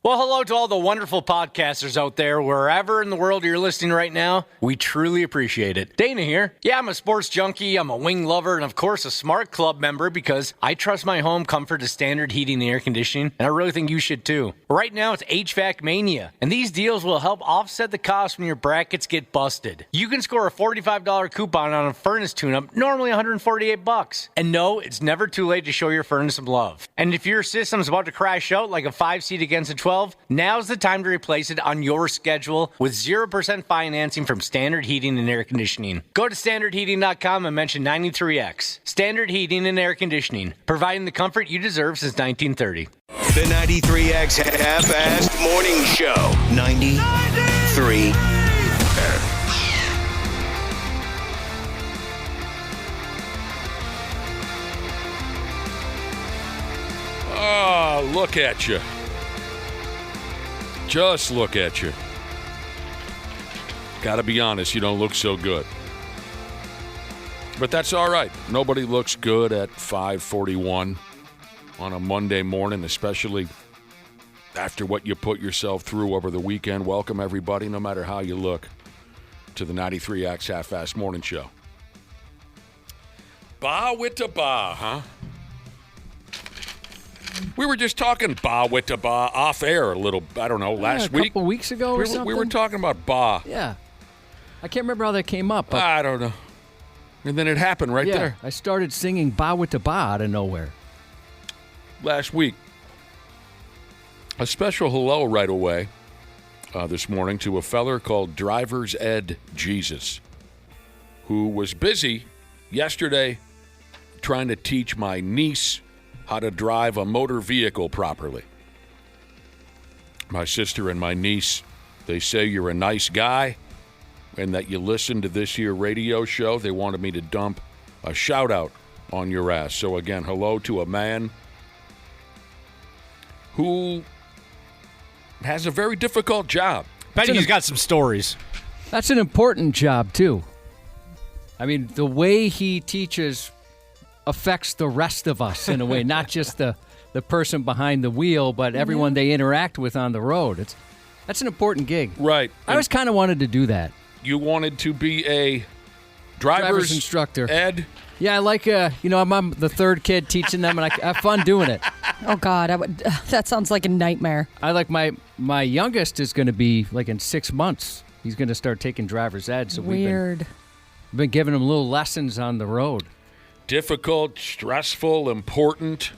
Well, hello to all the wonderful podcasters out there, wherever in the world you're listening right now. We truly appreciate it. Dana here. Yeah, I'm a sports junkie, I'm a wing lover, and of course a Smart Club member because I trust my home comfort to standard heating and air conditioning, and I really think you should too. Right now it's HVAC Mania, and these deals will help offset the cost when your brackets get busted. You can score a $45 coupon on a furnace tune-up, normally $148. And no, it's never too late to show your furnace some love. And if your system's about to crash out like a 5-seat against a 12, now's the time to replace it on your schedule with 0% financing from Standard Heating and Air Conditioning. Go to standardheating.com and mention 93X. Standard Heating and Air Conditioning, providing the comfort you deserve since 1930. The 93X Half-Assed Morning Show. 93. Oh, look at you. Just look at you. Gotta be honest, you don't look so good. But that's all right. Nobody looks good at 5:41 on a Monday morning, especially after what you put yourself through over the weekend. Welcome, everybody, no matter how you look, to the 93X Half-Assed Morning Show. Ba with the ba, huh? We were just talking ba with the ba off air a little, I don't know, last week. A couple weeks ago or something? We were talking about ba. Yeah. I can't remember how that came up. But I don't know. And then it happened right there. I started singing ba with the ba out of nowhere. Last week. A special hello right away this morning to a feller called Driver's Ed Jesus, who was busy yesterday trying to teach my niece how to drive a motor vehicle properly. My sister and my niece, they say you're a nice guy and that you listen to this here radio show. They wanted me to dump a shout-out on your ass. So again, hello to a man who has a very difficult job. Bet he's got some stories. That's an important job, too. I mean, the way he teaches affects the rest of us in a way, not just the person behind the wheel, but everyone they interact with on the road. That's an important gig. Right. I always kind of wanted to do that. You wanted to be a driver's instructor. Ed? Yeah, I like, I'm the third kid teaching them, and I have fun doing it. Oh, God, that sounds like a nightmare. I like my youngest is going to be, like, in 6 months. He's going to start taking driver's ed. So Weird. We've been giving him little lessons on the road. Difficult, stressful, important.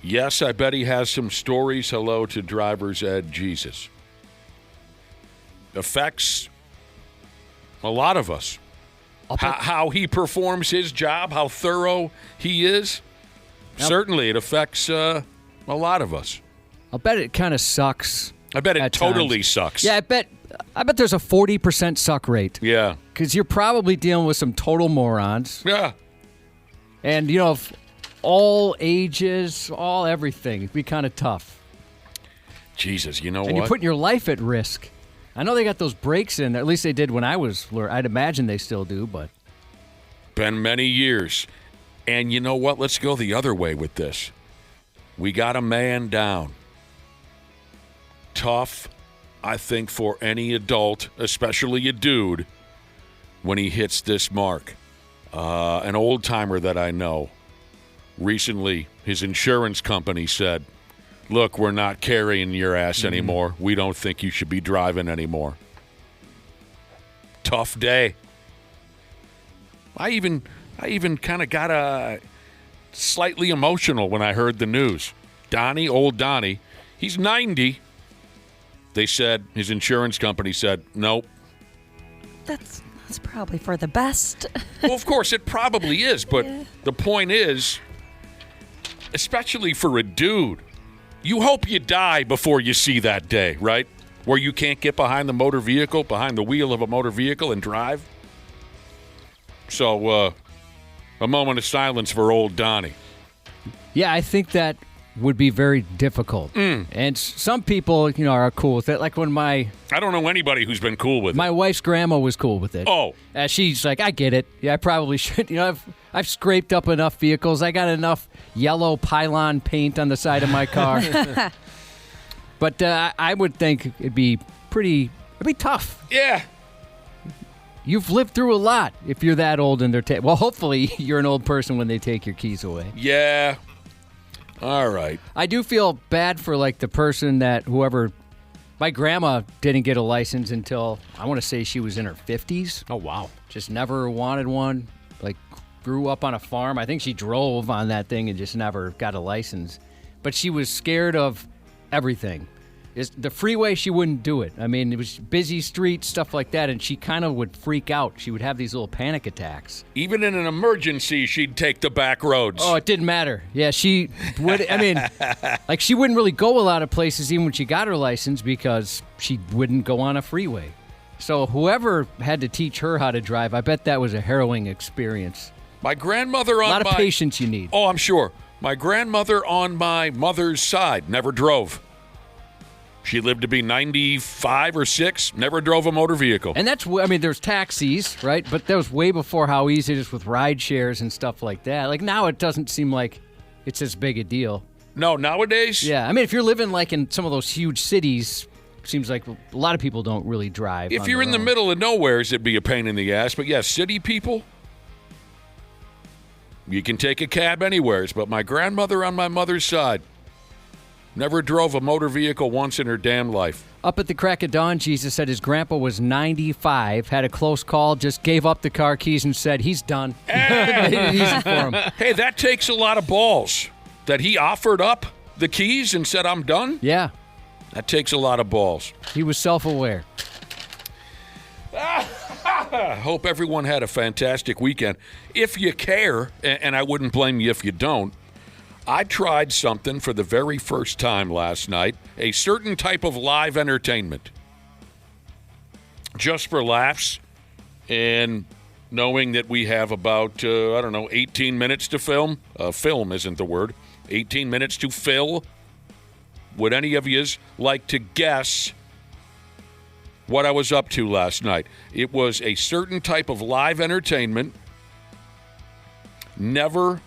Yes, I bet he has some stories. Hello to Driver's Ed Jesus. Affects a lot of us. How he performs his job, how thorough he is. Yep. Certainly, it affects a lot of us. I'll bet it kind of sucks. I bet it totally sucks. Yeah, I bet there's a 40% suck rate. Yeah. Because you're probably dealing with some total morons. Yeah. And, of all ages, all everything, it'd be kind of tough. Jesus, you know what? And you're putting your life at risk. I know they got those brakes in, at least they did when I was, I'd imagine they still do, but. Been many years. And you know what? Let's go the other way with this. We got a man down. Tough, I think, for any adult, especially a dude, when he hits this mark. An old-timer that I know, recently his insurance company said, look, we're not carrying your ass anymore. We don't think you should be driving anymore. Tough day. I even kind of got slightly emotional when I heard the news. Old Donnie, he's 90. They said, his insurance company said, nope. That's probably for the best. Well, of course, it probably is, but the point is, especially for a dude, you hope you die before you see that day, right? Where you can't get behind the wheel of a motor vehicle and drive. So, a moment of silence for old Donnie. Yeah, I think that would be very difficult. And some people, are cool with it. Like when I don't know anybody who's been cool with it. My wife's grandma was cool with it. Oh. She's like, I get it. Yeah, I probably should. I've scraped up enough vehicles. I got enough yellow pylon paint on the side of my car. But I would think it'd be tough. Yeah. You've lived through a lot if you're that old and they're well, hopefully you're an old person when they take your keys away. Yeah. All right. I do feel bad for like the person that whoever. My grandma didn't get a license until I want to say she was in her 50s. Oh, wow. Just never wanted one. Like grew up on a farm. I think she drove on that thing and just never got a license. But she was scared of everything. The freeway, she wouldn't do it. I mean, it was busy streets, stuff like that, and she kind of would freak out. She would have these little panic attacks. Even in an emergency, she'd take the back roads. Oh, it didn't matter. Yeah, she would. I mean, like she wouldn't really go a lot of places even when she got her license because she wouldn't go on a freeway. So whoever had to teach her how to drive, I bet that was a harrowing experience. My grandmother on a lot of patience you need. Oh, I'm sure. My grandmother on my mother's side never drove. She lived to be 95 or 6, never drove a motor vehicle. And that's, I mean, there's taxis, right? But that was way before how easy it is with ride shares and stuff like that. Like now it doesn't seem like it's as big a deal. No, nowadays? Yeah, I mean, if you're living like in some of those huge cities, it seems like a lot of people don't really drive. If you're in the middle of nowhere, it'd be a pain in the ass. But yeah, city people, you can take a cab anywheres. But my grandmother on my mother's side never drove a motor vehicle once in her damn life. Up at the crack of dawn, Jesus said his grandpa was 95, had a close call, just gave up the car keys and said he's done. Made it easy for him. Hey, that takes a lot of balls. That he offered up the keys and said, I'm done? Yeah. That takes a lot of balls. He was self-aware. I hope everyone had a fantastic weekend. If you care, and I wouldn't blame you if you don't, I tried something for the very first time last night, a certain type of live entertainment. Just for laughs, and knowing that we have about, 18 minutes to film. Film isn't the word. 18 minutes to fill. Would any of yous like to guess what I was up to last night? It was a certain type of live entertainment. Never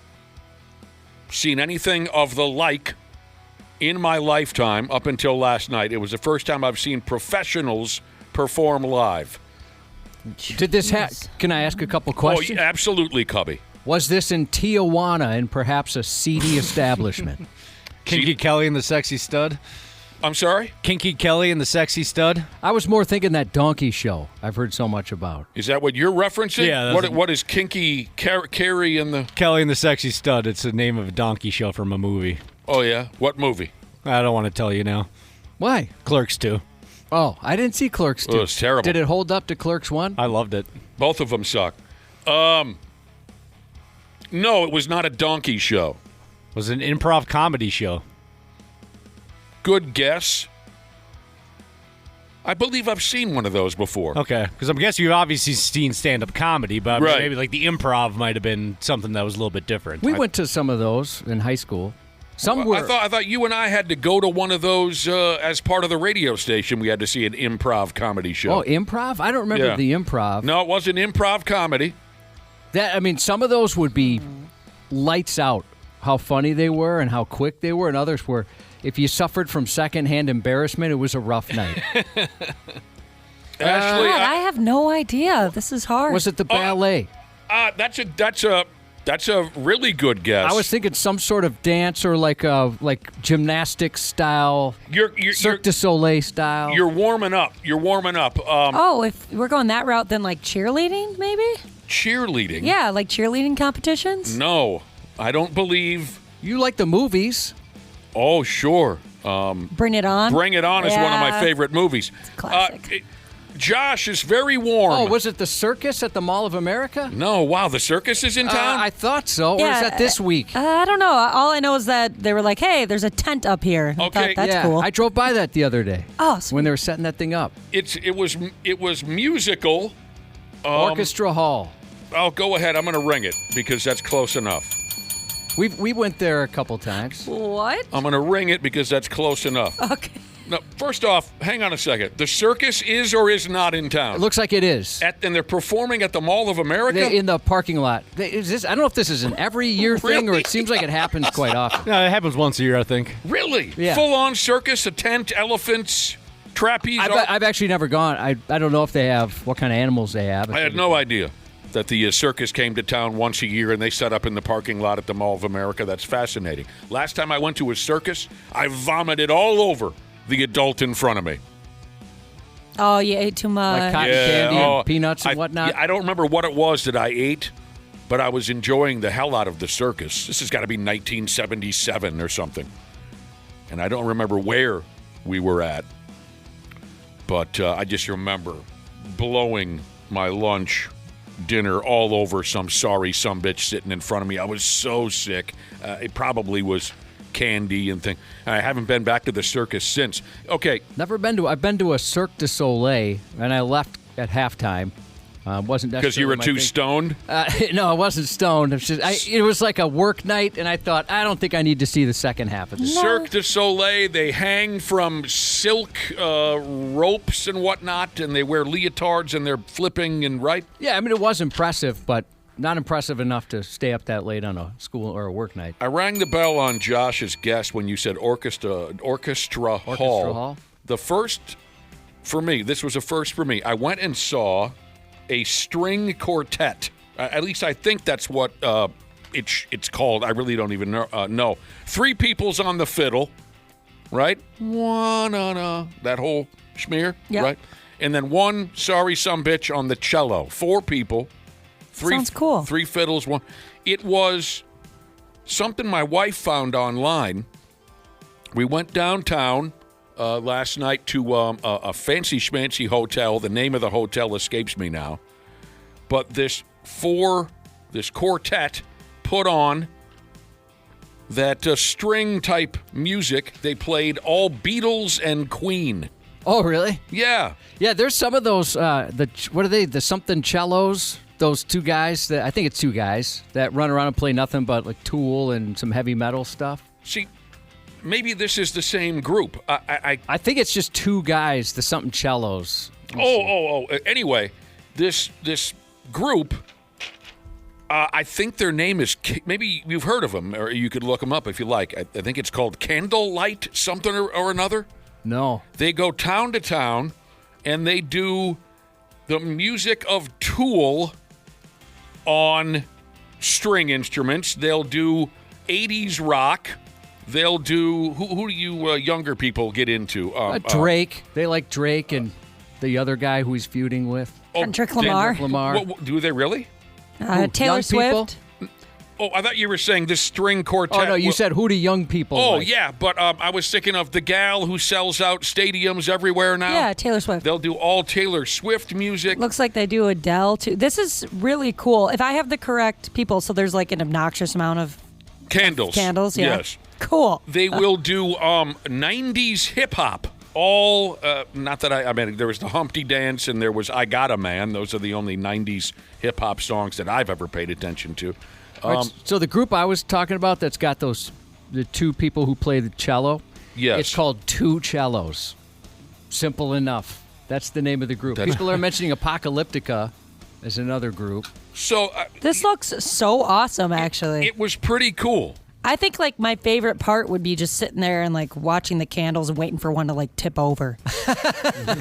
seen anything of the like in my lifetime up until last night. It was the first time I've seen professionals perform live. Did this can I ask a couple questions? Oh, absolutely, Cubby. Was this in Tijuana in perhaps a seedy establishment? Kinky Kelly and the Sexy Stud? I'm sorry? Kinky Kelly and the Sexy Stud? I was more thinking that donkey show I've heard so much about. Is that what you're referencing? Yeah. What is Kinky Carrie and the... Kelly and the Sexy Stud. It's the name of a donkey show from a movie. Oh, yeah? What movie? I don't want to tell you now. Why? Clerks 2. Oh, I didn't see Clerks 2. Oh, it's terrible. Did it hold up to Clerks 1? I loved it. Both of them suck. No, it was not a donkey show. It was an improv comedy show. Good guess. I believe I've seen one of those before. Okay, because I'm guessing you've obviously seen stand-up comedy, but Right. maybe like the improv might have been something that was a little bit different. We went to some of those in high school. Some were. I thought you and I had to go to one of those as part of the radio station. We had to see an improv comedy show. Oh, improv? I don't remember Yeah. the improv. No, it wasn't improv comedy. Some of those would be lights out, how funny they were and how quick they were, and others were, if you suffered from secondhand embarrassment, it was a rough night. Ashley, God, I have no idea. This is hard. Was it the ballet? that's a really good guess. I was thinking some sort of dance or like gymnastics style, You're Cirque du Soleil style. You're warming up. If we're going that route, then like cheerleading, maybe? Cheerleading? Yeah, like cheerleading competitions? No, I don't believe. You like the movies. Oh, sure. Bring It On? Bring It On is one of my Yeah. favorite movies. It's a classic. Josh is very warm. Oh, was it the Circus at the Mall of America? No, wow, the Circus is in town? I thought so. Or is Yeah, that this week? I don't know. All I know is that they were like, hey, there's a tent up here. I Okay. thought, that's yeah, cool. I drove by that the other day. Oh, sweet. When they were setting that thing up. It was musical. Orchestra Hall. Oh, go ahead. I'm going to ring it because that's close enough. We went there a couple times. What? I'm going to ring it because that's close enough. Okay. No, first off, hang on a second. The circus is or is not in town? It looks like it is. And they're performing at the Mall of America? In the parking lot. I don't know if this is an every year thing or it seems like it happens quite often. No, it happens once a year, I think. Really? Yeah. Full-on circus, a tent, elephants, trapeze? I've actually never gone. I don't know if they have, what kind of animals they have. I had no idea that the circus came to town once a year and they set up in the parking lot at the Mall of America. That's fascinating. Last time I went to a circus, I vomited all over the adult in front of me. Oh, you ate too much. Like cotton candy and peanuts and whatnot? I don't remember what it was that I ate, but I was enjoying the hell out of the circus. This has got to be 1977 or something. And I don't remember where we were at, but I just remember blowing my lunch dinner all over some sorry sumbitch sitting in front of me. I was so sick. It probably was candy and thing. I haven't been back to the circus since. Okay. I've been to a Cirque du Soleil, and I left at halftime. Wasn't because you were too stoned? No, I wasn't stoned. It was like a work night, and I thought, I don't think I need to see the second half of this. No. Cirque du Soleil, they hang from silk ropes and whatnot, and they wear leotards, and they're flipping and right? Yeah, I mean, it was impressive, but not impressive enough to stay up that late on a school or a work night. I rang the bell on Josh's guest when you said orchestra hall. The first, for me, this was a first for me. I went and saw a string quartet. At least I think that's what it's called. I really don't even know. Three people's on the fiddle, right? That whole schmear, yep. Right? And then one sorry sumbitch on the cello. Four people. Sounds cool. Three fiddles, one. It was something my wife found online. We went downtown last night to a fancy schmancy hotel. The name of the hotel escapes me now. But this quartet put on that string-type music. They played all Beatles and Queen. Oh, really? Yeah. Yeah, there's some of those, what are they, the something cellos? Those two guys, I think it's two guys, that run around and play nothing but like Tool and some heavy metal stuff. See, maybe this is the same group. I think it's just two guys, the something cellos. Anyway, this group, I think their name is, maybe you've heard of them, or you could look them up if you like. I think it's called Candlelight something or another. No. They go town to town, and they do the music of Tool on string instruments. They'll do 80s rock. They'll do, who do you younger people get into? Drake. They like Drake and the other guy who he's feuding with. Kendrick Lamar. Do they really? Taylor Swift. Oh, I thought you were saying this string quartet. Oh, no, you said who do young people like? Yeah, but I was thinking of the gal who sells out stadiums everywhere now. Yeah, Taylor Swift. They'll do all Taylor Swift music. Looks like they do Adele, too. This is really cool. If I have the correct people, so there's like an obnoxious amount of Candles, yeah. Yes. Cool. They will do 90s hip-hop. All, not that I mean, there was the Humpty Dance and there was I Got a Man. Those are the only 90s hip-hop songs that I've ever paid attention to. Right, so the group I was talking about that's got the two people who play the cello, yes. It's called Two Cellos. Simple enough. That's the name of the group. People are mentioning Apocalyptica as another group. So this looks so awesome, actually. It was pretty cool. I think like my favorite part would be just sitting there and like watching the candles and waiting for one to like tip over.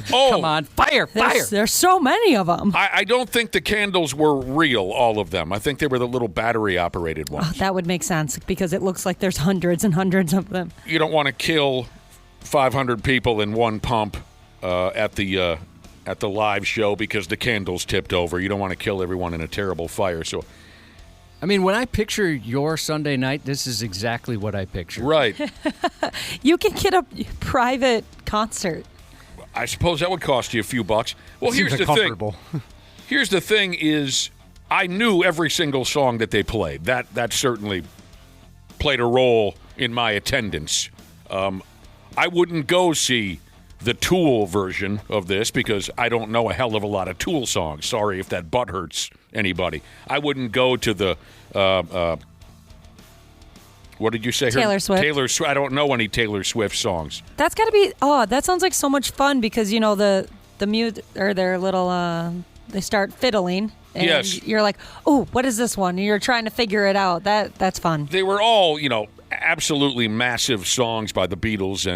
Come on, fire! There's so many of them. I don't think the candles were real, all of them. I think they were the little battery operated ones. Oh, that would make sense because it looks like there's hundreds and hundreds of them. You don't want to kill 500 people in one pump at the live show because the candles tipped over. You don't want to kill everyone in a terrible fire. So. I mean, when I picture your Sunday night, this is exactly what I picture. Right. You can get a private concert. I suppose that would cost you a few bucks. Well, here's the thing. Here's the thing is I knew every single song that they played. That certainly played a role in my attendance. I wouldn't go see the Tool version of this because I don't know a hell of a lot of Tool songs. Sorry if that butt hurts anybody. I wouldn't go to the What did you say? Taylor Swift. Taylor Swift. I don't know any Taylor Swift songs. That's got to be. Oh, that sounds like so much fun because the mute or their little they start fiddling. And yes. You're like, oh, what is this one? And you're trying to figure it out. That's fun. They were all, absolutely massive songs by the Beatles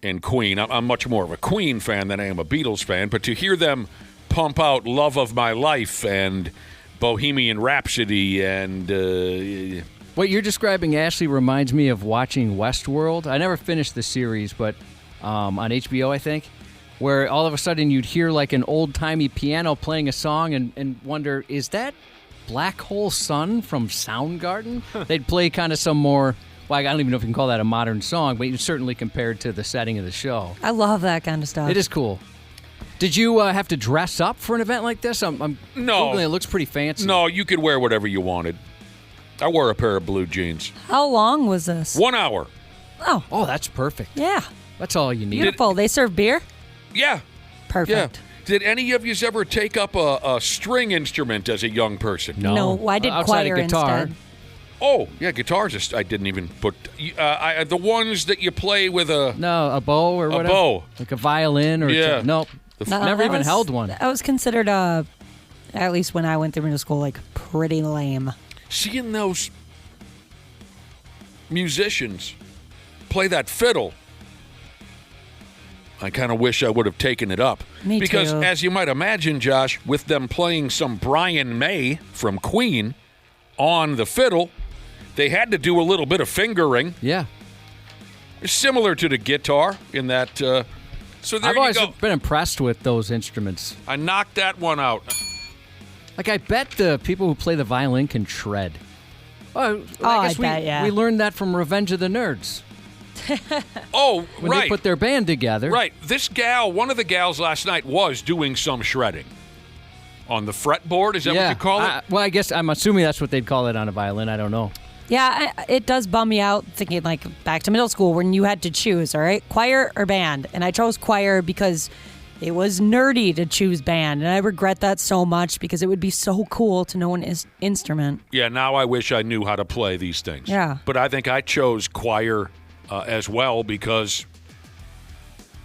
and Queen. I'm much more of a Queen fan than I am a Beatles fan, but to hear them pump out Love of My Life and Bohemian Rhapsody and... What you're describing, Ashley, reminds me of watching Westworld. I never finished the series, but on HBO, I think, where all of a sudden you'd hear like an old-timey piano playing a song and wonder, is that Black Hole Sun from Soundgarden? They'd play kind of some more, well, I don't even know if you can call that a modern song, but certainly compared to the setting of the show. I love that kind of stuff. It is cool. Did you have to dress up for an event like this? I'm No. Googling, it looks pretty fancy. No, you could wear whatever you wanted. I wore a pair of blue jeans. How long was this? 1 hour. Oh, that's perfect. Yeah. That's all you need. Beautiful. They serve beer? Yeah. Perfect. Yeah. Did any of you ever take up a string instrument as a young person? No, I did Outside of choir guitar. instead. Oh, yeah, guitars. I didn't even put... the ones that you play with a... No, a bow or whatever? bow. Like a violin or... Yeah. Nope. No, Never that even was- held one. That was considered, at least when I went through middle school, like pretty lame. Seeing those musicians play that fiddle, I kind of wish I would have taken it up. Me because, too. as you might imagine, Josh, with them playing some Brian May from Queen on the fiddle, they had to do a little bit of fingering. Yeah. Similar to the guitar in that... so there I've you always go. been impressed with those instruments. I knocked that one out. Like, I bet the people who play the violin can shred. Oh, I guess bet, yeah. we learned that from Revenge of the Nerds. Oh, When right. they put their band together. Right. This gal, one of the gals last night was doing some shredding on the fretboard. Is that what you call it? Well, I guess I'm assuming that's what they'd call it on a violin. I don't know. Yeah, it does bum me out thinking like back to middle school when you had to choose, all right, choir or band. And I chose choir because it was nerdy to choose band. And I regret that so much because it would be so cool to know an instrument. Yeah, now I wish I knew how to play these things. Yeah. But I think I chose choir as well because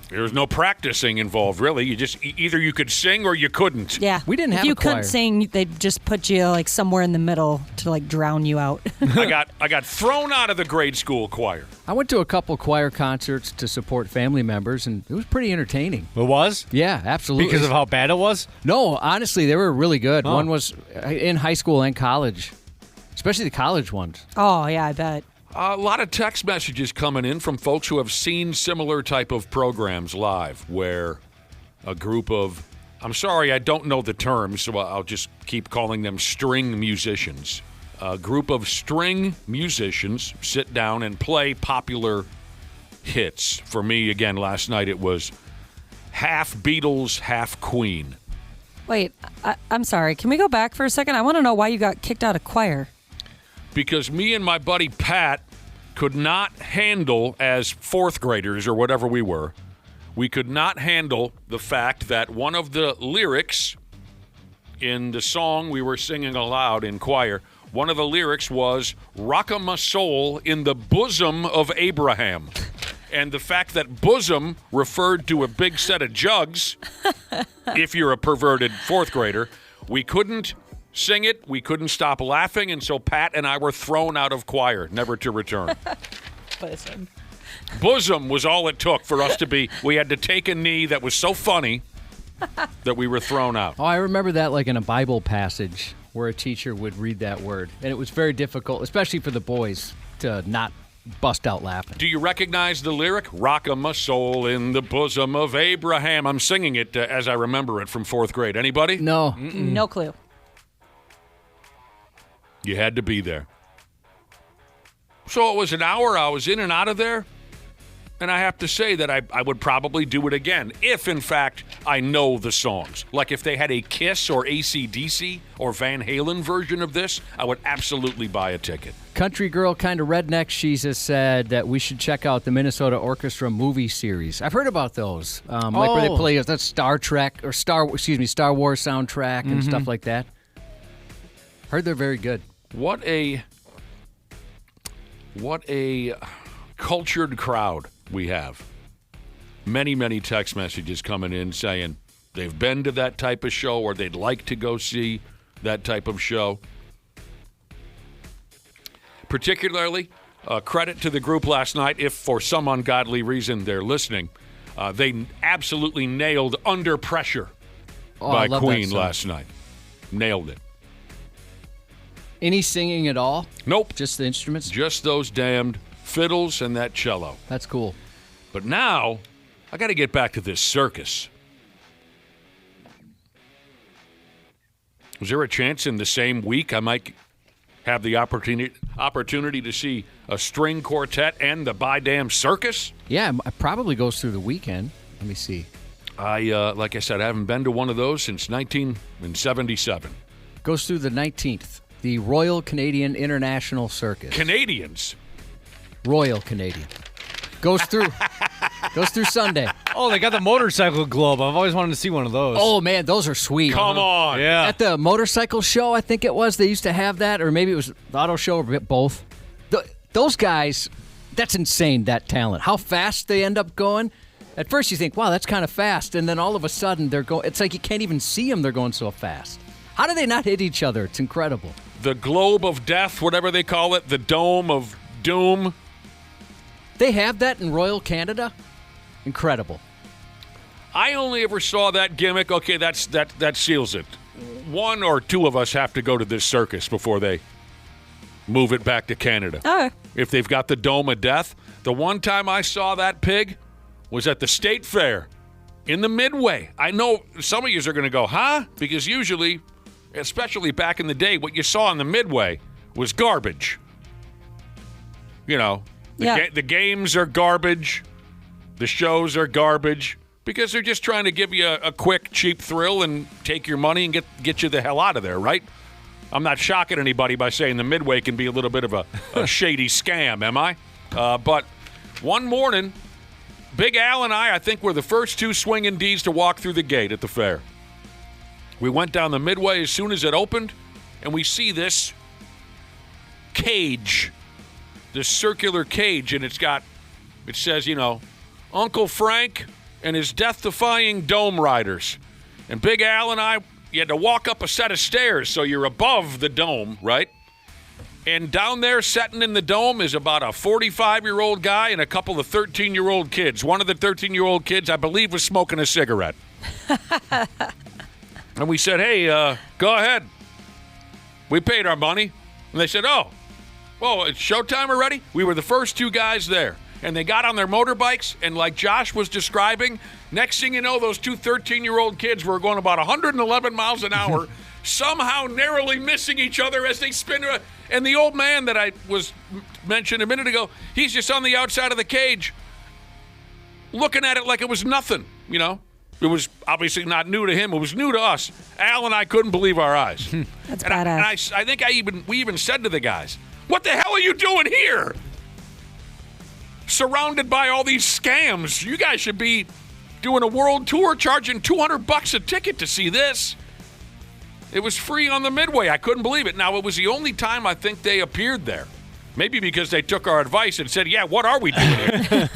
there was no practicing involved, really. You just either you could sing or you couldn't. Yeah. We didn't if have you a choir. couldn't sing, they'd just put you like somewhere in the middle to like drown you out. I got thrown out of the grade school choir. I went to a couple choir concerts to support family members, and it was pretty entertaining. It was? Yeah, absolutely. Because of how bad it was? No, honestly, they were really good. Oh. One was in high school and college, especially the college ones. Oh, yeah, I bet. A lot of text messages coming in from folks who have seen similar type of programs live where a group of, I'm sorry, I don't know the terms, so I'll just keep calling them string musicians. A group of string musicians sit down and play popular hits. For me, again, last night it was half Beatles, half Queen. Wait, I'm sorry. Can we go back for a second? I want to know why you got kicked out of choir. Because me and my buddy Pat could not handle, as fourth graders or whatever we were, we could not handle the fact that one of the lyrics in the song we were singing aloud in choir, one of the lyrics was, "Rock-a-my soul in the bosom of Abraham." And the fact that bosom referred to a big set of jugs, if you're a perverted fourth grader, we couldn't sing it, we couldn't stop laughing, and so Pat and I were thrown out of choir, never to return. Bosom was all it took for us to be, we had to take a knee that was so funny that we were thrown out. Oh, I remember that like in a Bible passage where a teacher would read that word. And it was very difficult, especially for the boys, to not bust out laughing. Do you recognize the lyric? Rock-a-my soul in the bosom of Abraham. I'm singing it as I remember it from fourth grade. Anybody? No. No clue. You had to be there. So it was an hour. I was in and out of there. And I have to say that I would probably do it again if, in fact, I know the songs. Like if they had a Kiss or AC/DC or Van Halen version of this, I would absolutely buy a ticket. Country Girl Kind of Redneck, she just said that we should check out the Minnesota Orchestra movie series. I've heard about those. Like where they play that Star Trek or Star Wars soundtrack and stuff like that. Heard they're very good. What a What a cultured crowd we have. Many, many text messages coming in saying they've been to that type of show or they'd like to go see that type of show. Particularly, credit to the group last night, if for some ungodly reason they're listening. They absolutely nailed Under Pressure by Queen last night. Nailed it. Any singing at all? Nope. Just the instruments? Just those damned fiddles and that cello. That's cool. But now, I got to get back to this circus. Was there a chance in the same week I might have the opportunity to see a string quartet and the by-damn circus? Yeah, it probably goes through the weekend. Let me see. Like I said, I haven't been to one of those since 1977. Goes through the 19th. The Royal Canadian International Circus. Canadians. Royal Canadian. Goes through Sunday. Oh, they got the motorcycle globe. I've always wanted to see one of those. Oh, man, those are sweet. Come on. Yeah. At the motorcycle show, I think it was, they used to have that, or maybe it was the auto show, or both. Those guys, that's insane, that talent. How fast they end up going. At first you think, wow, that's kind of fast, and then all of a sudden they're going. It's like you can't even see them, they're going so fast. How do they not hit each other? It's incredible. The Globe of Death, whatever they call it, the Dome of Doom. They have that in Royal Canada? Incredible. I only ever saw that gimmick. Okay, that seals it. One or two of us have to go to this circus before they move it back to Canada. Oh. If they've got the Dome of Death. The one time I saw that pig was at the State Fair in the Midway. I know some of you are going to go, huh? Because usually, especially back in the day, what you saw in the Midway was garbage. You know, the games are garbage. The shows are garbage because they're just trying to give you a quick, cheap thrill and take your money and get you the hell out of there, right? I'm not shocking anybody by saying the Midway can be a little bit of a shady scam, am I? But one morning, Big Al and I think, were the first two swinging Ds to walk through the gate at the fair. We went down the Midway as soon as it opened, and we see this cage, this circular cage, and it says, Uncle Frank and his death-defying dome riders. And Big Al and I, you had to walk up a set of stairs, so you're above the dome, right? And down there, sitting in the dome, is about a 45-year-old guy and a couple of 13-year-old kids. One of the 13-year-old kids, I believe, was smoking a cigarette. And we said, hey, go ahead. We paid our money. And they said, oh, well, it's showtime already? We were the first two guys there. And they got on their motorbikes, and like Josh was describing, next thing you know, those two 13-year-old kids were going about 111 miles an hour, somehow narrowly missing each other as they spin. And the old man that I was mentioned a minute ago, he's just on the outside of the cage looking at it like it was nothing, It was obviously not new to him. It was new to us. Al and I couldn't believe our eyes. That's badass. I think we even said to the guys, what the hell are you doing here? Surrounded by all these scams. You guys should be doing a world tour charging $200 a ticket to see this. It was free on the Midway. I couldn't believe it. Now, it was the only time I think they appeared there. Maybe because they took our advice and said, yeah, what are we doing here?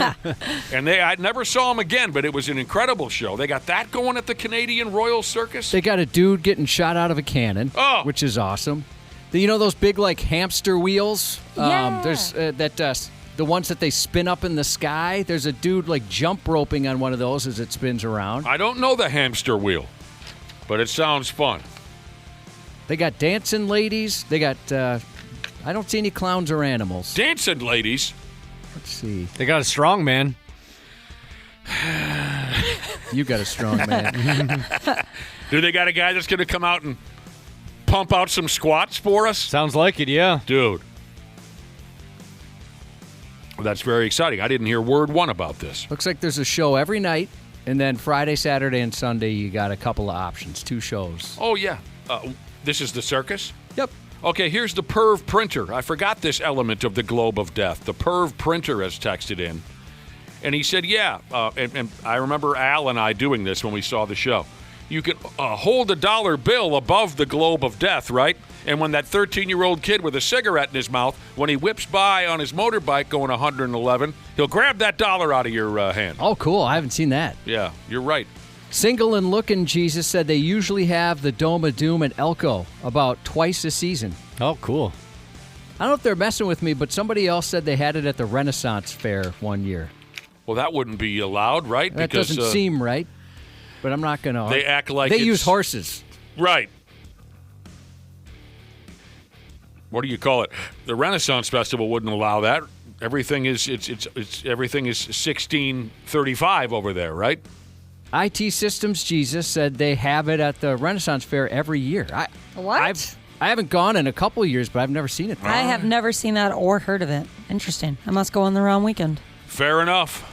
And I never saw them again, but it was an incredible show. They got that going at the Canadian Royal Circus. They got a dude getting shot out of a cannon, which is awesome. Those big, hamster wheels? Yeah. There's the ones that they spin up in the sky. There's a dude, jump roping on one of those as it spins around. I don't know the hamster wheel, but it sounds fun. They got dancing ladies. They got... I don't see any clowns or animals. Dancing ladies? Let's see. They got a strong man. You got a strong man. Do they got a guy that's going to come out and pump out some squats for us? Sounds like it, yeah. Dude. Well, that's very exciting. I didn't hear word one about this. Looks like there's a show every night, and then Friday, Saturday, and Sunday you got a couple of options, 2 shows. Oh, yeah. This is the circus? Yep. Okay, here's the Perv Printer. I forgot this element of the Globe of Death. The Perv Printer has texted in. And he said, yeah, and I remember Al and I doing this when we saw the show. you can hold a dollar bill above the globe of death, right? And when that 13-year-old kid with a cigarette in his mouth, when he whips by on his motorbike going 111, he'll grab that dollar out of your hand. Oh, cool. I haven't seen that. Yeah, you're right. Single and Looking Jesus said they usually have the Dome of Doom at Elko about twice a season. Oh, cool. I don't know if they're messing with me, but somebody else said they had it at the Renaissance Fair one year. Well, that wouldn't be allowed, right? That doesn't seem right, but I'm not going to. They act like they use horses. Right. What do you call it? The Renaissance Festival wouldn't allow that. Everything is everything is 1635 over there, right? IT Systems Jesus said they have it at the Renaissance Fair every year. What? I haven't gone in a couple of years, but I've never seen it there. I have never seen that or heard of it. Interesting. I must go on the wrong weekend. Fair enough.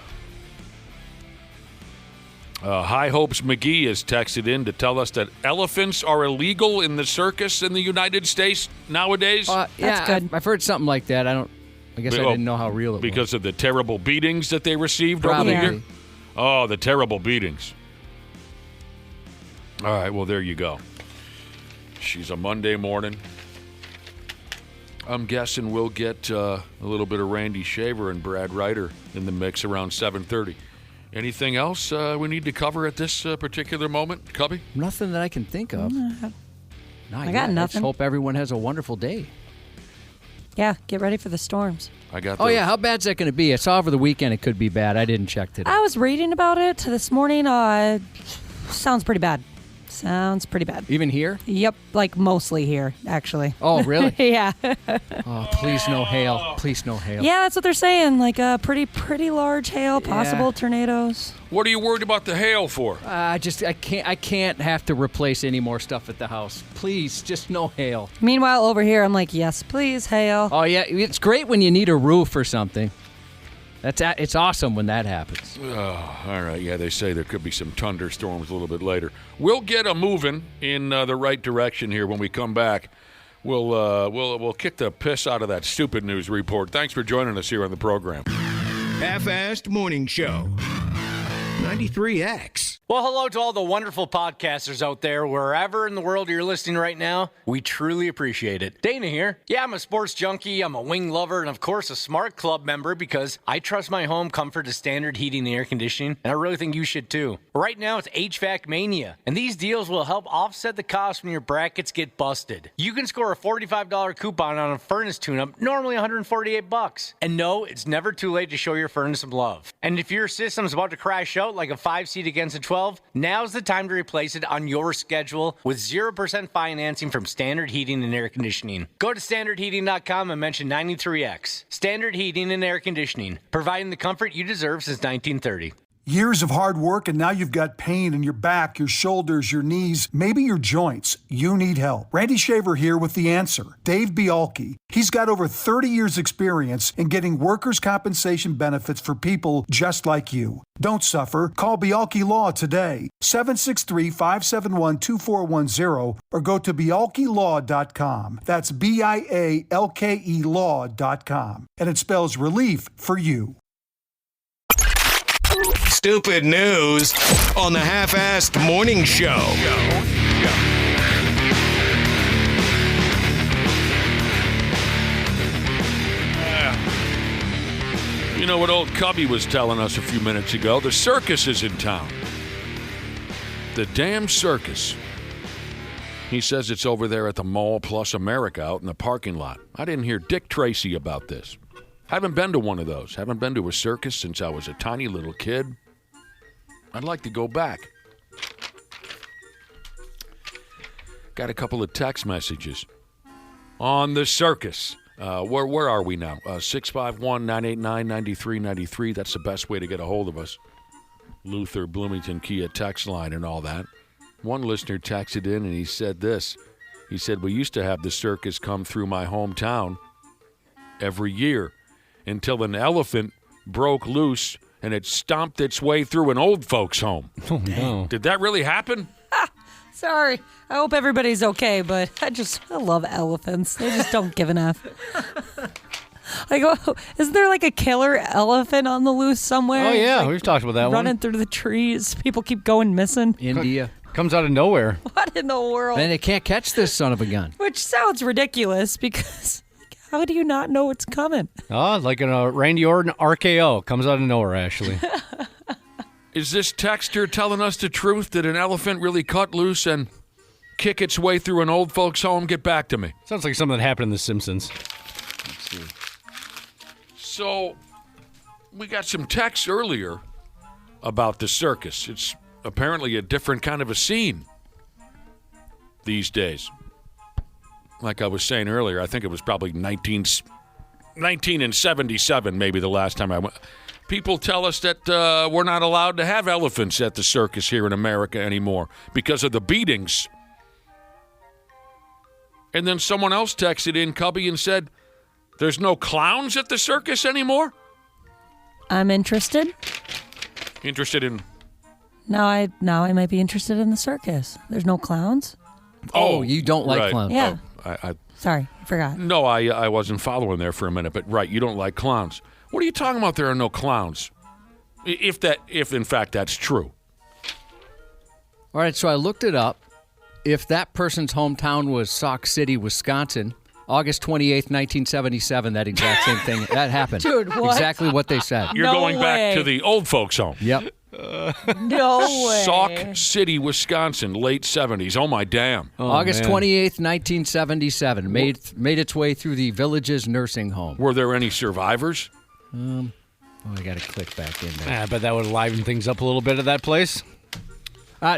High Hopes McGee has texted in to tell us that elephants are illegal in the circus in the United States nowadays. Yeah, That's good. I've heard something like that. I guess I didn't know how real it was. Because of the terrible beatings that they received over Probably. the year? Oh, the terrible beatings. All right, well, there you go. She's a Monday morning. I'm guessing we'll get a little bit of Randy Shaver and Brad Ryder in the mix around 7:30. Anything else we need to cover at this particular moment, Cubby? Nothing that I can think of. I got nothing. I just hope everyone has a wonderful day. Yeah, get ready for the storms. I got. Oh, yeah, how bad's that going to be? I saw over the weekend it could be bad. I didn't check today. I was reading about it this morning. Sounds pretty bad. Sounds pretty bad. Even here? Yep, like mostly here, actually. Oh, really? Yeah. Oh, please no hail. Please no hail. Yeah, that's what they're saying. Like pretty large hail, possible tornadoes. What are you worried about the hail for? I can't have to replace any more stuff at the house. Please, just no hail. Meanwhile, over here, I'm like, yes, please, hail. Oh, yeah, it's great when you need a roof or something. It's awesome when that happens. Oh, all right. Yeah, they say there could be some thunderstorms a little bit later. We'll get a moving in the right direction here when we come back. We'll kick the piss out of that stupid news report. Thanks for joining us here on the program. Half-assed morning show. 93X. Well, hello to all the wonderful podcasters out there, wherever in the world you're listening right now. We truly appreciate it. Dana here. Yeah, I'm a sports junkie, I'm a wing lover, and of course a Smart Club member because I trust my home comfort to Standard Heating and Air Conditioning, and I really think you should too. Right now it's HVAC Mania, and these deals will help offset the cost when your brackets get busted. You can score a $45 coupon on a furnace tune-up, normally $148. And no, it's never too late to show your furnace some love. And if your system's about to crash out like a 5-seat against a 12, now's the time to replace it on your schedule with 0% financing from Standard Heating and Air Conditioning. Go to standardheating.com and mention 93X. Standard Heating and Air Conditioning, providing the comfort you deserve since 1930. Years of hard work, and now you've got pain in your back, your shoulders, your knees, maybe your joints. You need help. Randy Shaver here with the answer. Dave Bialke. He's got over 30 years experience in getting workers' compensation benefits for people just like you. Don't suffer. Call Bialke Law today. 763-571-2410 or go to bialkelaw.com. That's BIALKE law.com. And it spells relief for you. Stupid news on the Half-assed morning show. You know what old Cubby was telling us a few minutes ago? The circus is in town. The damn circus. He says it's over there at the Mall Plus America out in the parking lot. I didn't hear Dick Tracy about this. Haven't been to one of those. Haven't been to a circus since I was a tiny little kid. I'd like to go back. Got a couple of text messages on the circus. Where are we now? 651-989-9393. That's the best way to get a hold of us. Luther, Bloomington, Kia text line and all that. One listener texted in and he said this. He said, we used to have the circus come through my hometown every year until an elephant broke loose and it stomped its way through an old folks' home. Oh, no. Did that really happen? Sorry. I hope everybody's okay, but I love elephants. They just don't give an F. Like, isn't there like a killer elephant on the loose somewhere? Oh, yeah. Like, We've talked about that running through the trees. People keep going missing. India. Comes out of nowhere. What in the world? And they can't catch this son of a gun. Which sounds ridiculous because how do you not know it's coming? Oh, like a Randy Orton RKO. Comes out of nowhere, Ashley. Is this texter telling us the truth? Did an elephant really cut loose and kick its way through an old folks' home? Get back to me. Sounds like something that happened in The Simpsons. Let's see. So, we got some texts earlier about the circus. It's apparently a different kind of a scene these days. Like I was saying earlier, I think it was probably 1977 maybe the last time I went. People tell us that we're not allowed to have elephants at the circus here in America anymore because of the beatings. And then someone else texted in, Cubby, and said, there's no clowns at the circus anymore? I'm interested. Interested in... Now I might be interested in the circus. There's no clowns? Oh, you don't like right. clowns. Yeah. I Sorry, I forgot. No, I wasn't following there for a minute, but right, you don't like clowns. What are you talking about? There are no clowns. If in fact that's true. All right, so I looked it up. If that person's hometown was Sauk City, Wisconsin, August 28th, 1977, that exact same thing, that happened. Dude, what? Exactly what they said. You're No going way. back to the old folks' home. Yep. No way. Sauk City, Wisconsin, late 70s. Oh, my damn. August man. 28th, 1977, made its way through the village's nursing home. Were there any survivors? Oh, I got to click back in there. I bet that would liven things up a little bit at that place.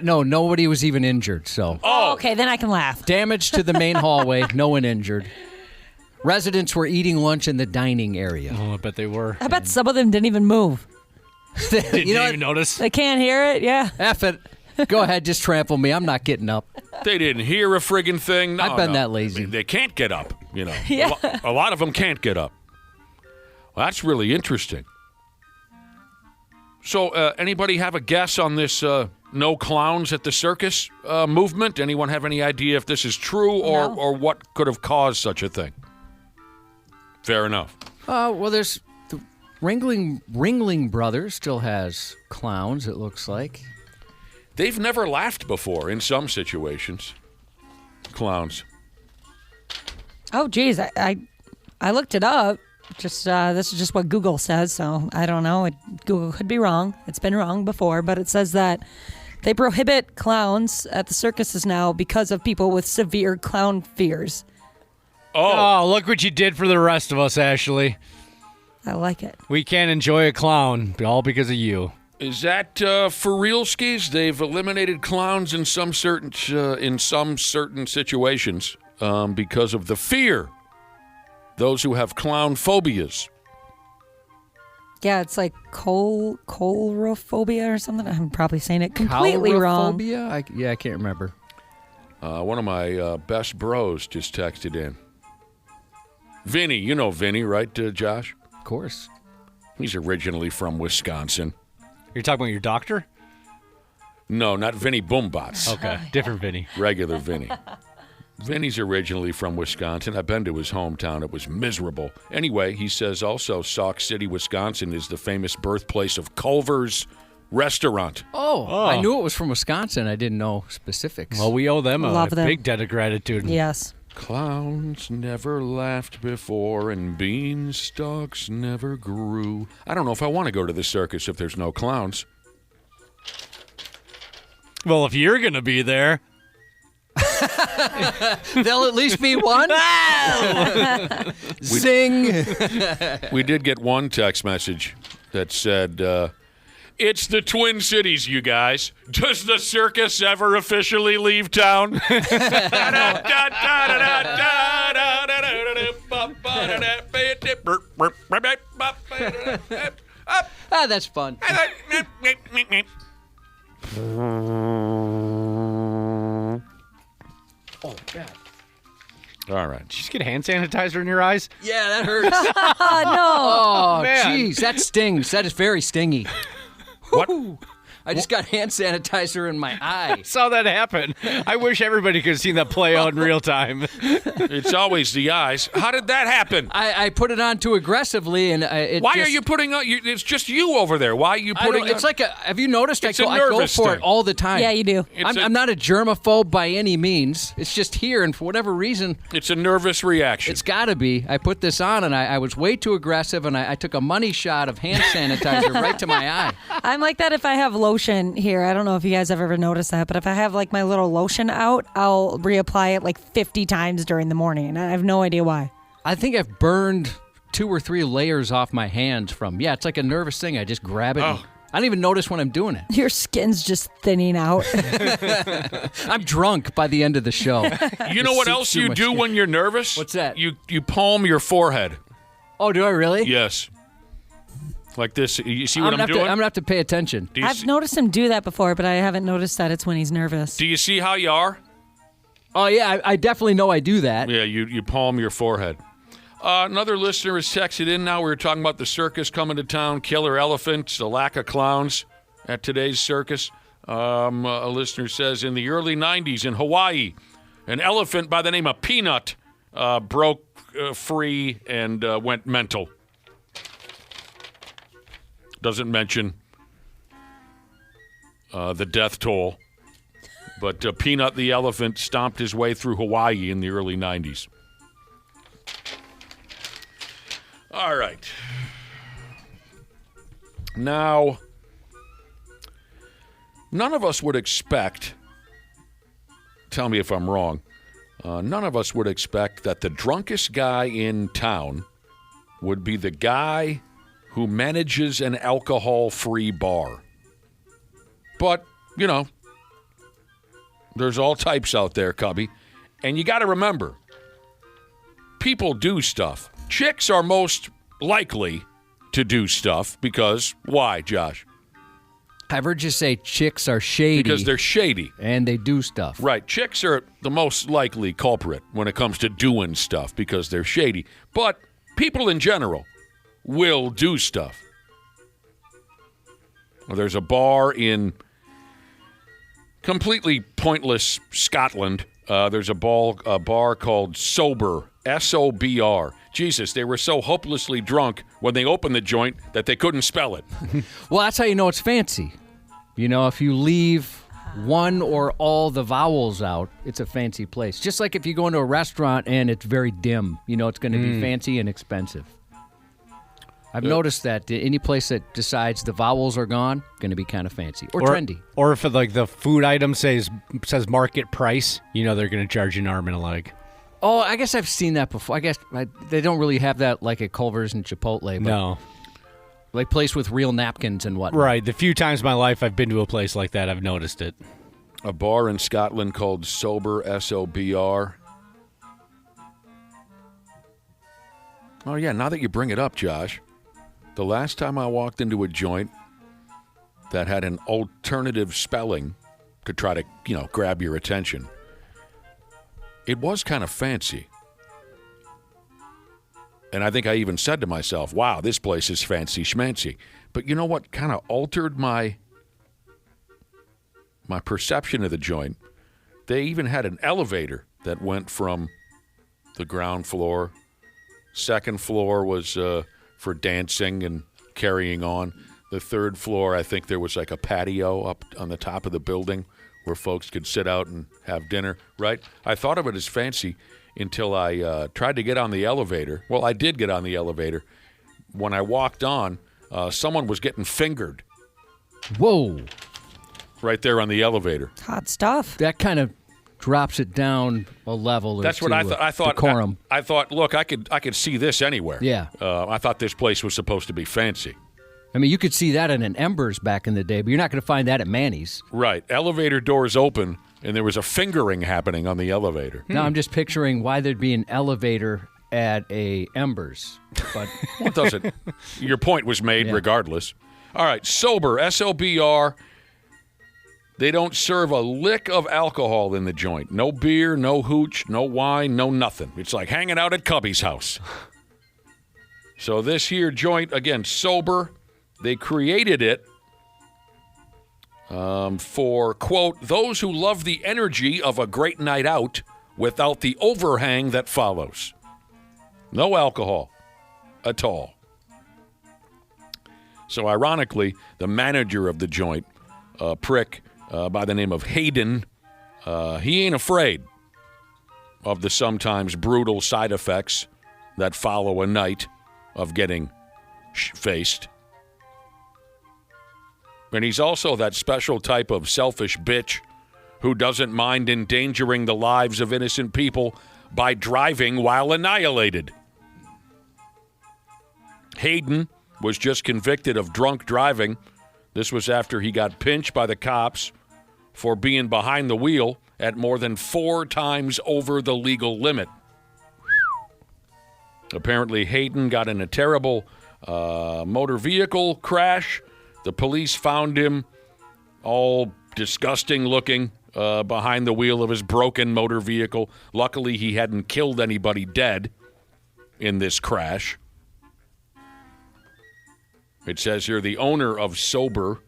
No, nobody was even injured, so. Oh, okay, then I can laugh. Damage to the main hallway, no one injured. Residents were eating lunch in the dining area. Oh, I bet they were. I bet some of them didn't even move. Didn't know even notice. They can't hear it, yeah. F it. Go ahead, just trample me. I'm not getting up. They didn't hear a friggin' thing. No, I've been no. that lazy. I mean, they can't get up, you know. Yeah. A lot of them can't get up. Well, that's really interesting. So, anybody have a guess on this no clowns at the circus movement? Anyone have any idea if this is true or what could have caused such a thing? Fair enough. Well, there's the Ringling Brothers still has clowns, it looks like. They've never laughed before in some situations. Clowns. Oh, geez, I looked it up. Just this is just what Google says, so I don't know. Google could be wrong. It's been wrong before, but it says that they prohibit clowns at the circuses now because of people with severe clown fears. Oh, look what you did for the rest of us, Ashley. I like it. We can't enjoy a clown, all because of you. Is that for real, skis? They've eliminated clowns in some certain situations because of the fear. Those who have clown phobias. Yeah, it's like colrophobia or something. I'm probably saying it completely wrong. Coulrophobia? I can't remember. One of my best bros just texted in. Vinny, you know Vinny, right, Josh? Of course. He's originally from Wisconsin. You're talking about your doctor? No, not Vinny Boombots. Okay, different Vinny. Regular Vinny. Vinny's originally from Wisconsin. I've been to his hometown. It was miserable. Anyway, he says also Sauk City, Wisconsin is the famous birthplace of Culver's Restaurant. Oh, I knew it was from Wisconsin. I didn't know specifics. Well, we owe them Love a them. big debt of gratitude. Yes. Clowns never laughed before and beanstalks never grew. I don't know if I want to go to the circus if there's no clowns. Well, if you're going to be there. There'll at least be one. Zing. We did get one text message that said, it's the Twin Cities, you guys. Does the circus ever officially leave town? That's fun. Oh, God. All right. Did you just get hand sanitizer in your eyes? Yeah, that hurts. Oh, Oh, man. jeez, that stings. That is very stingy. What? I just got hand sanitizer in my eye. Saw that happen. I wish everybody could have seen that play out in real time. It's always the eyes. How did that happen? I put it on too aggressively, and Why are you putting on? It's just you over there. Why are you putting? It's like have you noticed? It's I a go nervous for thing. it all the time. Yeah, you do. I'm not a germaphobe by any means. It's just here, and for whatever reason, It's a nervous reaction. it's got to be. I put this on, and I was way too aggressive, and I took a money shot of hand sanitizer right to my eye. I'm like that if I have lotion here. I don't know if you guys have ever noticed that, but if I have like my little lotion out, I'll reapply it like 50 times during the morning, and I have no idea why. I think I've burned 2 or 3 layers off my hands from. Yeah, it's like a nervous thing. I just grab it. And I don't even notice when I'm doing it. Your skin's just thinning out. I'm drunk by the end of the show. You know what else you do when you're nervous? What's that? You palm your forehead. Oh, do I really? Yes. Like this. You see what I'm doing? I'm going to have to pay attention. I've noticed him do that before, but I haven't noticed that it's when he's nervous. Do you see how you are? Oh, yeah, I definitely know I do that. Yeah, you palm your forehead. Another listener has texted in now. We were talking about the circus coming to town, killer elephants, the lack of clowns at today's circus. A listener says, in the early 90s in Hawaii, an elephant by the name of Peanut broke free and went mental. Doesn't mention the death toll. But Peanut the elephant stomped his way through Hawaii in the early 90s. All right. Now, none of us would expect, tell me if I'm wrong, none of us would expect that the drunkest guy in town would be the guy who manages an alcohol-free bar. But, you know, there's all types out there, Cubby. And you got to remember, people do stuff. Chicks are most likely to do stuff because, why, Josh? I've heard you say chicks are shady. Because they're shady. And they do stuff. Right. Chicks are the most likely culprit when it comes to doing stuff because they're shady. But people in general will do stuff. There's a bar in completely pointless Scotland. There's a bar called Sober, S-O-B-R. Jesus, they were so hopelessly drunk when they opened the joint that they couldn't spell it. Well, that's how you know it's fancy. You know, if you leave one or all the vowels out, it's a fancy place. Just like if you go into a restaurant and it's very dim, you know it's going to be fancy and expensive. I've noticed that any place that decides the vowels are gone, going to be kind of fancy or trendy. Or if like the food item says market price, you know they're going to charge you an arm and a leg. Oh, I guess I've seen that before. I guess they don't really have that like at Culver's and Chipotle. But No. like place with real napkins and whatnot. Right. The few times in my life I've been to a place like that, I've noticed it. A bar in Scotland called Sober, S-O-B-R. Oh, yeah, now that you bring it up, Josh, the last time I walked into a joint that had an alternative spelling to try to, grab your attention, it was kind of fancy. And I think I even said to myself, wow, this place is fancy schmancy. But you know what kind of altered my perception of the joint? They even had an elevator that went from the ground floor. Second floor was for dancing and carrying on. The third floor, I think there was like a patio up on the top of the building where folks could sit out and have dinner, right? I thought of it as fancy until I tried to get on the elevator. Well, I did get on the elevator. When I walked on, someone was getting fingered Whoa. right there on the elevator. Hot stuff. That kind of drops it down a level or That's two what I of thought. I thought. decorum. I thought. Look, I could see this anywhere. Yeah. I thought this place was supposed to be fancy. I mean, you could see that in an Embers back in the day, but you're not going to find that at Manny's. Right. Elevator doors open, and there was a fingering happening on the elevator. Now I'm just picturing why there'd be an elevator at a Embers. But Well, it doesn't. Your point was made regardless. All right. Sober, S-O-B-R. They don't serve a lick of alcohol in the joint. No beer, no hooch, no wine, no nothing. It's like hanging out at Cubby's house. So this here joint, again, Sober, they created it for, quote, those who love the energy of a great night out without the overhang that follows. No alcohol at all. So ironically, the manager of the joint, prick by the name of Hayden, he ain't afraid of the sometimes brutal side effects that follow a night of getting faced. And he's also that special type of selfish bitch who doesn't mind endangering the lives of innocent people by driving while annihilated. Hayden was just convicted of drunk driving. This was after he got pinched by the cops for being behind the wheel at more than 4 times over the legal limit. Apparently, Hayden got in a terrible motor vehicle crash. The police found him all disgusting looking behind the wheel of his broken motor vehicle. Luckily, he hadn't killed anybody dead in this crash. It says here the owner of Sober,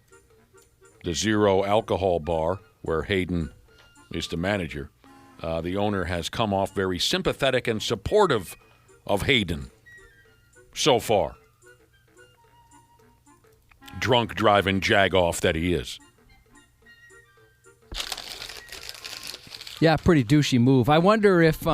the zero alcohol bar where Hayden is the manager, the owner has come off very sympathetic and supportive of Hayden so far. Drunk driving jag-off that he is. Yeah, pretty douchey move. I wonder if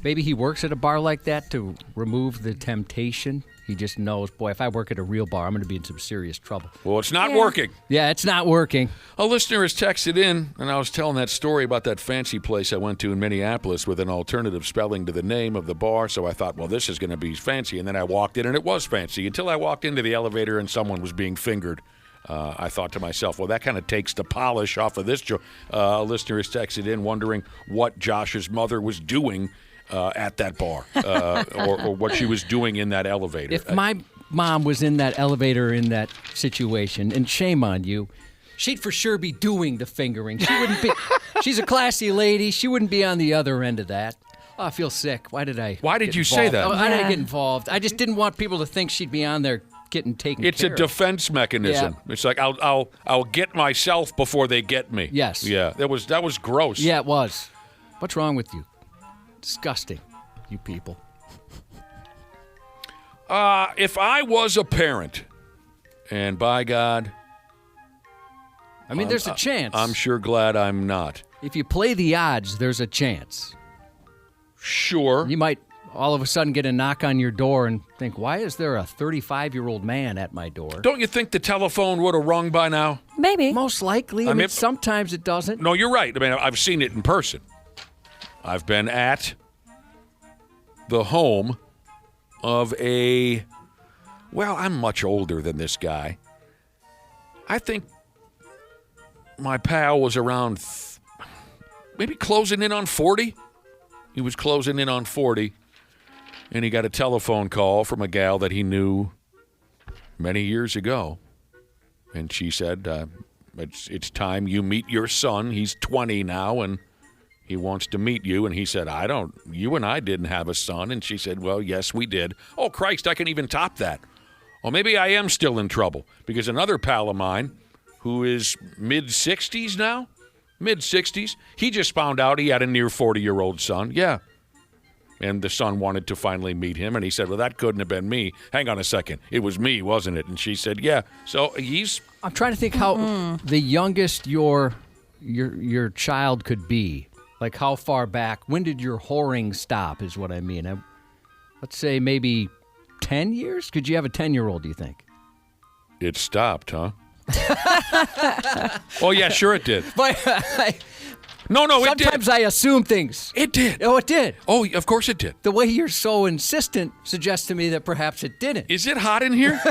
maybe he works at a bar like that to remove the temptation. He just knows, boy, if I work at a real bar, I'm going to be in some serious trouble. Well, it's not working. Yeah, it's not working. A listener has texted in, and I was telling that story about that fancy place I went to in Minneapolis with an alternative spelling to the name of the bar, so I thought, well, this is going to be fancy. And then I walked in, and it was fancy. Until I walked into the elevator and someone was being fingered. I thought to myself, well, that kind of takes the polish off of this. A listener has texted in wondering what Josh's mother was doing at that bar or what she was doing in that elevator. If my mom was in that elevator in that situation, and shame on you, she'd for sure be doing the fingering. She wouldn't be. She's a classy lady. She wouldn't be on the other end of that. Oh, I feel sick. Why did you say that? I didn't get involved. I just didn't want people to think she'd be on there getting taken It's care a of. defense mechanism. Yeah. It's like I'll get myself before they get me. Yes. Yeah. That was gross. Yeah, it was. What's wrong with you? Disgusting, you people. If I was a parent, and by God, I mean, there's a chance. I'm sure glad I'm not. If you play the odds, there's a chance. Sure. You might all of a sudden get a knock on your door and think, why is there a 35-year-old man at my door? Don't you think the telephone would have rung by now? Maybe. Most likely. I mean, sometimes it doesn't. No, you're right. I mean, I've seen it in person. I've been at the home of I'm much older than this guy. I think my pal was around maybe closing in on 40. He was closing in on 40, and he got a telephone call from a gal that he knew many years ago. And she said, it's time you meet your son. He's 20 now, and he wants to meet you. And he said, you and I didn't have a son. And she said, well, yes, we did. Oh, Christ, I can even top that. Well, maybe I am still in trouble, because another pal of mine who is mid-60s now, he just found out he had a near 40-year-old son. Yeah. And the son wanted to finally meet him, and he said, well, that couldn't have been me. Hang on a second. It was me, wasn't it? And she said, yeah. So I'm trying to think how the youngest your child could be. Like how far back? When did your whoring stop is what I mean. Let's say maybe 10 years? Could you have a 10-year-old, do you think? It stopped, huh? Oh, yeah, sure it did. But No, it did. Sometimes I assume things. It did. Oh, it did. Oh, of course it did. The way you're so insistent suggests to me that perhaps it didn't. Is it hot in here?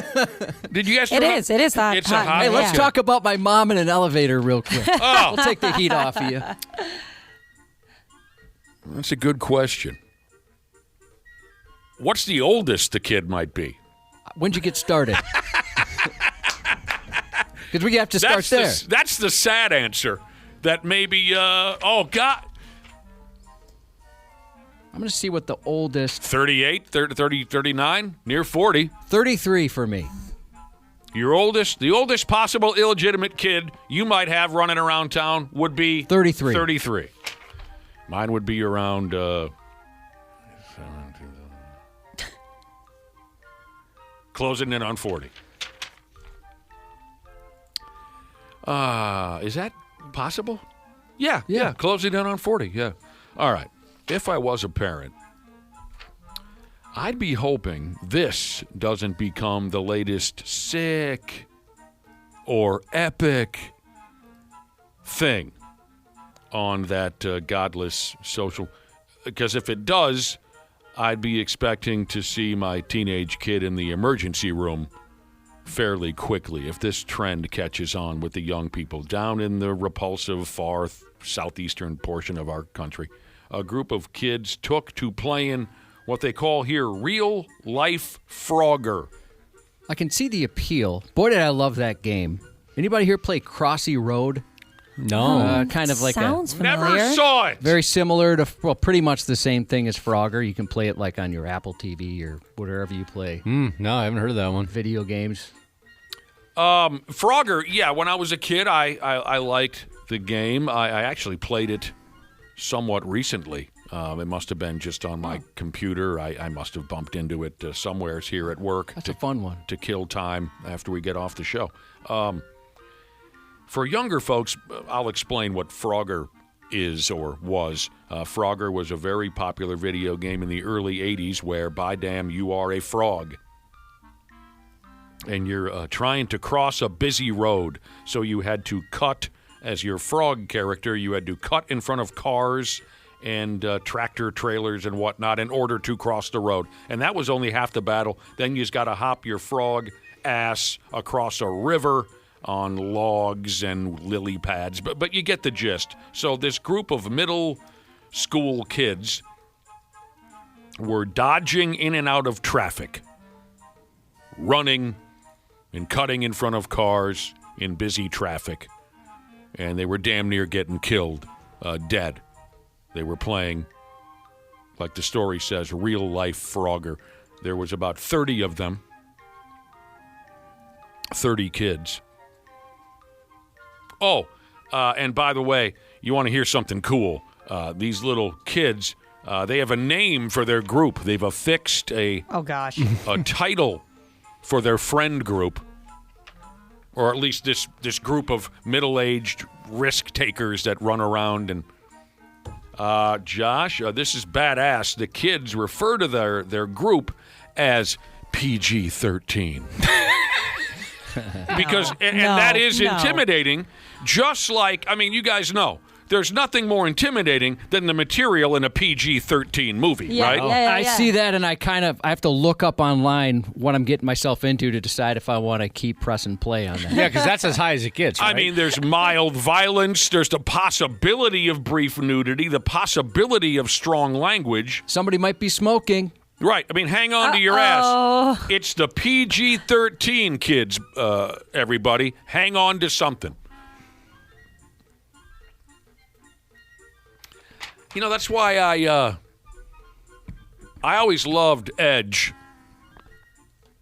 Did you guys? It is. It is hot. It's hot. Hey, let's talk about my mom in an elevator real quick. Oh. We'll take the heat off of you. That's a good question. What's the oldest the kid might be? When'd you get started? Because we have to start there. That's the sad answer. That maybe, God. I'm going to see what the oldest. 38, 30, 39, near 40. 33 for me. The oldest possible illegitimate kid you might have running around town would be 33. 33. Mine would be around closing in on 40. Is that possible? Yeah, closing in on 40, yeah. All right. If I was a parent, I'd be hoping this doesn't become the latest sick or epic thing on that godless social. Because if it does, I'd be expecting to see my teenage kid in the emergency room fairly quickly if this trend catches on with the young people down in the repulsive far southeastern portion of our country. A group of kids took to playing what they call here real-life Frogger. I can see the appeal. Boy, did I love that game. Anybody here play Crossy Road? No. Kind of like Sounds familiar. Never saw it. very similar to, well, pretty much the same thing as Frogger. You can play it like on your Apple TV or wherever you play No, I haven't heard of that one. video games. Frogger, yeah, when I was a kid, I liked the game. I actually played it somewhat recently. It must have been just on my computer. I must have bumped into it somewheres here at work. That's a fun one. To kill time after we get off the show. For younger folks, I'll explain what Frogger is or was. Frogger was a very popular video game in the early 80s where, by damn, you are a frog. And you're trying to cross a busy road. So you had to cut, as your frog character, you had to cut in front of cars and tractor trailers and whatnot in order to cross the road. And that was only half the battle. Then you just got to hop your frog ass across a river on logs and lily pads. But you get the gist. So this group of middle school kids were dodging in and out of traffic, running and cutting in front of cars in busy traffic. And they were damn near getting killed, dead. They were playing, like the story says, real-life Frogger. There was about 30 of them, 30 kids. Oh, and by the way, you want to hear something cool. These little kids, they have a name for their group. They've affixed a title for their friend group, or at least this group of middle-aged risk-takers that run around and... Josh, this is badass. The kids refer to their group as PG-13. Because, and that is intimidating, just like, I mean, you guys know, there's nothing more intimidating than the material in a PG-13 movie, right? I see that, and I have to look up online what I'm getting myself into to decide if I want to keep pressing play on that. Yeah, because that's as high as it gets, right? I mean, there's mild violence, there's the possibility of brief nudity, the possibility of strong language. Somebody might be smoking. Right. I mean, hang on to your ass. It's the PG-13 kids, everybody. Hang on to something. You know, that's why I always loved Edge,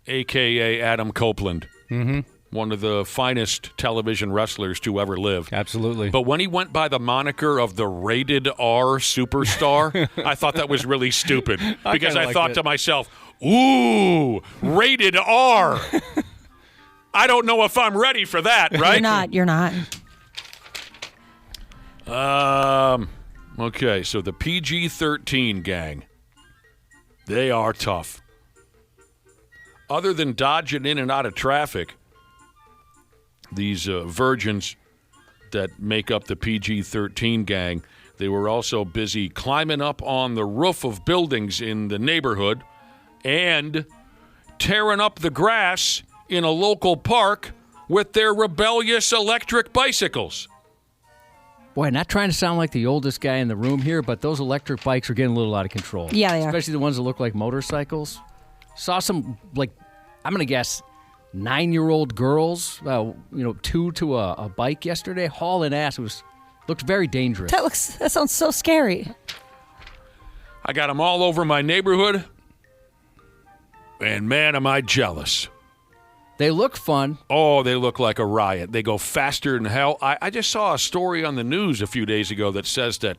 a.k.a. Adam Copeland. Mm-hmm. One of the finest television wrestlers to ever live. Absolutely. But when he went by the moniker of the Rated R Superstar, I thought that was really stupid. Because I thought to myself, ooh, Rated R. I don't know if I'm ready for that, right? You're not. Okay, so the PG-13 gang, they are tough. Other than dodging in and out of traffic, these virgins that make up the PG-13 gang, they were also busy climbing up on the roof of buildings in the neighborhood and tearing up the grass in a local park with their rebellious electric bicycles. Boy, not trying to sound like the oldest guy in the room here, but those electric bikes are getting a little out of control. Yeah, they are. Especially the ones that look like motorcycles. Saw some, like, I'm going to guess 9-year-old girls, 2 to a bike yesterday, hauling ass. Looked very dangerous. That sounds so scary. I got them all over my neighborhood, and man, am I jealous. They look fun. Oh, they look like a riot. They go faster than hell. I just saw a story on the news a few days ago that says that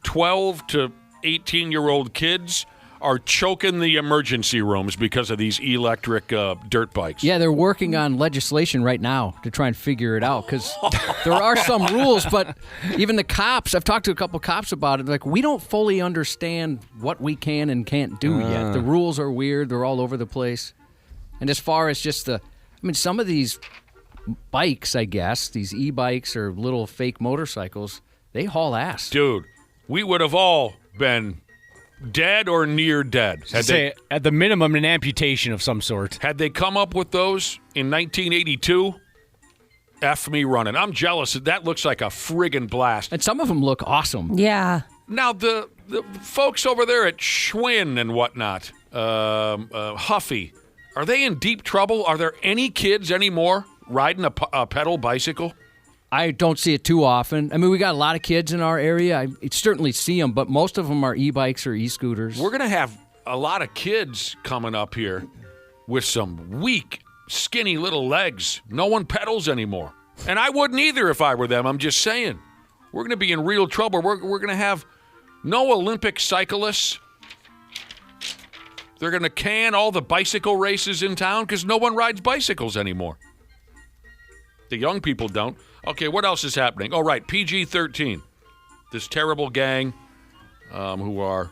12 to 18-year-old kids are choking the emergency rooms because of these electric dirt bikes. Yeah, they're working on legislation right now to try and figure it out because there are some rules, but even the cops, I've talked to a couple cops about it, like, we don't fully understand what we can and can't do yet. The rules are weird. They're all over the place. And as far as just some of these bikes, I guess, these e-bikes or little fake motorcycles, they haul ass. Dude, we would have all been dead or near dead. At the minimum, an amputation of some sort. Had they come up with those in 1982, F me running. I'm jealous. That looks like a friggin' blast. And some of them look awesome. Yeah. Now, the folks over there at Schwinn and whatnot, Huffy, are they in deep trouble? Are there any kids anymore riding a pedal bicycle? I don't see it too often. I mean, we got a lot of kids in our area. I certainly see them, but most of them are e-bikes or e-scooters. We're going to have a lot of kids coming up here with some weak, skinny little legs. No one pedals anymore. And I wouldn't either if I were them. I'm just saying. We're going to be in real trouble. We're going to have no Olympic cyclists. They're going to can all the bicycle races in town because no one rides bicycles anymore. The young people don't. Okay, what else is happening? Oh, right, PG-13. This terrible gang who are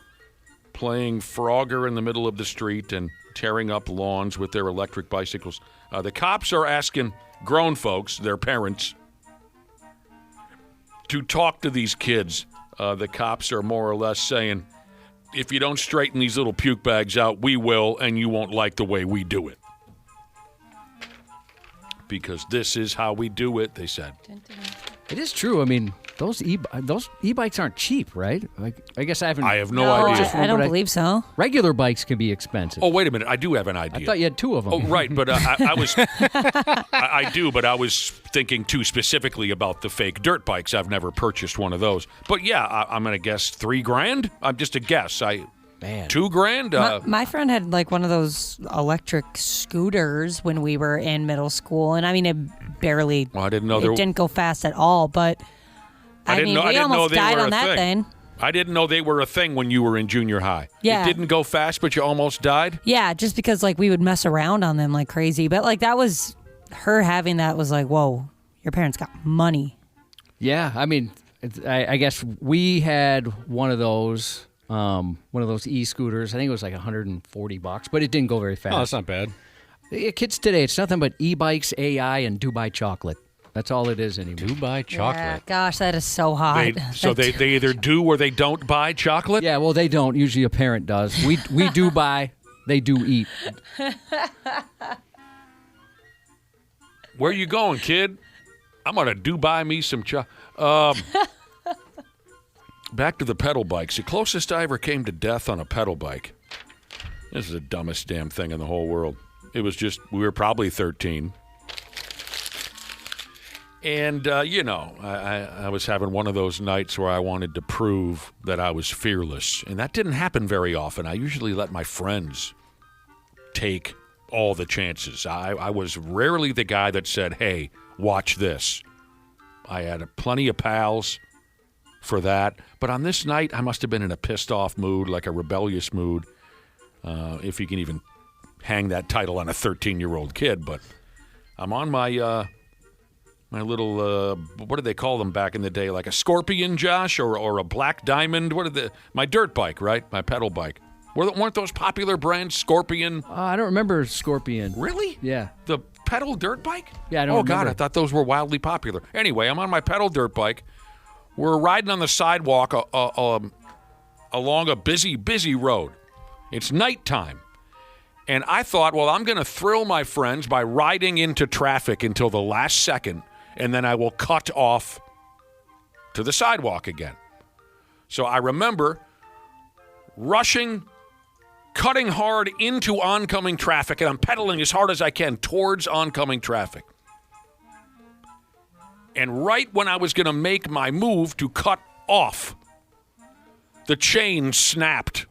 playing Frogger in the middle of the street and tearing up lawns with their electric bicycles. The cops are asking grown folks, their parents, to talk to these kids. The cops are more or less saying, if you don't straighten these little puke bags out, we will, and you won't like the way we do it. Because this is how we do it, they said. It is true. I mean, those e-bikes aren't cheap, right? Like, I guess I haven't. I have no idea. I don't believe so. Regular bikes can be expensive. Oh, wait a minute. I do have an idea. I thought you had two of them. Oh, right. But I was. I do, but I was thinking too specifically about the fake dirt bikes. I've never purchased one of those. But yeah, I'm going to guess $3,000. I'm just a guess. Man. $2,000. My friend had like one of those electric scooters when we were in middle school, and I mean it barely. Well, I didn't know it didn't go fast at all, but we almost died on that thing. I didn't know they were a thing when you were in junior high. Yeah. It didn't go fast, but you almost died? Yeah, just because like we would mess around on them like crazy. But like that was her having that was like, whoa, your parents got money. Yeah, I mean, I guess we had one of those e-scooters. I think it was like $140, but it didn't go very fast. Oh, that's not bad. Kids today, it's nothing but e-bikes, AI, and Dubai chocolate. That's all it is anymore. Dubai chocolate. Yeah, gosh, that is so hot. They either do or they don't buy chocolate? Yeah, well, they don't. Usually a parent does. We do buy. They do eat. Where you going, kid? I'm going to do buy me some chocolate. Back to the pedal bikes. The closest I ever came to death on a pedal bike. This is the dumbest damn thing in the whole world. It was just, we were probably 13. And, I was having one of those nights where I wanted to prove that I was fearless. And that didn't happen very often. I usually let my friends take all the chances. I was rarely the guy that said, hey, watch this. I had plenty of pals for that. But on this night, I must have been in a pissed-off mood, like a rebellious mood, if you can even hang that title on a 13-year-old kid. But I'm on my little, what did they call them back in the day? Like a Scorpion, Josh, or a Black Diamond? My dirt bike, right? My pedal bike. Weren't those popular brands, Scorpion? I don't remember Scorpion. Really? Yeah. The pedal dirt bike? Yeah, I don't remember. God, I thought those were wildly popular. Anyway, I'm on my pedal dirt bike. We're riding on the sidewalk along a busy road. It's nighttime. And I thought, well, I'm going to thrill my friends by riding into traffic until the last second, and then I will cut off to the sidewalk again. So I remember rushing, cutting hard into oncoming traffic, and I'm pedaling as hard as I can towards oncoming traffic. And right when I was going to make my move to cut off, the chain snapped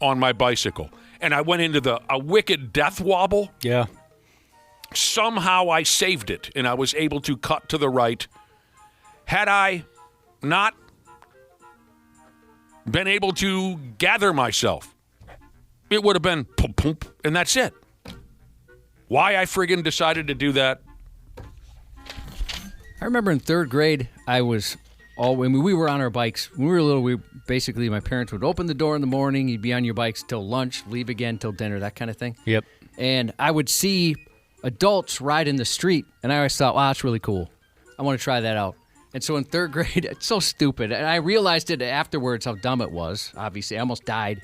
on my bicycle. And I went into a wicked death wobble. Yeah. Somehow I saved it, and I was able to cut to the right. Had I not been able to gather myself, it would have been pump, pump, and that's it. Why I friggin' decided to do that? I remember in third grade, we were on our bikes. When we were little, basically my parents would open the door in the morning. You'd be on your bikes till lunch, leave again till dinner, that kind of thing. Yep. And I would see adults ride in the street, and I always thought, wow, that's really cool. I want to try that out. And so in third grade, it's so stupid. And I realized it afterwards how dumb it was. Obviously, I almost died.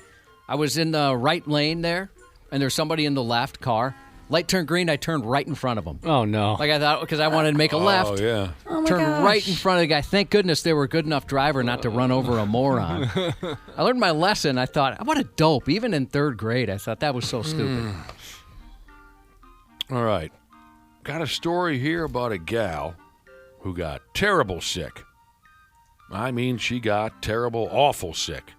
I was in the right lane there, and there's somebody in the left car. Light turned green, I turned right in front of them. Oh, no. Like I thought, because I wanted to make a left. Oh, yeah. Oh my Turned gosh. right in front of the guy. Thank goodness they were a good enough driver not to run over a moron. I learned my lesson. I thought, what a dope. Even in third grade, I thought that was so stupid. All right. Got a story here about a gal who got terrible sick. I mean, she got terrible, awful sick.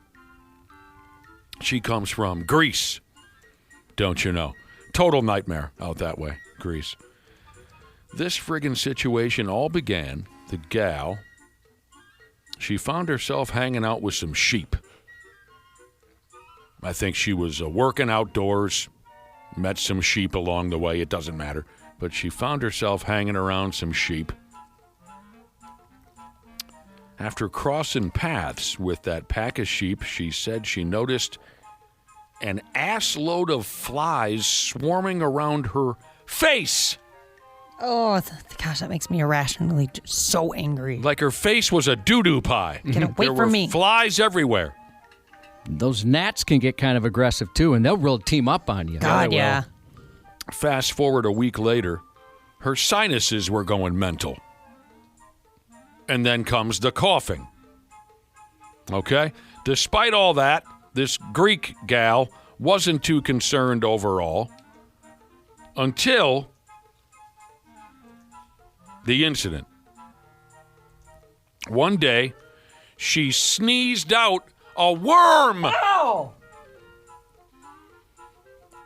She comes from Greece, don't you know? Total nightmare out that way, Greece. This friggin' situation all began, the gal, she found herself hanging out with some sheep. I think she was working outdoors, met some sheep along the way, it doesn't matter. But she found herself hanging around some sheep. After crossing paths with that pack of sheep, she said she noticed an assload of flies swarming around her face. Oh, gosh, that makes me irrationally so angry. Like her face was a doo-doo pie. Get away There from were me. flies everywhere. Those gnats can get kind of aggressive, too, and they'll really team up on you. God, yeah. Fast forward a week later, her sinuses were going mental. And then comes the coughing. Okay? Despite all that, this Greek gal wasn't too concerned overall until the incident. One day, she sneezed out a worm. Oh!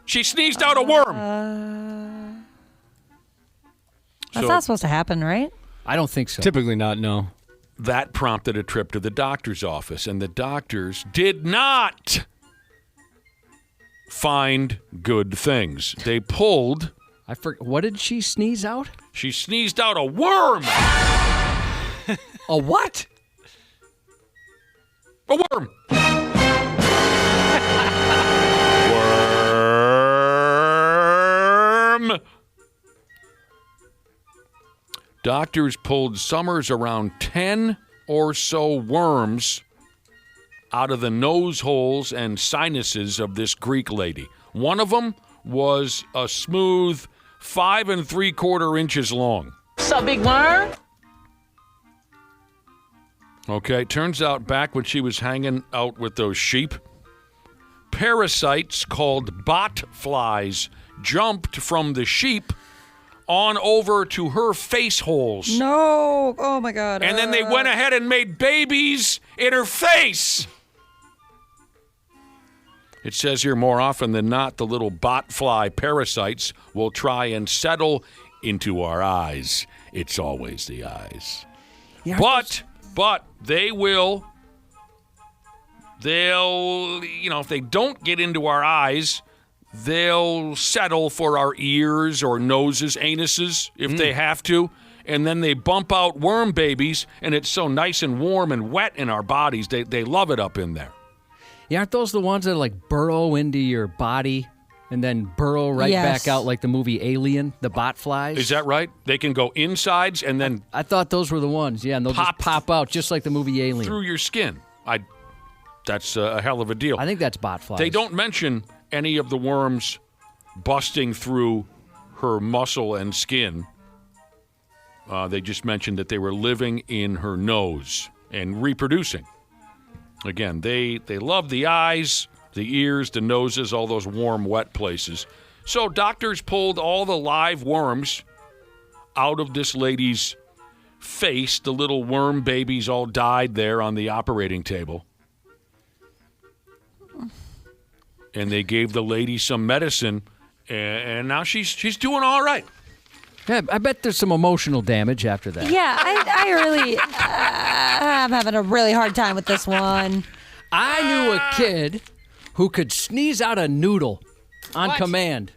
She sneezed out a worm. That's So- not supposed to happen, right? I don't think so. Typically not, no. That prompted a trip to the doctor's office, and the doctors did not find good things. They pulled. What did she sneeze out? She sneezed out a worm. A what? A worm. Worm. Doctors pulled somewhere around 10 or so worms out of the nose holes and sinuses of this Greek lady. One of them was a smooth 5 3/4 inches long. So big worm? Okay, turns out back when she was hanging out with those sheep, parasites called bot flies jumped from the sheep on over to her face holes. No. Oh, my God. And then they went ahead and made babies in her face. It says here more often than not, the little bot fly parasites will try and settle into our eyes. It's always the eyes. Yeah, But they'll, if they don't get into our eyes, they'll settle for our ears or noses, anuses, if they have to. And then they bump out worm babies, and it's so nice and warm and wet in our bodies. They love it up in there. Yeah, aren't those the ones that like burrow into your body and then burrow right Yes. back out like the movie Alien, the bot flies? Is that right? They can go insides and then I thought those were the ones. Yeah, and they'll just pop out just like the movie Alien. through your skin. That's a hell of a deal. I think that's bot flies. They don't mention any of the worms busting through her muscle and skin. They just mentioned that they were living in her nose and reproducing. Again, they love the eyes, the ears, the noses, all those warm, wet places. So doctors pulled all the live worms out of this lady's face. The little worm babies all died there on the operating table. And they gave the lady some medicine, and now she's doing all right. Yeah, I bet there's some emotional damage after that. Yeah, I really, I'm having a really hard time with this one. I knew a kid who could sneeze out a noodle on command.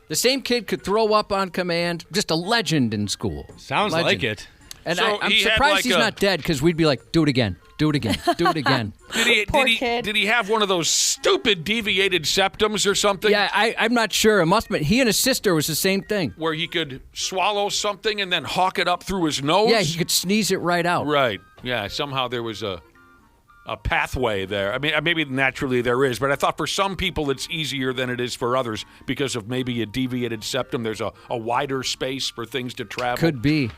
The same kid could throw up on command. Just a legend in school. Sounds like it. And So I'm he had surprised like he's not dead because we'd be like, do it again, do it again, do it again. Did he have one of those stupid deviated septums or something? Yeah, I'm not sure. It must have been. He and his sister was the same thing. Where he could swallow something and then hawk it up through his nose? Yeah, he could sneeze it right out. Right. Yeah, somehow there was a pathway there. I mean, maybe naturally there is, but I thought for some people it's easier than it is for others because of maybe a deviated septum. There's a wider space for things to travel. Could be.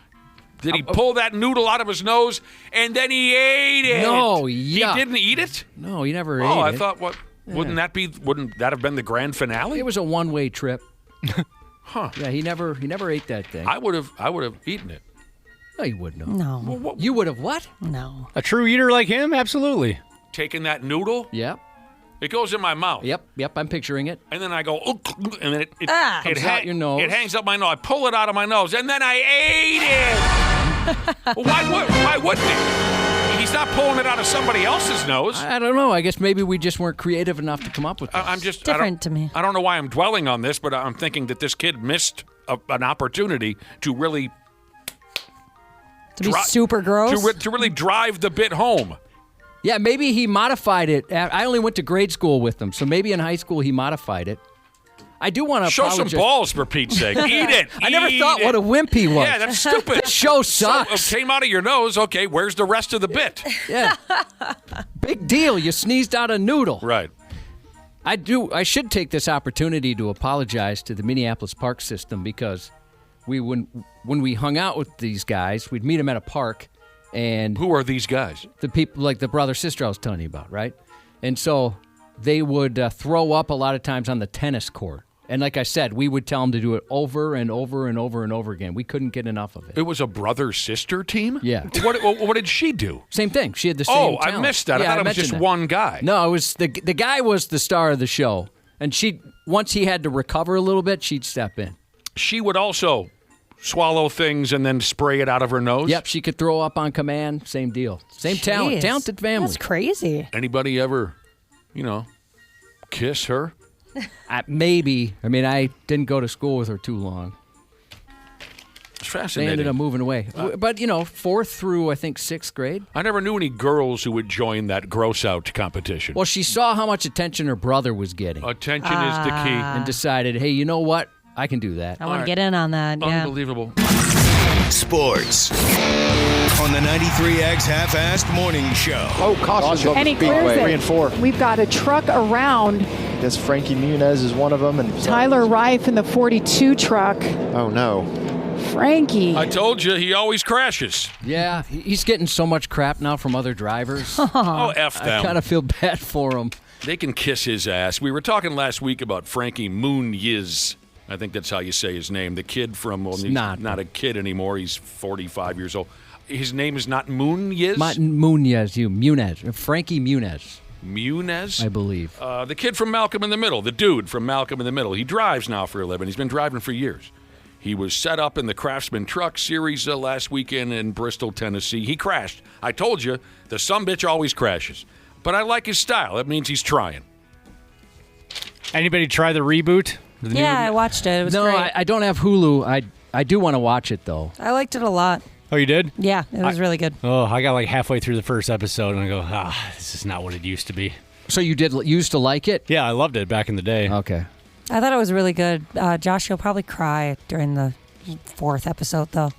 Did he pull that noodle out of his nose and then he ate it? No, He yuck. didn't eat it? No, he never ate Oh, it. I thought, wouldn't that have been the grand finale? It was a one-way trip. Huh. Yeah, he never ate that thing. I would have eaten it. No, you wouldn't have. No. You would have what? No. A true eater like him? Absolutely. Taking that noodle, Yep. it goes in my mouth. Yep, I'm picturing it. And then I go, and then it Comes out your nose. It hangs up my nose. I pull it out of my nose, and then I ate it. Why wouldn't he? He's not pulling it out of somebody else's nose. I don't know. I guess maybe we just weren't creative enough to come up with this. I'm just Different to me. I don't know why I'm dwelling on this, but I'm thinking that this kid missed an opportunity to really To be super gross. to really drive the bit home. Yeah, maybe he modified it. I only went to grade school with him, so maybe in high school he modified it. I do want to Show apologize. some balls, for Pete's sake. Eat it. I never Eat thought it. what a wimp he was. Yeah, that's stupid. Show So, sucks. it came out of your nose. Okay, where's the rest of the bit? Yeah. Big deal. You sneezed out a noodle. Right. I should take this opportunity to apologize to the Minneapolis park system because when we hung out with these guys, we'd meet them at a park, and Who are these guys? the people like the brother sister I was telling you about, right? And so they would throw up a lot of times on the tennis court. And like I said, we would tell them to do it over and over and over and over again. We couldn't get enough of it. It was a brother-sister team? Yeah. What did she do? Same thing. She had the same Oh, I talent. missed that. Yeah, I thought it was mentioned just that. one guy. No, it was the guy was the star of the show. And once he had to recover a little bit, she'd step in. She would also swallow things and then spray it out of her nose? Yep, she could throw up on command. Same deal. Same talent. Jeez. Talented family. That's crazy. Anybody ever, kiss her? Maybe. I mean, I didn't go to school with her too long. It's They fascinating. ended up moving away. But, 4th through, I think, 6th grade. I never knew any girls who would join that gross-out competition. Well, she saw how much attention her brother was getting Attention is the key. and decided, hey, you know what? I can do that. I want right. to get in on that. Yeah. Unbelievable. Sports on the 93X Half-Assed Morning Show. Oh, caution. And he clears it. 3 and 4. We've got a truck around. I guess Frankie Muniz is one of them. And Tyler Reif in the 42 truck. Oh, no. Frankie. I told you, he always crashes. Yeah, he's getting so much crap now from other drivers. Oh, F I them. kind of feel bad for him. They can kiss his ass. We were talking last week about Frankie Muniz. I think that's how you say his name. The kid from, he's not a kid anymore. He's 45 years old. His name is not Muniz? Muniz. Frankie Muniz, Muniz? I believe. The kid from Malcolm in the Middle, the dude from Malcolm in the Middle. He drives now for a living. He's been driving for years. He was set up in the Craftsman Truck Series last weekend in Bristol, Tennessee. He crashed. I told you, the sumbitch always crashes. But I like his style. That means he's trying. Anybody try the reboot? Yeah, I watched it. It was No, great. I don't have Hulu. I do want to watch it, though. I liked it a lot. Oh, you did? Yeah, it was really good. Oh, I got like halfway through the first episode and I go, this is not what it used to be. So you used to like it? Yeah, I loved it back in the day. Okay. I thought it was really good. Josh, you'll probably cry during the 4th episode, though.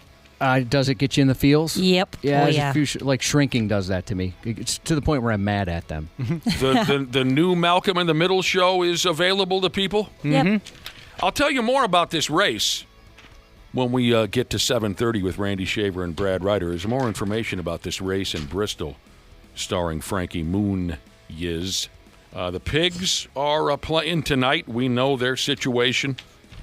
Does it get you in the feels? Yep. Yeah, Oh, there's yeah. a few like Shrinking does that to me. It's to the point where I'm mad at them. The new Malcolm in the Middle show is available to people. Yep. I'll tell you more about this race when we get to 7:30 with Randy Shaver and Brad Ryder. There's more information about this race in Bristol starring Frankie Muniz. The Pigs are playing tonight. We know their situation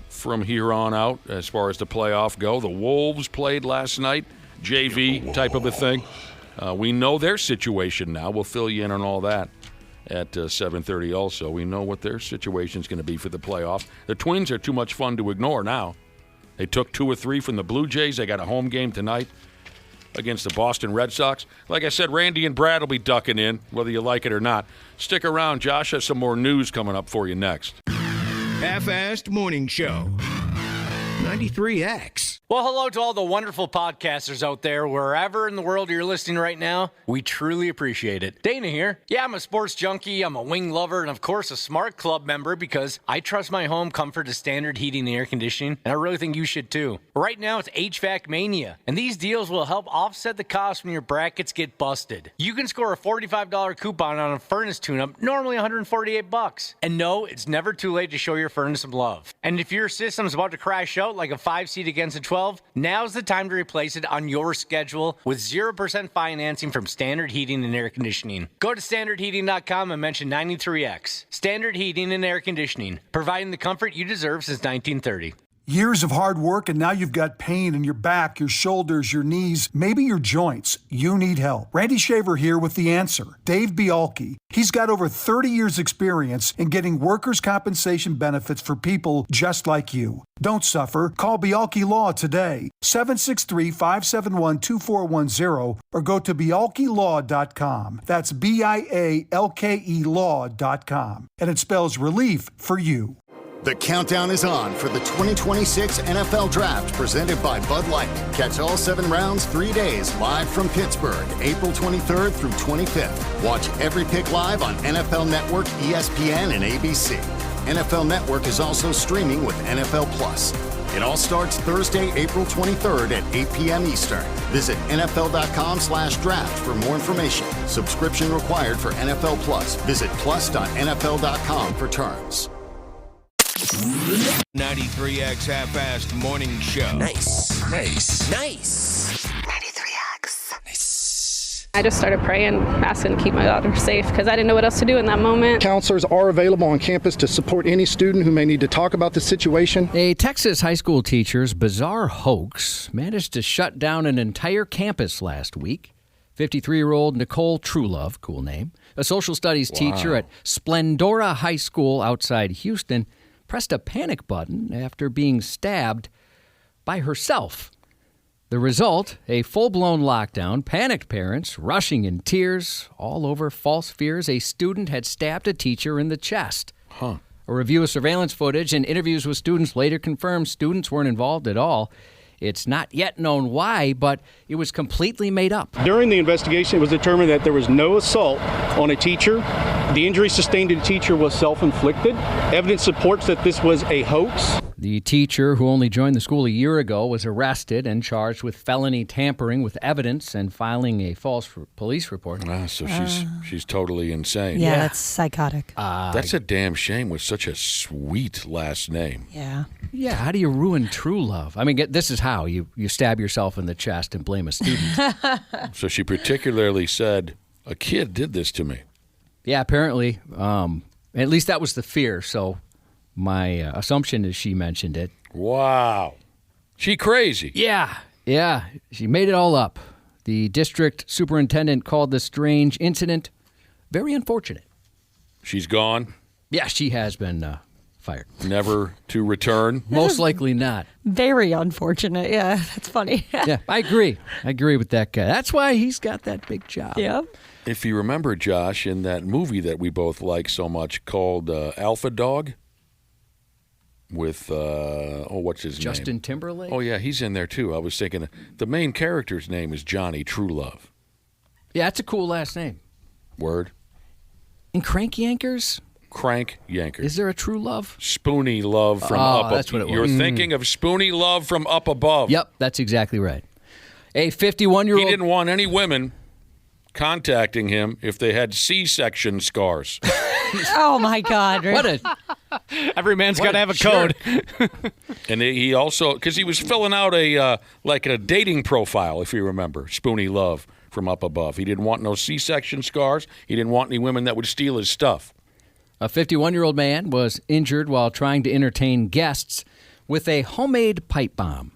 from here on out as far as the playoff go. The Wolves played last night, JV type of a thing. We know their situation now. We'll fill you in on all that at 7:30 also. We know what their situation is going to be for the playoff. The Twins are too much fun to ignore now. They took 2 or 3 from the Blue Jays. They got a home game tonight against the Boston Red Sox. Like I said, Randy and Brad will be ducking in, whether you like it or not. Stick around. Josh has some more news coming up for you next. Half-assed morning show. 93X. Well, hello to all the wonderful podcasters out there, wherever in the world you're listening right now. We truly appreciate it. Dana here. Yeah, I'm a sports junkie, I'm a wing lover, and of course a Smart Club member because I trust my home comfort to Standard Heating and Air Conditioning, and I really think you should too. Right now it's HVAC Mania, and these deals will help offset the cost when your brackets get busted. You can score a $45 coupon on a furnace tune-up, normally $148. And no, it's never too late to show your furnace some love. And if your system's about to crash out like a 5-seat against a 12, now's the time to replace it on your schedule with 0% financing from Standard Heating and Air Conditioning. Go to standardheating.com and mention 93X. Standard Heating and Air Conditioning, providing the comfort you deserve since 1930. Years of hard work, and now you've got pain in your back, your shoulders, your knees, maybe your joints. You need help. Randy Shaver here with the answer. Dave Bialke. He's got over 30 years experience in getting workers' compensation benefits for people just like you. Don't suffer. Call Bialke Law today, 763-571-2410, or go to bialkelaw.com. That's BIALKE law.com. And it spells relief for you. The countdown is on for the 2026 NFL Draft presented by Bud Light. Catch all 7 rounds, 3 days, live from Pittsburgh, April 23rd through 25th. Watch every pick live on NFL Network, ESPN, and ABC. NFL Network is also streaming with NFL Plus. It all starts Thursday, April 23rd at 8 p.m. Eastern. Visit NFL.com/draft for more information. Subscription required for NFL Plus. Visit plus.nfl.com for terms. 93X Half-assed morning show. Nice. 93X. Nice. I just started praying, asking to keep my daughter safe because I didn't know what else to do in that moment. Counselors are available on campus to support any student who may need to talk about the situation. A Texas high school teacher's bizarre hoax managed to shut down an entire campus last week. 53-year-old Nicole Truelove, cool name, a social studies teacher at Splendora High School outside Houston, pressed a panic button after being stabbed by herself. The result, a full-blown lockdown, panicked parents rushing in tears, all over false fears a student had stabbed a teacher in the chest. A review of surveillance footage and interviews with students later confirmed students weren't involved at all. It's not yet known why, but it was completely made up. During the investigation, it was determined that there was no assault on a teacher. The injury sustained to the teacher was self-inflicted. Evidence supports that this was a hoax. The teacher, who only joined the school a year ago, was arrested and charged with felony tampering with evidence and filing a false police report. So she's totally insane. Yeah, that's psychotic. That's a damn shame with such a sweet last name. Yeah. Yeah, how do you ruin true love? I mean, this is how. You stab yourself in the chest and blame a student. So she particularly said, a kid did this to me. Yeah, apparently. At least that was the fear, so my assumption is she mentioned it. Wow. She crazy. Yeah. She made it all up. The district superintendent called the strange incident very unfortunate. She's gone? Yeah, she has been fired. Never to return? Most likely not. Very unfortunate. Yeah, that's funny. Yeah, I agree. I agree with that guy. That's why he's got that big job. Yeah. If you remember, Josh, in that movie that we both like so much called Alpha Dog with, what's his name? Justin Timberlake? Oh, yeah, he's in there too. I was thinking the main character's name is Johnny Truelove. Yeah, that's a cool last name. Word. And Crank Yankers? Crank Yankers. Is there a True Love? Spoony Love from Up Above. That's what it was. You're thinking of Spoony Love from Up Above. Yep, that's exactly right. A 51-year-old... He didn't want any women contacting him if they had C-section scars. Oh, my God. Every man's got to have a code. And he also, because he was filling out a dating profile, if you remember, Spoony Love from Up Above. He didn't want no C-section scars. He didn't want any women that would steal his stuff. A 51-year-old man was injured while trying to entertain guests with a homemade pipe bomb.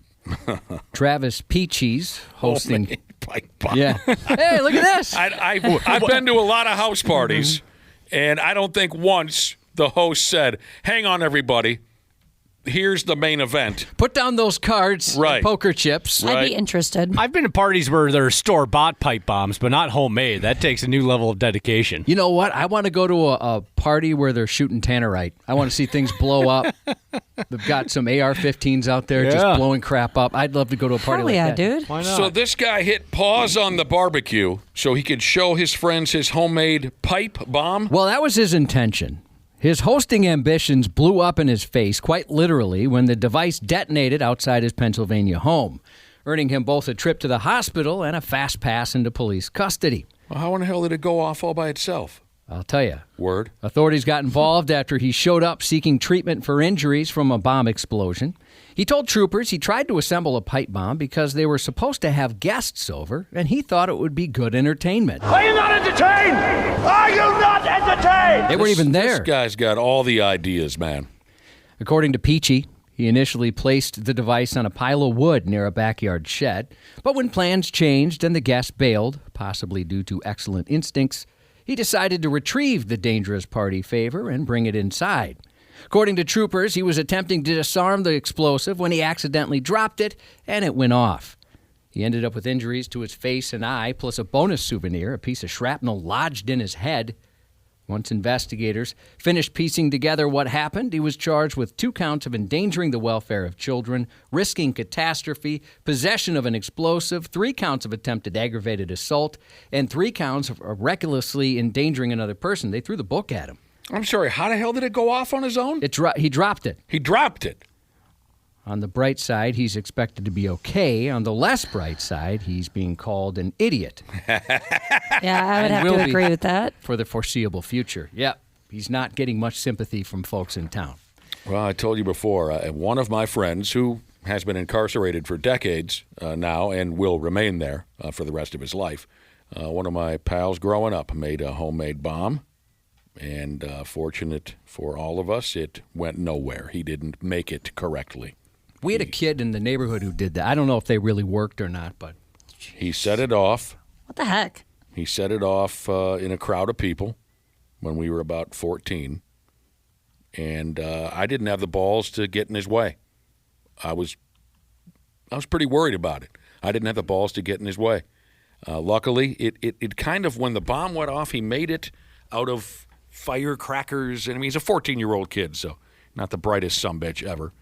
Travis Peaches hosting... Homemade pipe bomb. Yeah. Hey, look at this. I've been to a lot of house parties, and I don't think once the host said, hang on, everybody. here's the main event. Put down those cards, and poker chips. I'd be interested. I've been to parties where there are store-bought pipe bombs, but not homemade. That takes a new level of dedication. You know what? I want to go to a party where they're shooting tannerite. I want to see things blow up. They've got some AR-15s out there just blowing crap up. I'd love to go to a party like that. Dude. Why not? So this guy hit pause on the barbecue so he could show his friends his homemade pipe bomb? Well, that was his intention. His hosting ambitions blew up in his face, quite literally, when the device detonated outside his Pennsylvania home, earning him both a trip to the hospital and a fast pass into police custody. Well, how in the hell did it go off all by itself? I'll tell you. Word. Authorities got involved after he showed up seeking treatment for injuries from a bomb explosion. He told troopers he tried to assemble a pipe bomb because they were supposed to have guests over, and he thought it would be good entertainment. Are you not entertained? Are you not entertained? They weren't even there. This guy's got all the ideas, man. According to Peachy, he initially placed the device on a pile of wood near a backyard shed, but when plans changed and the guests bailed, possibly due to excellent instincts, he decided to retrieve the dangerous party favor and bring it inside. According to troopers, he was attempting to disarm the explosive when he accidentally dropped it, and it went off. He ended up with injuries to his face and eye, plus a bonus souvenir, a piece of shrapnel lodged in his head. Once investigators finished piecing together what happened, he was charged with 2 counts of endangering the welfare of children, risking catastrophe, possession of an explosive, 3 counts of attempted aggravated assault, and 3 counts of recklessly endangering another person. They threw the book at him. I'm sorry, how the hell did it go off on his own? He dropped it. He dropped it. On the bright side, he's expected to be okay. On the less bright side, he's being called an idiot. Yeah, I would have to agree with that. For the foreseeable future. Yep, he's not getting much sympathy from folks in town. Well, I told you before, one of my friends who has been incarcerated for decades now and will remain there for the rest of his life, one of my pals growing up made a homemade bomb. And fortunate for all of us, it went nowhere. He didn't make it correctly. We had a kid in the neighborhood who did that. I don't know if they really worked or not, but he set it off. What the heck? He set it off in a crowd of people when we were about 14. And I didn't have the balls to get in his way. I was pretty worried about it. I didn't have the balls to get in his way. Luckily, it kind of, when the bomb went off, he made it out of firecrackers. And I mean, he's a 14-year-old kid, so not the brightest sumbitch ever.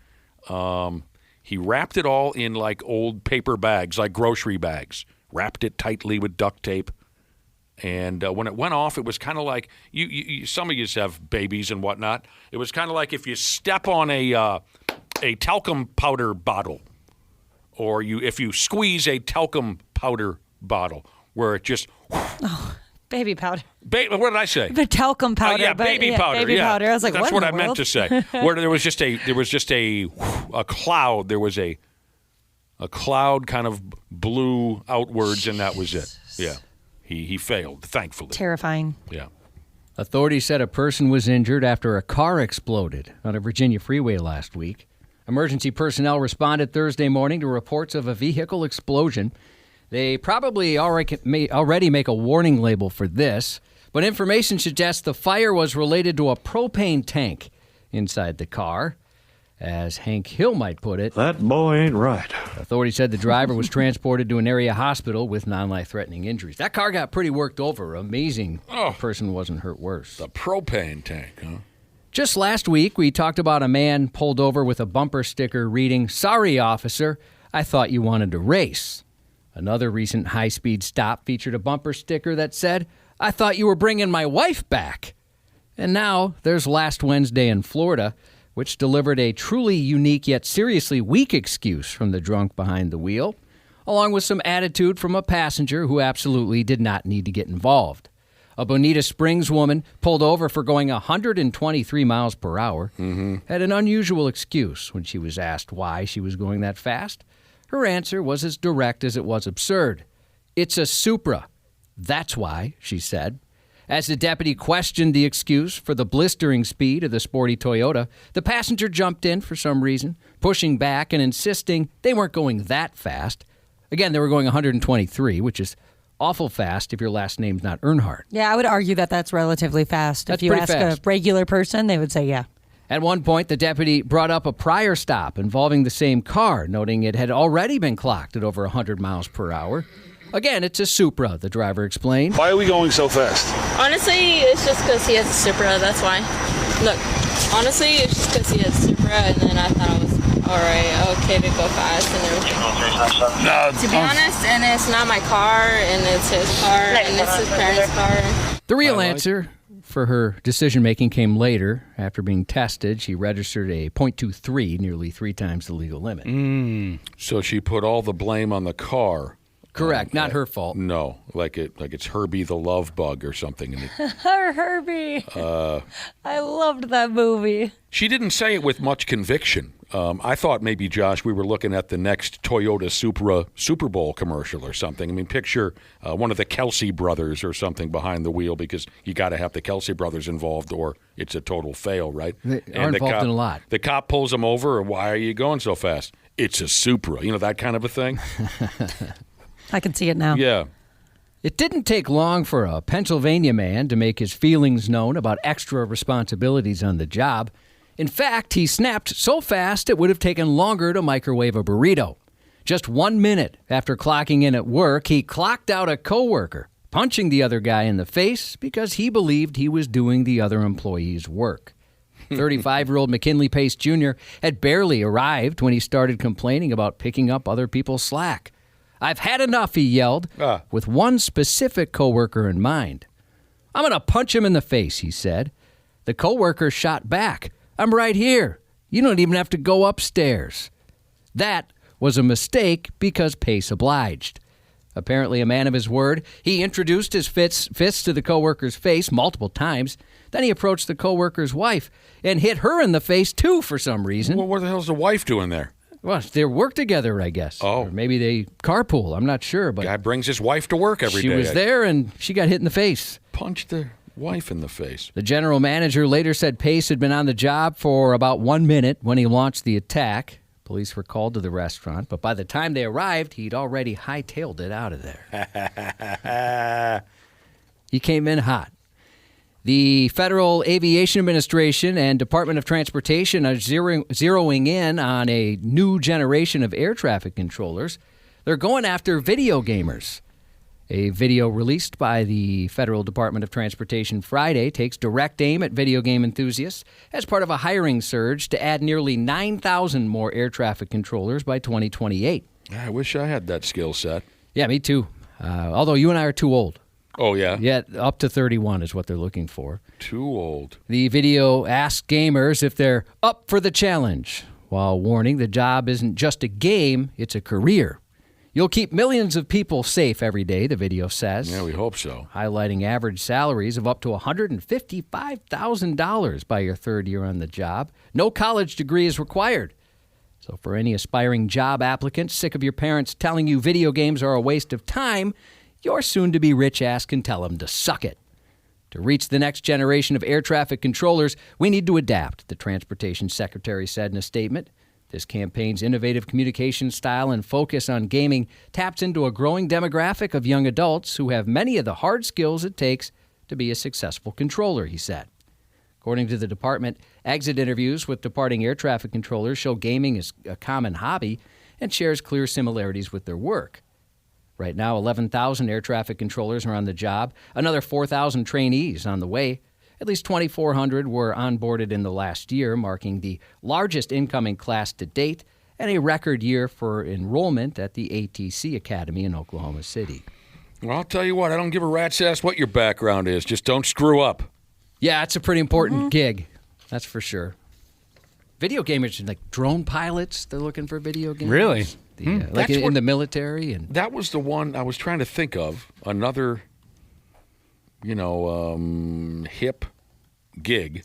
He wrapped it all in like old paper bags, like grocery bags, wrapped it tightly with duct tape. And when it went off, it was kind of like, you some of you have babies and whatnot. It was kind of like if you step on a talcum powder bottle, or if you squeeze a talcum powder bottle, where it just... Oh, baby powder. What did I say? The talcum powder. Yeah, baby powder. Baby powder. I was like, that's what I meant to say. Where there was just a cloud. There was a cloud kind of blew outwards, and that was it. Yeah. He failed, thankfully. Terrifying. Yeah. Authorities said a person was injured after a car exploded on a Virginia freeway last week. Emergency personnel responded Thursday morning to reports of a vehicle explosion. They probably already make a warning label for this, but information suggests the fire was related to a propane tank inside the car. As Hank Hill might put it, that boy ain't right. Authorities said the driver was transported to an area hospital with non-life-threatening injuries. That car got pretty worked over. Amazing. The person wasn't hurt worse. The propane tank, huh? Just last week, we talked about a man pulled over with a bumper sticker reading, "Sorry, officer, I thought you wanted to race." Another recent high-speed stop featured a bumper sticker that said, "I thought you were bringing my wife back." And now there's last Wednesday in Florida, which delivered a truly unique yet seriously weak excuse from the drunk behind the wheel, along with some attitude from a passenger who absolutely did not need to get involved. A Bonita Springs woman pulled over for going 123 miles per hour, had an unusual excuse when she was asked why she was going that fast. Her answer was as direct as it was absurd. "It's a Supra. That's why," she said. As the deputy questioned the excuse for the blistering speed of the sporty Toyota, the passenger jumped in for some reason, pushing back and insisting they weren't going that fast. Again, they were going 123, which is awful fast if your last name's not Earnhardt. Yeah, I would argue that that's relatively fast. That's if you pretty ask fast. a regular person, they would say, yeah. At one point, the deputy brought up a prior stop involving the same car, noting it had already been clocked at over 100 miles per hour. Again, it's a Supra, the driver explained. Why are we going so fast? Honestly, it's just because he has a Supra, that's why. Look, honestly, it's just because he has a Supra, and then I thought it was okay to go fast and everything. No, to be honest, and it's not my car, and it's his car, and it's his parents' car. The real answer for her decision-making came later. After being tested, she registered a .23, nearly 3 times the legal limit. So she put all the blame on the car. Correct, not her fault. No, like it's Herbie the Love Bug or something. Herbie. I loved that movie. She didn't say it with much conviction. I thought maybe, Josh, we were looking at the next Toyota Supra Super Bowl commercial or something. I mean, picture one of the Kelsey brothers or something behind the wheel, because you got to have the Kelsey brothers involved or it's a total fail, right? They are involved in a lot. The cop pulls them over. Why are you going so fast? It's a Supra. You know, that kind of a thing. I can see it now. Yeah. It didn't take long for a Pennsylvania man to make his feelings known about extra responsibilities on the job. In fact, he snapped so fast it would have taken longer to microwave a burrito. Just 1 minute after clocking in at work, he clocked out a coworker, punching the other guy in the face because he believed he was doing the other employee's work. 35-year-old McKinley Pace Jr. had barely arrived when he started complaining about picking up other people's slack. "I've had enough," he yelled, with one specific coworker in mind. "I'm going to punch him in the face," he said. The coworker shot back. "I'm right here. You don't even have to go upstairs." That was a mistake because Pace obliged. Apparently a man of his word, he introduced his fists to the coworker's face multiple times. Then he approached the coworker's wife and hit her in the face, too, for some reason. Well, what the hell's the wife doing there? Well, they work together, I guess. Oh. Or maybe they carpool. I'm not sure. But guy brings his wife to work every day. She was there, and she got hit in the face. Punched the wife in the face. The general manager later said Pace had been on the job for about 1 minute when he launched the attack. Police were called to the restaurant, but by the time they arrived, he'd already hightailed it out of there. He came in hot. The Federal Aviation Administration and Department of Transportation are zeroing in on a new generation of air traffic controllers. They're going after video gamers. A video released by the Federal Department of Transportation Friday takes direct aim at video game enthusiasts as part of a hiring surge to add nearly 9,000 more air traffic controllers by 2028. I wish I had that skill set. Yeah, me too. Although you and I are too old. Oh, yeah? Yeah, up to 31 is what they're looking for. Too old. The video asks gamers if they're up for the challenge, while warning the job isn't just a game, it's a career. You'll keep millions of people safe every day, the video says. Yeah, we hope so. Highlighting average salaries of up to $155,000 by your third year on the job. No college degree is required. So for any aspiring job applicants sick of your parents telling you video games are a waste of time, your soon-to-be rich ass can tell them to suck it. To reach the next generation of air traffic controllers, we need to adapt, the Transportation Secretary said in a statement. This campaign's innovative communication style and focus on gaming taps into a growing demographic of young adults who have many of the hard skills it takes to be a successful controller, he said. According to the department, exit interviews with departing air traffic controllers show gaming is a common hobby and shares clear similarities with their work. Right now, 11,000 air traffic controllers are on the job, another 4,000 trainees on the way. At least 2,400 were onboarded in the last year, marking the largest incoming class to date and a record year for enrollment at the ATC Academy in Oklahoma City. Well, I'll tell you what, I don't give a rat's ass what your background is. Just don't screw up. Yeah, it's a pretty important gig. That's for sure. Video gamers, like drone pilots, they're looking for video gamers. Really? Like in the military. And that was the one I was trying to think of. Another, hip gig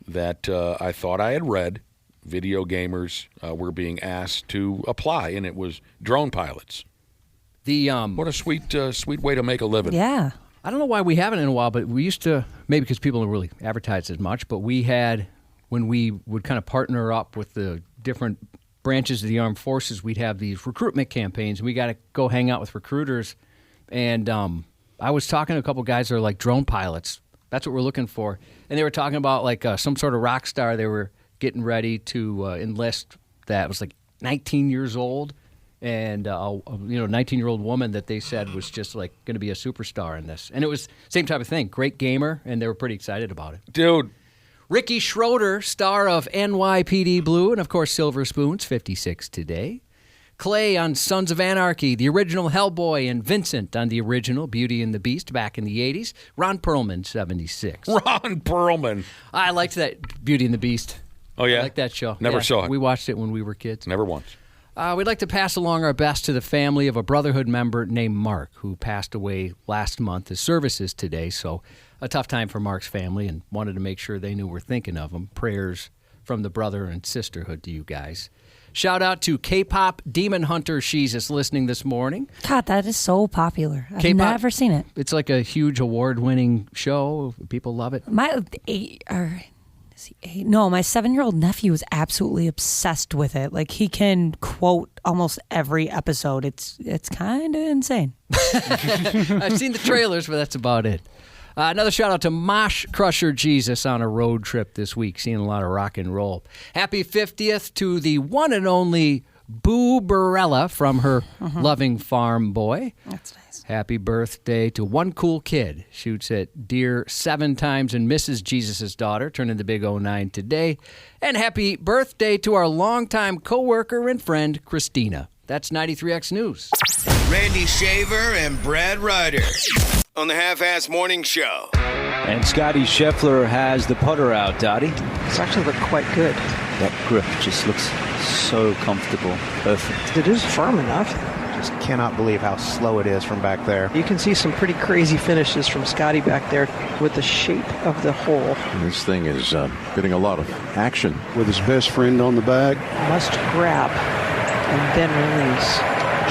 that I thought I had read. Video gamers were being asked to apply, and it was drone pilots. What a sweet way to make a living. Yeah. I don't know why we haven't in a while, but we used to, maybe because people don't really advertise as much, but we had, when we would kind of partner up with the different branches of the armed forces, we'd have these recruitment campaigns, and we got to go hang out with recruiters. And I was talking to a couple guys that are like drone pilots That's what we're looking for. And they were talking about like some sort of rock star they were getting ready to enlist that was like 19 years old. And, 19-year-old woman that they said was just like going to be a superstar in this. And it was same type of thing. Great gamer, and they were pretty excited about it. Dude. Ricky Schroeder, star of NYPD Blue and, of course, Silver Spoons, 56 today. Clay on Sons of Anarchy, the original Hellboy, and Vincent on the original Beauty and the Beast back in the 80s. Ron Perlman, 76. Ron Perlman. I liked that Beauty and the Beast. Oh, yeah? I like that show. Never saw it. We watched it when we were kids. Never once. We'd like to pass along our best to the family of a Brotherhood member named Mark, who passed away last month. His service is today, so a tough time for Mark's family, and wanted to make sure they knew we're thinking of him. Prayers from the brother and sisterhood to you guys. Shout out to K-pop Demon Hunter. She's just listening this morning. God, that is so popular. I've K-pop, never seen it. It's like a huge award-winning show. People love it. My 7-year-old nephew is absolutely obsessed with it. Like, he can quote almost every episode. It's kind of insane. I've seen the trailers, but that's about it. Another shout out to Mosh Crusher Jesus on a road trip this week, seeing a lot of rock and roll. Happy 50th to the one and only Boo Barella from her loving farm boy. That's nice. Happy birthday to one cool kid. Shoots at deer 7 times and misses Jesus' daughter, turning the big 09 today. And happy birthday to our longtime co-worker and friend, Christina. That's 93X News. Randy Shaver and Brad Ryder on the Half-Ass Morning Show. And Scotty Scheffler has the putter out, Dottie. It's actually looked quite good. That grip just looks so comfortable. Perfect. It is firm enough. Just cannot believe how slow it is from back there. You can see some pretty crazy finishes from Scotty back there with the shape of the hole. This thing is getting a lot of action. With his best friend on the bag. Must grab and then release.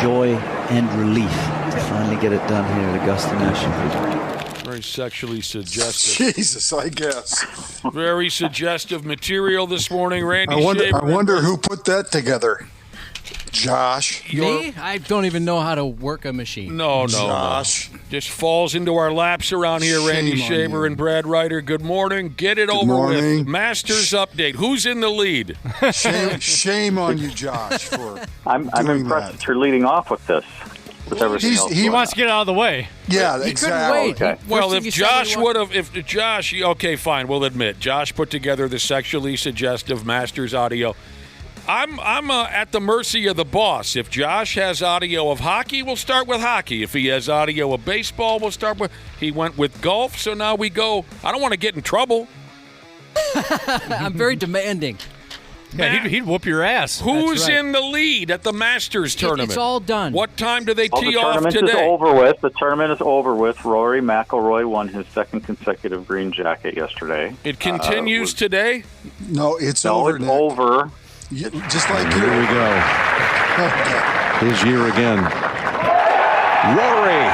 Joy and relief to finally get it done here at Augusta National. Very sexually suggestive. Jesus, I guess. Very suggestive material this morning, Randy. I wonder who put that together. Josh. Me? I don't even know how to work a machine. No. Josh. Just falls into our laps around here, Randy Shaver and Brad Ryder. Good morning. Get it over with. Masters update. Who's in the lead? Shame on you, Josh, for I'm impressed that you're leading off with this. With everything else. He wants to get out of the way. Yeah, exactly. Okay. Well, if Josh would have, okay, fine, we'll admit. Josh put together the sexually suggestive Masters audio. I'm at the mercy of the boss. If Josh has audio of hockey, we'll start with hockey. If he has audio of baseball, we'll start with... He went with golf, so now we go... I don't want to get in trouble. I'm very demanding. Yeah, he'd whoop your ass. Who's in the lead at the Masters tournament? It's all done. What time do they tee off today? The tournament is over with. Rory McIlroy won his second consecutive green jacket yesterday. It continues today? No, it's over. It's over. Just like here we go. His year again. Rory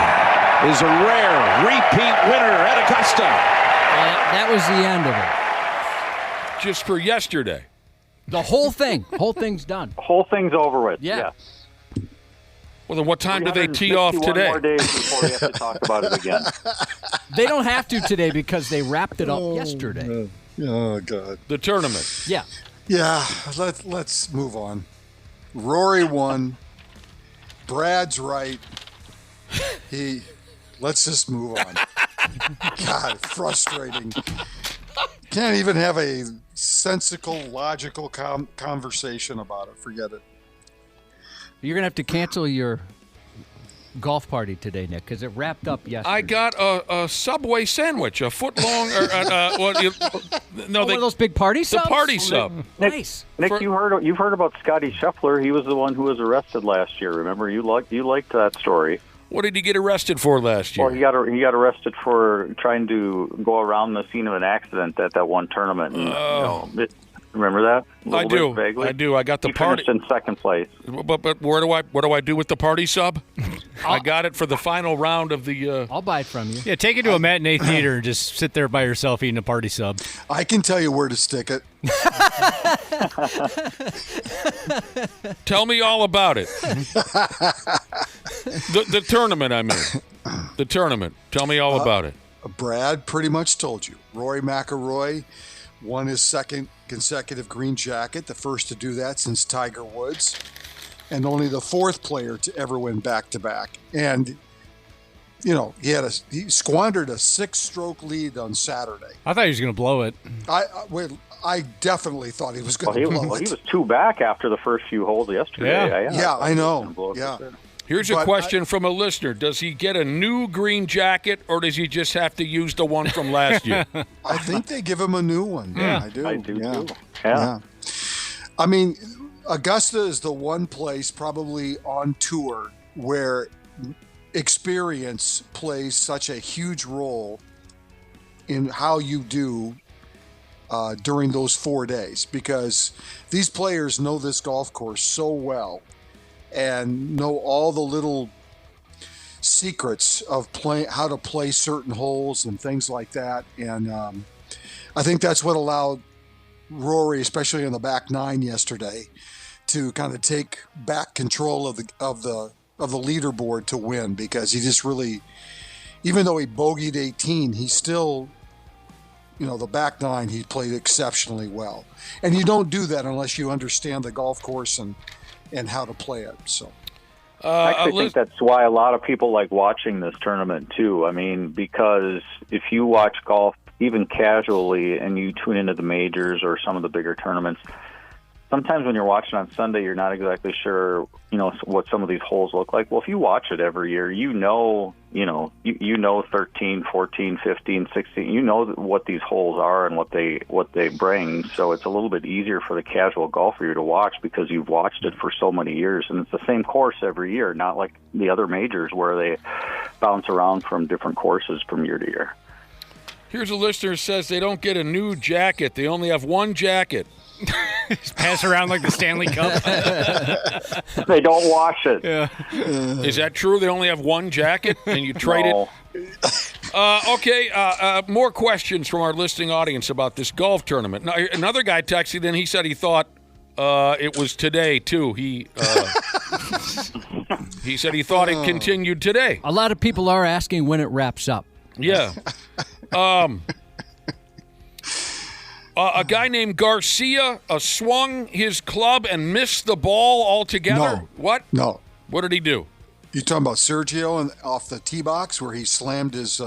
is a rare repeat winner at Augusta. That was the end of it. Just for yesterday. The whole thing. Whole thing's done. The whole thing's over with. Yeah. Well, then what time do they tee off today? more days before we have to talk about it again. They don't have to today because they wrapped it up yesterday. Oh, God. The tournament. Yeah. Yeah, let's move on. Rory won. Brad's right. Let's just move on. God, frustrating. Can't even have a sensical, logical conversation about it. Forget it. You're going to have to cancel your golf party today, Nick, because it wrapped up yesterday. I got a Subway sandwich, a foot long. One of those big party subs? The party sub. Nice. Nick, you've heard about Scotty Scheffler. He was the one who was arrested last year. Remember, you liked that story. What did he get arrested for last year? Well, he got arrested for trying to go around the scene of an accident at that one tournament. And, remember that? I do. I got the party in second place. But what do I do with the party sub? I got it for the final round of the. I'll buy it from you. Yeah, take it to a matinee theater and just sit there by yourself eating a party sub. I can tell you where to stick it. Tell me all about it. The tournament, I mean. The tournament. Tell me all about it. Brad pretty much told you. Rory McIlroy won his second consecutive green jacket, the first to do that since Tiger Woods, and only the fourth player to ever win back-to-back. And, you know, he squandered a 6-stroke lead on Saturday. I thought he was going to blow it. I definitely thought he was going to blow it. He was 2 back after the first few holes yesterday. Yeah, I know. Yeah. Here's a question from a listener. Does he get a new green jacket, or does he just have to use the one from last year? I think they give him a new one. Yeah. I do. I do, too. Yeah. I mean, Augusta is the one place probably on tour where experience plays such a huge role in how you do during those 4 days, because these players know this golf course so well and know all the little secrets of how to play certain holes and things like that. And I think that's what allowed Rory, especially on the back 9 yesterday, to kind of take back control of the leaderboard to win, because he just really, even though he bogeyed 18, he still, you know, the back 9, he played exceptionally well. And you don't do that unless you understand the golf course and how to play it. So I actually think that's why a lot of people like watching this tournament too. I mean, because if you watch golf even casually and you tune into the majors or some of the bigger tournaments, sometimes when you're watching on Sunday, you're not exactly sure, you know, what some of these holes look like. Well, if you watch it every year, you know 13, 14, 15, 16, you know what these holes are and what they bring. So it's a little bit easier for the casual golfer to watch because you've watched it for so many years, and it's the same course every year, not like the other majors where they bounce around from different courses from year to year. Here's a listener who says they don't get a new jacket. They only have one jacket. Pass around like the Stanley Cup. They don't wash it. Yeah. Is that true? They only have one jacket and you trade it? Okay, more questions from our listening audience about this golf tournament. Now, another guy texted in. He said he thought it was today, too. He said he thought it continued today. A lot of people are asking when it wraps up. Yeah. A guy named Garcia swung his club and missed the ball altogether. No. What? No. What did he do? You talking about Sergio off the tee box where he slammed his,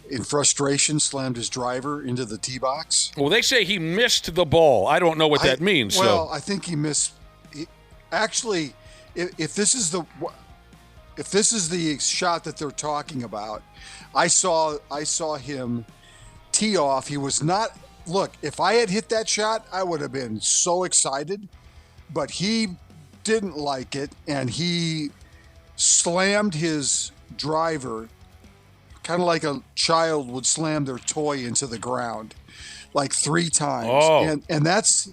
in frustration, slammed his driver into the tee box? Well, they say he missed the ball. I don't know what that means. Well, I think he missed. Actually, if this is the shot that they're talking about, I saw him tee off. He was not. Look, if I had hit that shot, I would have been so excited. But he didn't like it, and he slammed his driver, kind of like a child would slam their toy into the ground, like 3 times. Oh. And that's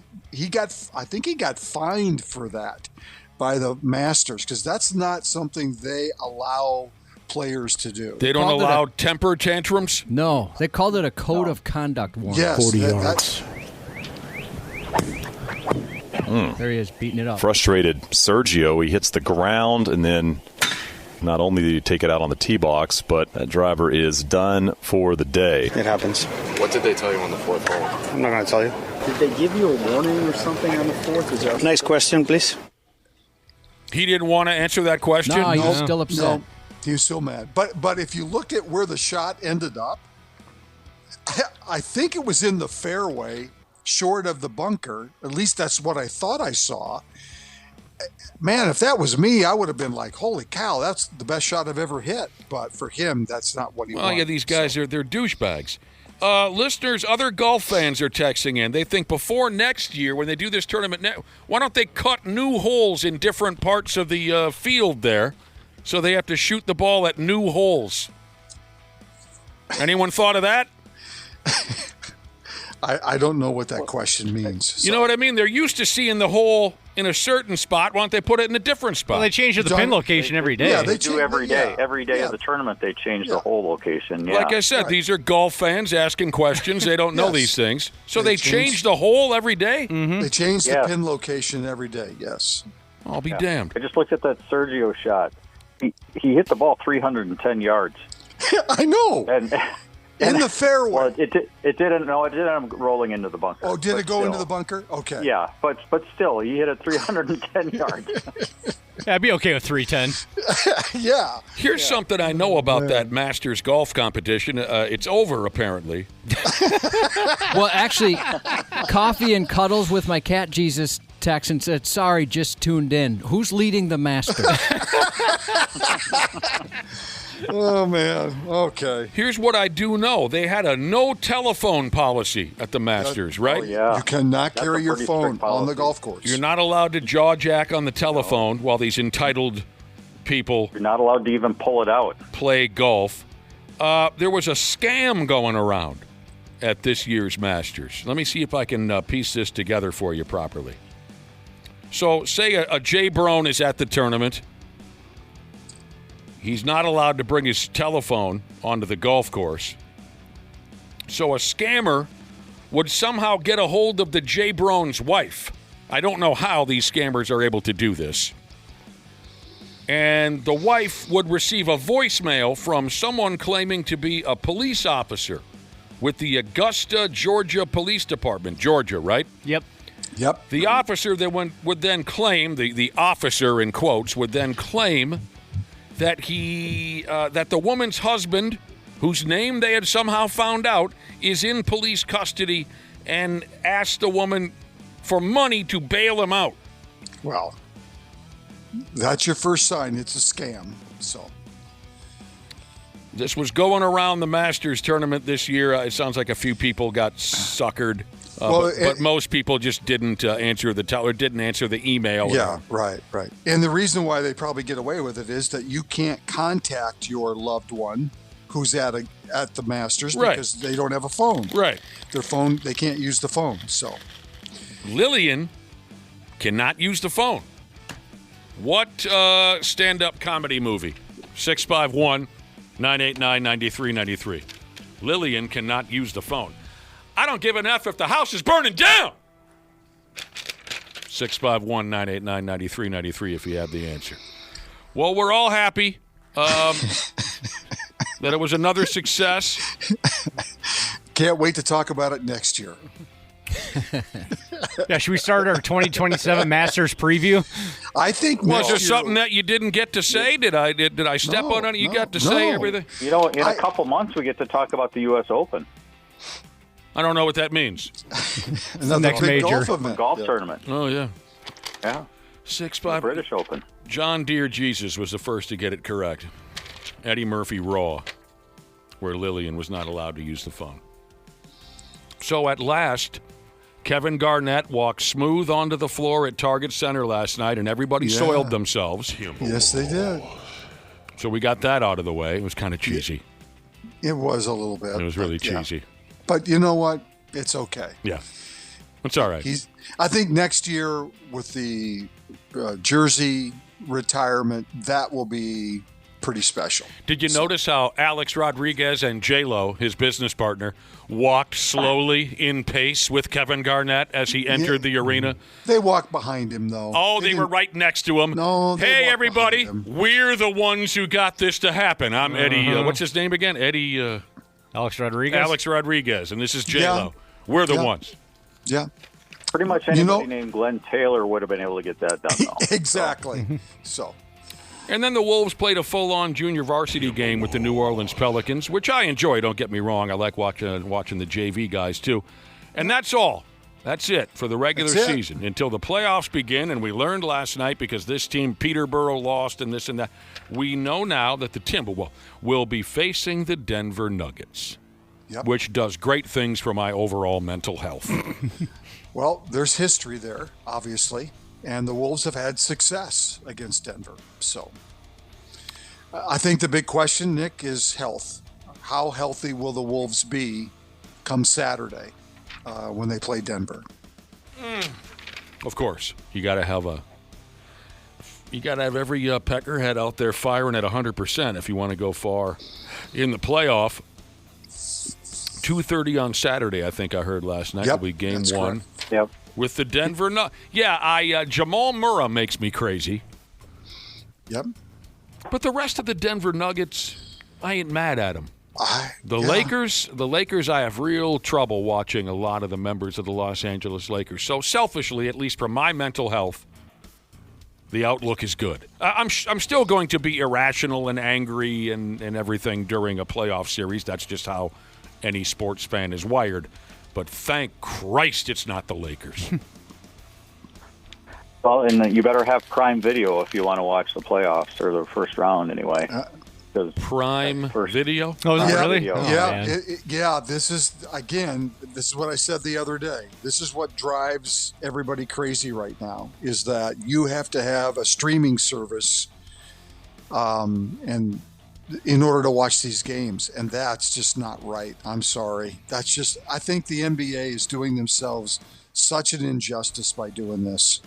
I think he got fined for that by the Masters, because that's not something they allow players to do. They don't allow temper tantrums? No, they called it a code of conduct warning. Yes, 40 yards. There he is, beating it up. Frustrated Sergio, he hits the ground, and then not only did he take it out on the tee box, but that driver is done for the day. It happens. What did they tell you on the 4th hole? I'm not going to tell you. Did they give you a warning or something on the 4th? Is there Nice question, please. He didn't want to answer that question? No, he was still upset. No, he was still mad. But if you look at where the shot ended up, I think it was in the fairway, short of the bunker. At least that's what I thought I saw. Man, if that was me, I would have been like, holy cow, that's the best shot I've ever hit. But for him, that's not what he wanted. Well, yeah, these guys, they're douchebags. Listeners, other golf fans are texting in. They think before next year, when they do this tournament, why don't they cut new holes in different parts of the field there, so they have to shoot the ball at new holes? Anyone thought of that? I don't know what that question means. So. You know what I mean? They're used to seeing the hole in a certain spot. Why don't they put it in a different spot? Well, they change the pin location every day. Yeah, they do every day. Every day of the tournament, they change the hole location. Yeah. Like I said, these are golf fans asking questions. They don't know these things. So they change the hole every day? Mm-hmm. They change the pin location every day, yes. I'll be damned. I just looked at that Sergio shot. He hit the ball 310 yards. I know. And in the fairway. Well, it didn't. No, it didn't end up rolling into the bunker. Oh, did it go still, into the bunker? Okay. Yeah, but still, he hit it 310 yards. Yeah, I'd be okay with 310. Yeah. Here's something I know about that Masters golf competition. It's over, apparently. Well, actually, Coffee and Cuddles with my cat Jesus text and said, sorry, just tuned in. Who's leading the Masters? Oh, man. Okay. Here's what I do know. They had a no telephone policy at the Masters, right? Oh, yeah. You cannot That's carry a your pretty phone strict on the policy. golf course. You're not allowed to jaw jack on the telephone while these entitled people You're not allowed to even pull it out. play golf. There was a scam going around at this year's Masters. Let me see if I can piece this together for you properly. So, say a Jay Brown is at the tournament. He's not allowed to bring his telephone onto the golf course. So a scammer would somehow get a hold of the Jay Brown's wife. I don't know how these scammers are able to do this. And the wife would receive a voicemail from someone claiming to be a police officer with the Augusta, Georgia Police Department. Georgia, right? Yep. Yep. The officer that would then claim, the officer in quotes, would then claim that that the woman's husband, whose name they had somehow found out, is in police custody, and asked the woman for money to bail him out. Well, that's your first sign. It's a scam. So this was going around the Masters tournament this year. It sounds like a few people got suckered, but most people just didn't answer didn't answer the email. Yeah, right. And the reason why they probably get away with it is that you can't contact your loved one who's at the Masters because they don't have a phone. Right. Their phone, they can't use the phone. So Lillian cannot use the phone. What stand-up comedy movie? 651-989-9393. Lillian cannot use the phone. I don't give an F if the house is burning down. 651-989-9393 if you have the answer. Well, we're all happy that it was another success. Can't wait to talk about it next year. Yeah, should we start our 2027 Masters preview? I think. Was there something that you didn't get to say? Did I step on it? You got to say everything. You know, in a couple months we get to talk about the U.S. Open. I don't know what that means. Another next big major golf tournament. Oh yeah. Yeah. 6-5 British Open. John Deere Jesus was the first to get it correct. Eddie Murphy Raw, where Lillian was not allowed to use the phone. So at last, Kevin Garnett walked smooth onto the floor at Target Center last night, and everybody soiled themselves. Yes, they did. So we got that out of the way. It was kind of cheesy. It was a little bit. It was really cheesy. But you know what? It's okay. Yeah. It's all right. I think next year with the jersey retirement, that will be pretty special. Did you notice how Alex Rodriguez and J-Lo, his business partner, walked slowly in pace with Kevin Garnett as he entered the arena? They walked behind him, though. Oh, they were right next to him. No, hey, everybody, we're the ones who got this to happen. I'm Eddie, what's his name again? Eddie... Alex Rodriguez? Alex Rodriguez, and this is J-Lo. We're the ones. Yeah. Pretty much anybody named Glenn Taylor would have been able to get that done, though. Exactly. So. And then the Wolves played a full-on junior varsity game with the New Orleans Pelicans, which I enjoy, don't get me wrong. I like watching the JV guys, too. And that's all. That's it for the regular season until the playoffs begin. And we learned last night, because this team, Peterborough, lost and this and that, we know now that the Timberwolves will be facing the Denver Nuggets, which does great things for my overall mental health. Well, there's history there, obviously, and the Wolves have had success against Denver. So I think the big question, Nick, is health. How healthy will the Wolves be come Saturday when they play Denver? Of course, you got to have every peckerhead out there firing at 100% if you want to go far in the playoff. 2:30 on Saturday, I think I heard last night. Will be game one. Yep. With the Denver Nuggets. Yeah, Jamal Murrah makes me crazy. Yep. But the rest of the Denver Nuggets, I ain't mad at him. The Lakers, I have real trouble watching a lot of the members of the Los Angeles Lakers. So selfishly, at least for my mental health, the outlook is good. I'm still going to be irrational and angry and everything during a playoff series. That's just how any sports fan is wired. But thank Christ it's not the Lakers. Well, and you better have Prime Video if you want to watch the playoffs or the first round anyway. Prime Video? Oh, is it really? Video. Yeah, this is what I said the other day. This is what drives everybody crazy right now, is that you have to have a streaming service and in order to watch these games, and that's just not right. I'm sorry. I think the NBA is doing themselves such an injustice by doing this.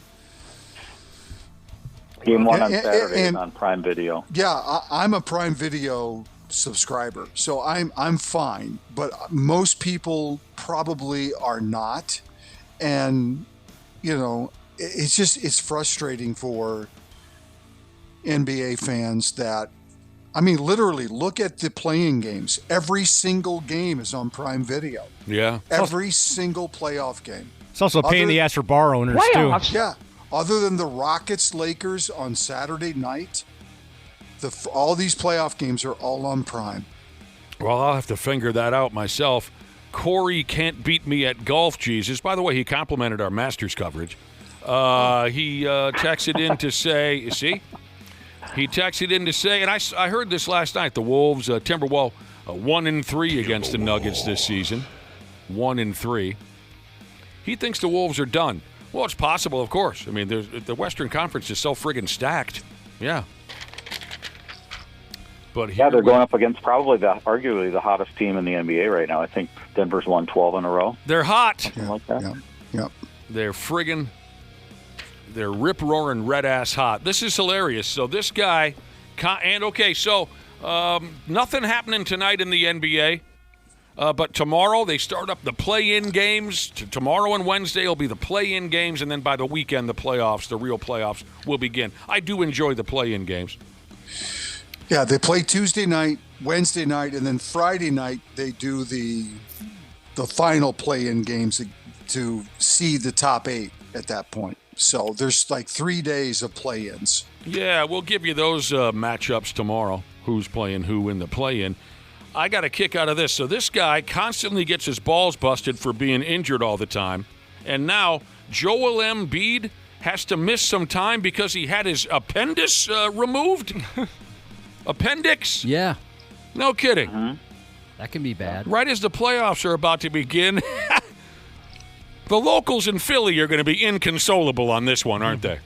Game 1 on Saturday is on Prime Video. Yeah, I'm a Prime Video subscriber, so I'm fine. But most people probably are not, and it's frustrating for NBA fans that. I mean, literally, look at the playing games. Every single game is on Prime Video. Yeah. Every single playoff game. It's also a pain in the ass for bar owners, too. Yeah. Other than the Rockets-Lakers on Saturday night, all these playoff games are all on Prime. Well, I'll have to figure that out myself. Corey can't beat me at golf, Jesus. By the way, he complimented our Masters coverage. He texted in to say, you see? He texted in to say, and I heard this last night, the Wolves, Timberwolves, 1-3 against the Nuggets this season. 1-3. He thinks the Wolves are done. Well, it's possible, of course. I mean, the Western Conference is so friggin' stacked. Yeah. But they're going up against arguably the hottest team in the NBA right now. I think Denver's won 12 in a row. They're hot. Something like that. Yep. They're rip-roaring red-ass hot. This is hilarious. So this guy, nothing happening tonight in the NBA. But tomorrow they start up the play-in games. Tomorrow and Wednesday will be the play-in games, and then by the weekend the playoffs, the real playoffs, will begin. I do enjoy the play-in games. Yeah, they play Tuesday night, Wednesday night, and then Friday night they do the final play-in games to seed the top 8 at that point. So there's like 3 days of play-ins. Yeah, we'll give you those matchups tomorrow, who's playing who in the play-in. I got a kick out of this. So this guy constantly gets his balls busted for being injured all the time. And now Joel Embiid has to miss some time because he had his appendix removed. Appendix? Yeah. No kidding. Mm-hmm. That can be bad. Right as the playoffs are about to begin, the locals in Philly are going to be inconsolable on this one, aren't they?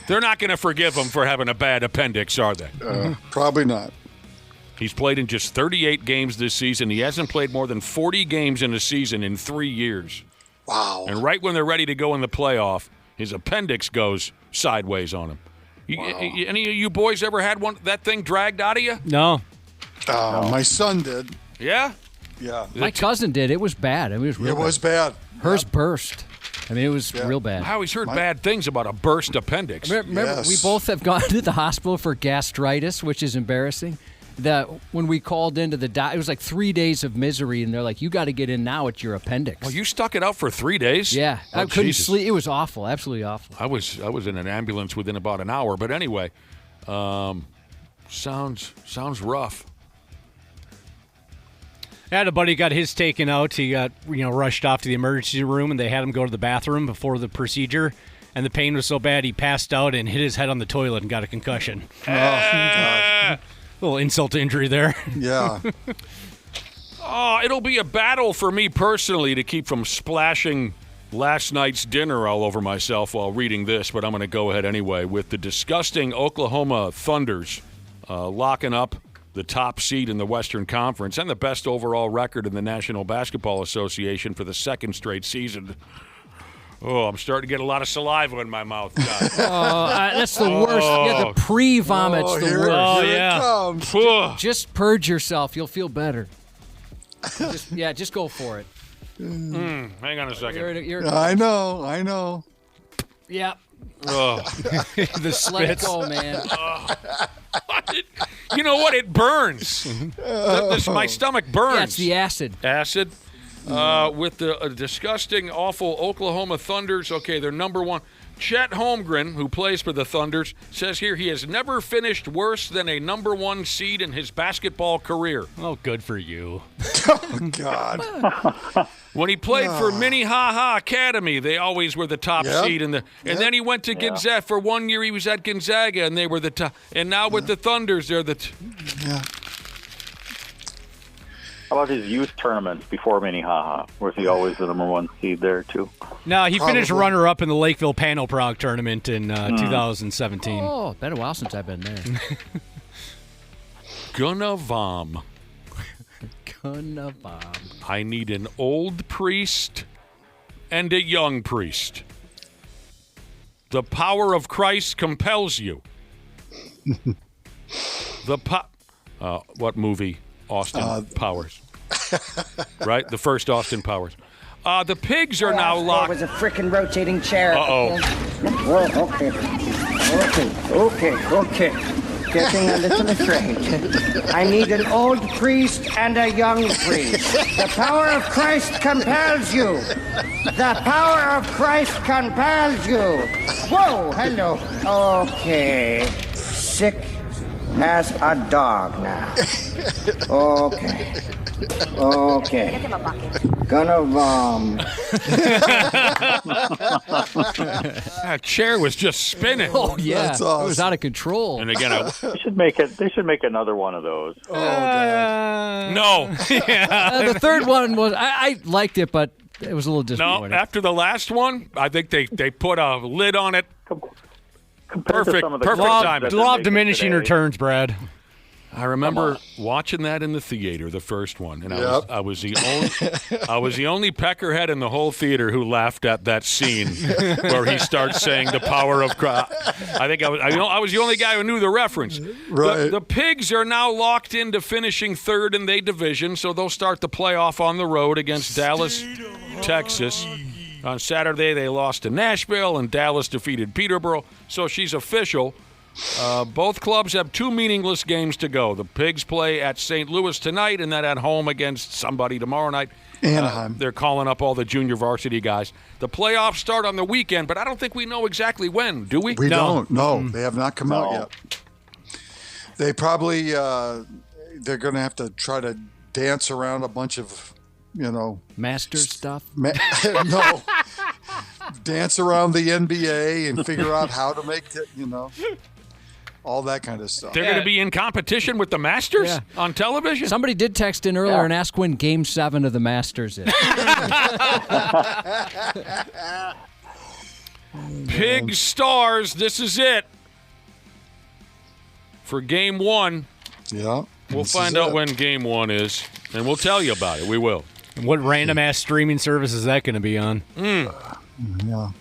They're not going to forgive him for having a bad appendix, are they? Probably not. He's played in just 38 games this season. He hasn't played more than 40 games in a season in 3 years. Wow. And right when they're ready to go in the playoff, his appendix goes sideways on him. Wow. Any of you boys ever had that thing dragged out of you? No. My son did. Yeah? Yeah. My cousin did. It was bad. It was real bad. It was bad. Hers burst. I mean, it was real bad. I always heard bad things about a burst appendix. Remember, we both have gone to the hospital for gastritis, which is embarrassing. When we called into the it was like 3 days of misery, and they're like, "You got to get in now. It's your appendix." Well, you stuck it out for 3 days. Yeah, I couldn't sleep. It was awful, absolutely awful. I was in an ambulance within about an hour, but anyway, sounds rough. I had a buddy got his taken out. He got rushed off to the emergency room, and they had him go to the bathroom before the procedure. And the pain was so bad, he passed out and hit his head on the toilet and got a concussion. Oh, God. Little insult to injury there. Yeah. It'll be a battle for me personally to keep from splashing last night's dinner all over myself while reading this, but I'm going to go ahead anyway with the disgusting Oklahoma Thunders locking up the top seed in the Western Conference and the best overall record in the National Basketball Association for the second straight season. Oh, I'm starting to get a lot of saliva in my mouth. That's the worst. Yeah, the pre-vomit's the worst. Oh, yeah. Just purge yourself. You'll feel better. Just go for it. Hang on a second. I know. Yeah. Oh. The spits. Let it go, man. You know what? It burns. My stomach burns. Yeah, it's the acid. Acid. With the disgusting, awful Oklahoma Thunders. Okay, they're number one. Chet Holmgren, who plays for the Thunders, says here he has never finished worse than a number one seed in his basketball career. Oh, good for you. Oh, God. When he played for Minnehaha Academy, they always were the top seed. And then he went to Gonzaga. For 1 year, he was at Gonzaga, and they were the top. And now with the Thunders, they're the How about his youth tournaments before Minnehaha? Was he always the number one seed there, too? No, he finished runner-up in the Lakeville Panel Prague tournament in 2017. Oh, been a while since I've been there. Gonna vom. Gonna vom. I need an old priest and a young priest. The power of Christ compels you. What movie? Austin Powers. Right? The first Austin Powers. The pigs are now locked. There was a frickin' rotating chair. Uh-oh. Okay. Getting a little afraid. I need an old priest and a young priest. The power of Christ compels you. The power of Christ compels you. Whoa, hello. Okay. Sick as a dog now. Okay. Gonna vom. That chair was just spinning. Oh yeah, That's awesome. It was out of control. And again, They should make another one of those. Oh, God. No. The third one was I liked it, but it was a little No, disappointing. after the last one, I think they put a lid on it. Perfect timing. Law of diminishing returns, Brad. I remember watching that in the theater, the first one, and I was the only peckerhead in the whole theater who laughed at that scene where he starts saying the power of Christ. I think I was the only guy who knew the reference. Right. The Pigs are now locked into finishing third in their division, so they'll start the playoff on the road against Dallas, Texas. On Saturday, they lost to Nashville, and Dallas defeated Peterborough, so she's official. Both clubs have two meaningless games to go. The Pigs play at St. Louis tonight and then at home against somebody tomorrow night. Anaheim. They're calling up all the junior varsity guys. The playoffs start on the weekend, but I don't think we know exactly when, do we? We don't. No, they have not come out yet. They probably they're going to have to try to dance around a bunch of, Masters stuff. No. Dance around the NBA and figure out how to make it, all that kind of stuff. They're going to be in competition with the Masters on television? Somebody did text in earlier and ask when Game 7 of the Masters is. Pig Stars, this is it. For Game 1. Yeah. We'll find out when Game 1 is, and we'll tell you about it. We will. And what random-ass streaming service is that going to be on? Yeah.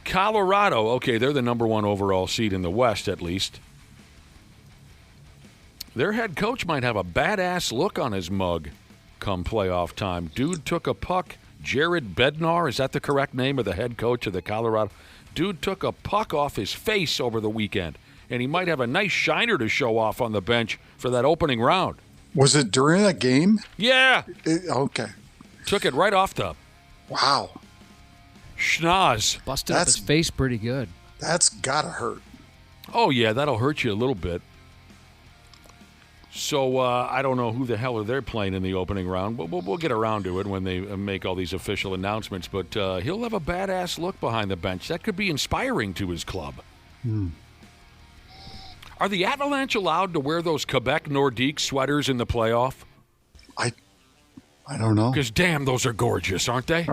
Colorado, okay, they're the number one overall seed in the West, at least. Their head coach might have a badass look on his mug come playoff time. Dude took a puck. Jared Bednar, is that the correct name of the head coach of the Colorado? Dude took a puck off his face over the weekend, and he might have a nice shiner to show off on the bench for that opening round. Was it during that game? Yeah. Okay. Took it right off the schnoz. Busted up his face pretty good. That's got to hurt. Oh, yeah, that'll hurt you a little bit. So I don't know who the hell they're playing in the opening round, but we'll get around to it when they make all these official announcements. But he'll have a badass look behind the bench. That could be inspiring to his club. Are the Avalanche allowed to wear those Quebec Nordique sweaters in the playoff? I don't know. Because, damn, those are gorgeous, aren't they?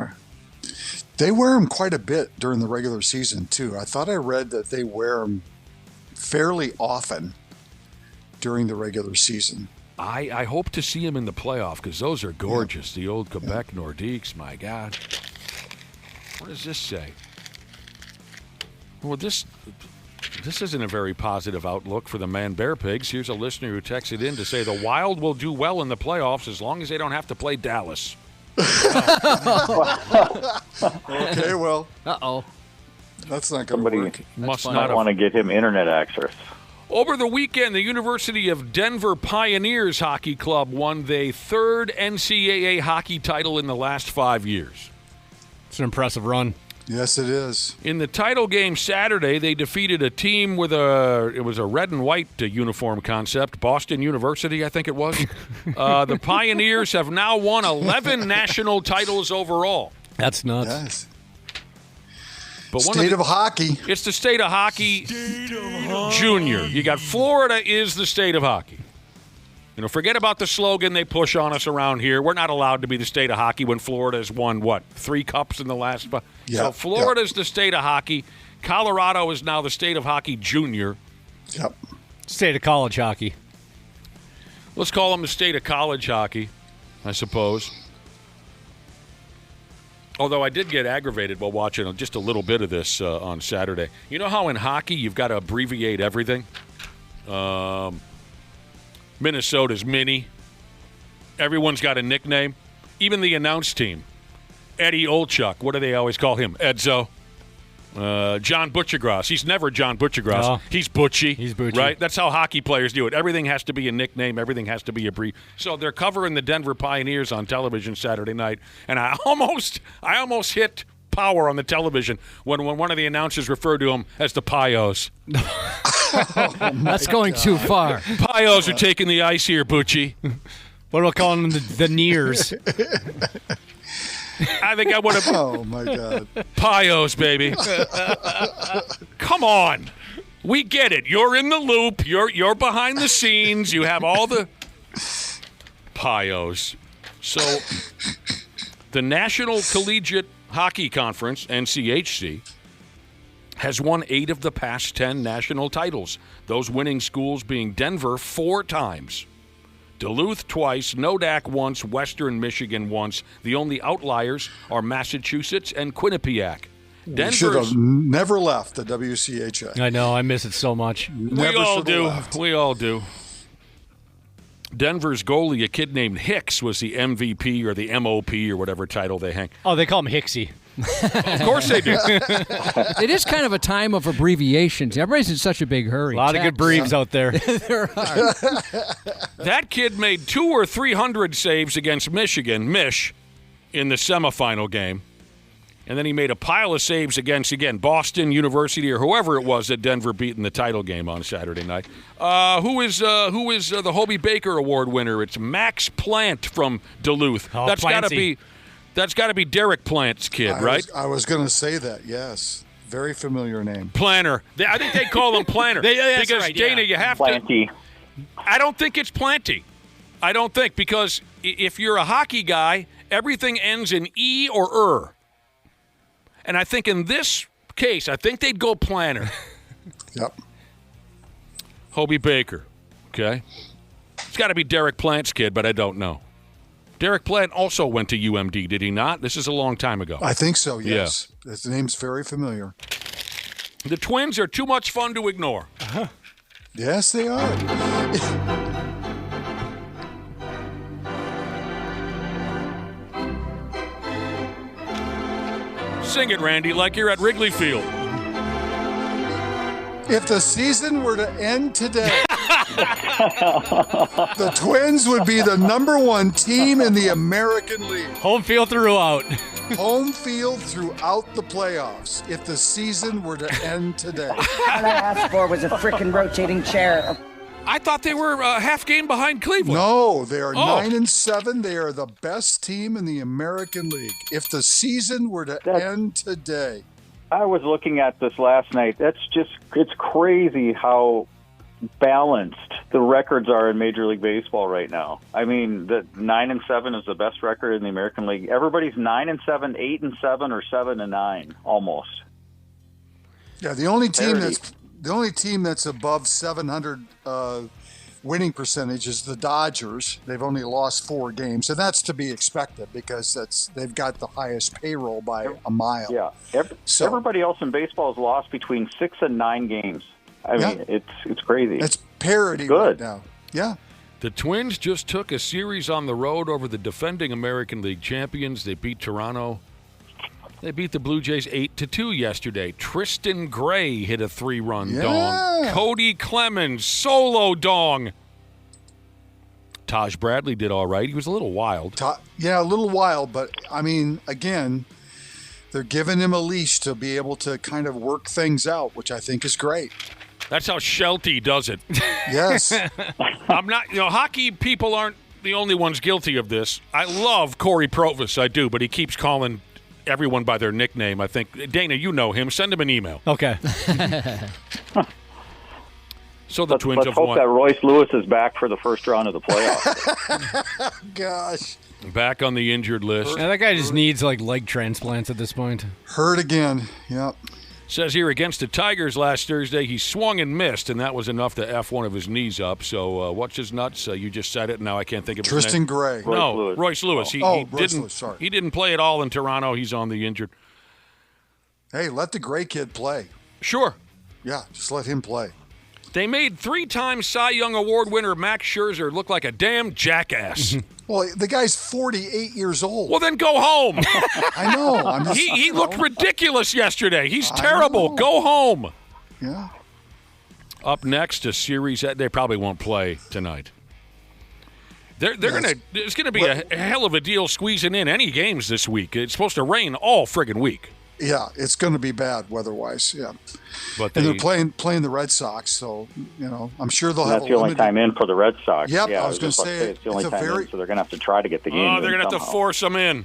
They wear them quite a bit during the regular season, too. I thought I read that they wear them fairly often during the regular season. I hope to see him in the playoff because those are gorgeous. The old Quebec Nordiques, my God. What does this say? Well, this isn't a very positive outlook for the Man-Bear Pigs. Here's a listener who texted in to say the Wild will do well in the playoffs as long as they don't have to play Dallas. Okay, well. Uh-oh. That's not going to work. Must not want to get him internet access. Over the weekend, the University of Denver Pioneers Hockey Club won their third NCAA hockey title in the last 5 years. It's an impressive run. Yes, it is. In the title game Saturday, they defeated a team with it was a red and white uniform concept, Boston University, I think it was. The Pioneers have now won 11 national titles overall. That's nuts. Yes. But state of hockey. It's the state of hockey junior. You got Florida is the state of hockey. You know, forget about the slogan they push on us around here. We're not allowed to be the state of hockey when Florida has won, 3 cups in the last 5? Yeah, so Florida's the state of hockey. Colorado is now the state of hockey junior. Yep. State of college hockey. Let's call them the state of college hockey, I suppose. Although I did get aggravated while watching just a little bit of this on Saturday. You know how in hockey you've got to abbreviate everything? Minnesota's Mini. Everyone's got a nickname. Even the announce team. Eddie Olchuk. What do they always call him? Edzo. John Butchergrass. He's never John Butchergrass. No. He's Butchie. He's Butchie. Right? That's how hockey players do it. Everything has to be a nickname. Everything has to be a brief. So they're covering the Denver Pioneers on television Saturday night, and I almost hit power on the television when one of the announcers referred to them as the Pios. That's going too far. Pios are taking the ice here, Butchie. What about calling them the Nears? I think I would have. Oh, my God. Pios, baby. Come on. We get it. You're in the loop. You're behind the scenes. You have all the Pios. So the National Collegiate Hockey Conference, NCHC, has won 8 of the past 10 national titles. Those winning schools being Denver 4 times. Duluth twice, Nodak once, Western Michigan once. The only outliers are Massachusetts and Quinnipiac. We should have never left the WCHA. I know. I miss it so much. We all do. We all do. Denver's goalie, a kid named Hicks, was the MVP or the MOP or whatever title they hang. Oh, they call him Hicksy. Of course they do. It is kind of a time of abbreviations. Everybody's in such a big hurry. A lot of good breves out there. There are. That kid made 200 or 300 saves against Michigan, in the semifinal game. And then he made a pile of saves against, again, Boston University or whoever it was that Denver beat in the title game on Saturday night. Who is the Hobie Baker Award winner? It's Max Plant from Duluth. Oh, That's got to be Derek Plant's kid, right? I was going to say that, yes. Very familiar name. Planter. I think they call him Planter. That's because, right, Dana, you have Planty. to. I don't think it's Planty. I don't think, because if you're a hockey guy, everything ends in E or And I think in this case, I think they'd go Planter. Yep. Hobie Baker. Okay. It's got to be Derek Plant's kid, but I don't know. Derek Plant also went to UMD, did he not? This is a long time ago. I think so, yes. Yeah. His name's very familiar. The Twins are too much fun to ignore. Yes, they are. Sing it, Randy, like you're at Wrigley Field. If the season were to end today, the Twins would be the number 1 team in the American League. Home field throughout. Home field throughout the playoffs. If the season were to end today. All I asked for was a frickin' rotating chair. I thought they were a half game behind Cleveland. No, they are 9-7. They are the best team in the American League. If the season were to end today. I was looking at this last night. It's crazy how balanced the records are in Major League Baseball right now. I mean, the 9-7 is the best record in the American League. Everybody's 9-7, 8-7, or 7-9 almost. Yeah, the only team that's above 700 winning percentage is the Dodgers. They've only lost 4 games, and that's to be expected because they've got the highest payroll by a mile. Yeah, everybody else in baseball has lost between 6 and 9 games. I mean, it's crazy. It's parity right now. Yeah. The Twins just took a series on the road over the defending American League champions. They beat Toronto They beat the Blue Jays 8-2 yesterday. Tristan Gray hit a 3-run Yeah. dong. Cody Clemens, solo dong. Taj Bradley did all right. He was a little wild. Yeah, a little wild, but, I mean, again, they're giving him a leash to be able to kind of work things out, which I think is great. That's how Shelty does it. Yes. I'm not, hockey people aren't the only ones guilty of this. I love Corey Provis, I do, but he keeps calling everyone by their nickname, I think. Dana, you know him. Send him an email. Okay. So the Twins have hope won. that Royce Lewis is back for the first round of the playoffs. Gosh. Back on the injured list. Yeah, that guy just needs leg transplants at this point. Hurt again. Yep. Says here against the Tigers last Thursday, he swung and missed, and that was enough to F one of his knees up. So what's his nuts? You just said it, and now I can't think of his name. Tristan Gray. No, Royce Lewis. Royce Lewis, sorry. He didn't play at all in Toronto. He's on the injured. Hey, let the Gray kid play. Sure. Yeah, just let him play. They made 3-time Cy Young Award winner Max Scherzer look like a damn jackass. Well, the guy's 48 years old. Well, then go home. I know. He looked ridiculous yesterday. He's terrible. Go home. Yeah. Up next, a series that they probably won't play tonight. It's gonna be a hell of a deal squeezing in any games this week. It's supposed to rain all friggin' week. Yeah, it's going to be bad weather-wise. Yeah, but they're playing the Red Sox, so I'm sure they'll have. That's the only time in for the Red Sox. Yep, yeah, I was going to say it's the only time in, so they're going to have to try to get the game. Oh, they're going to have to force them in.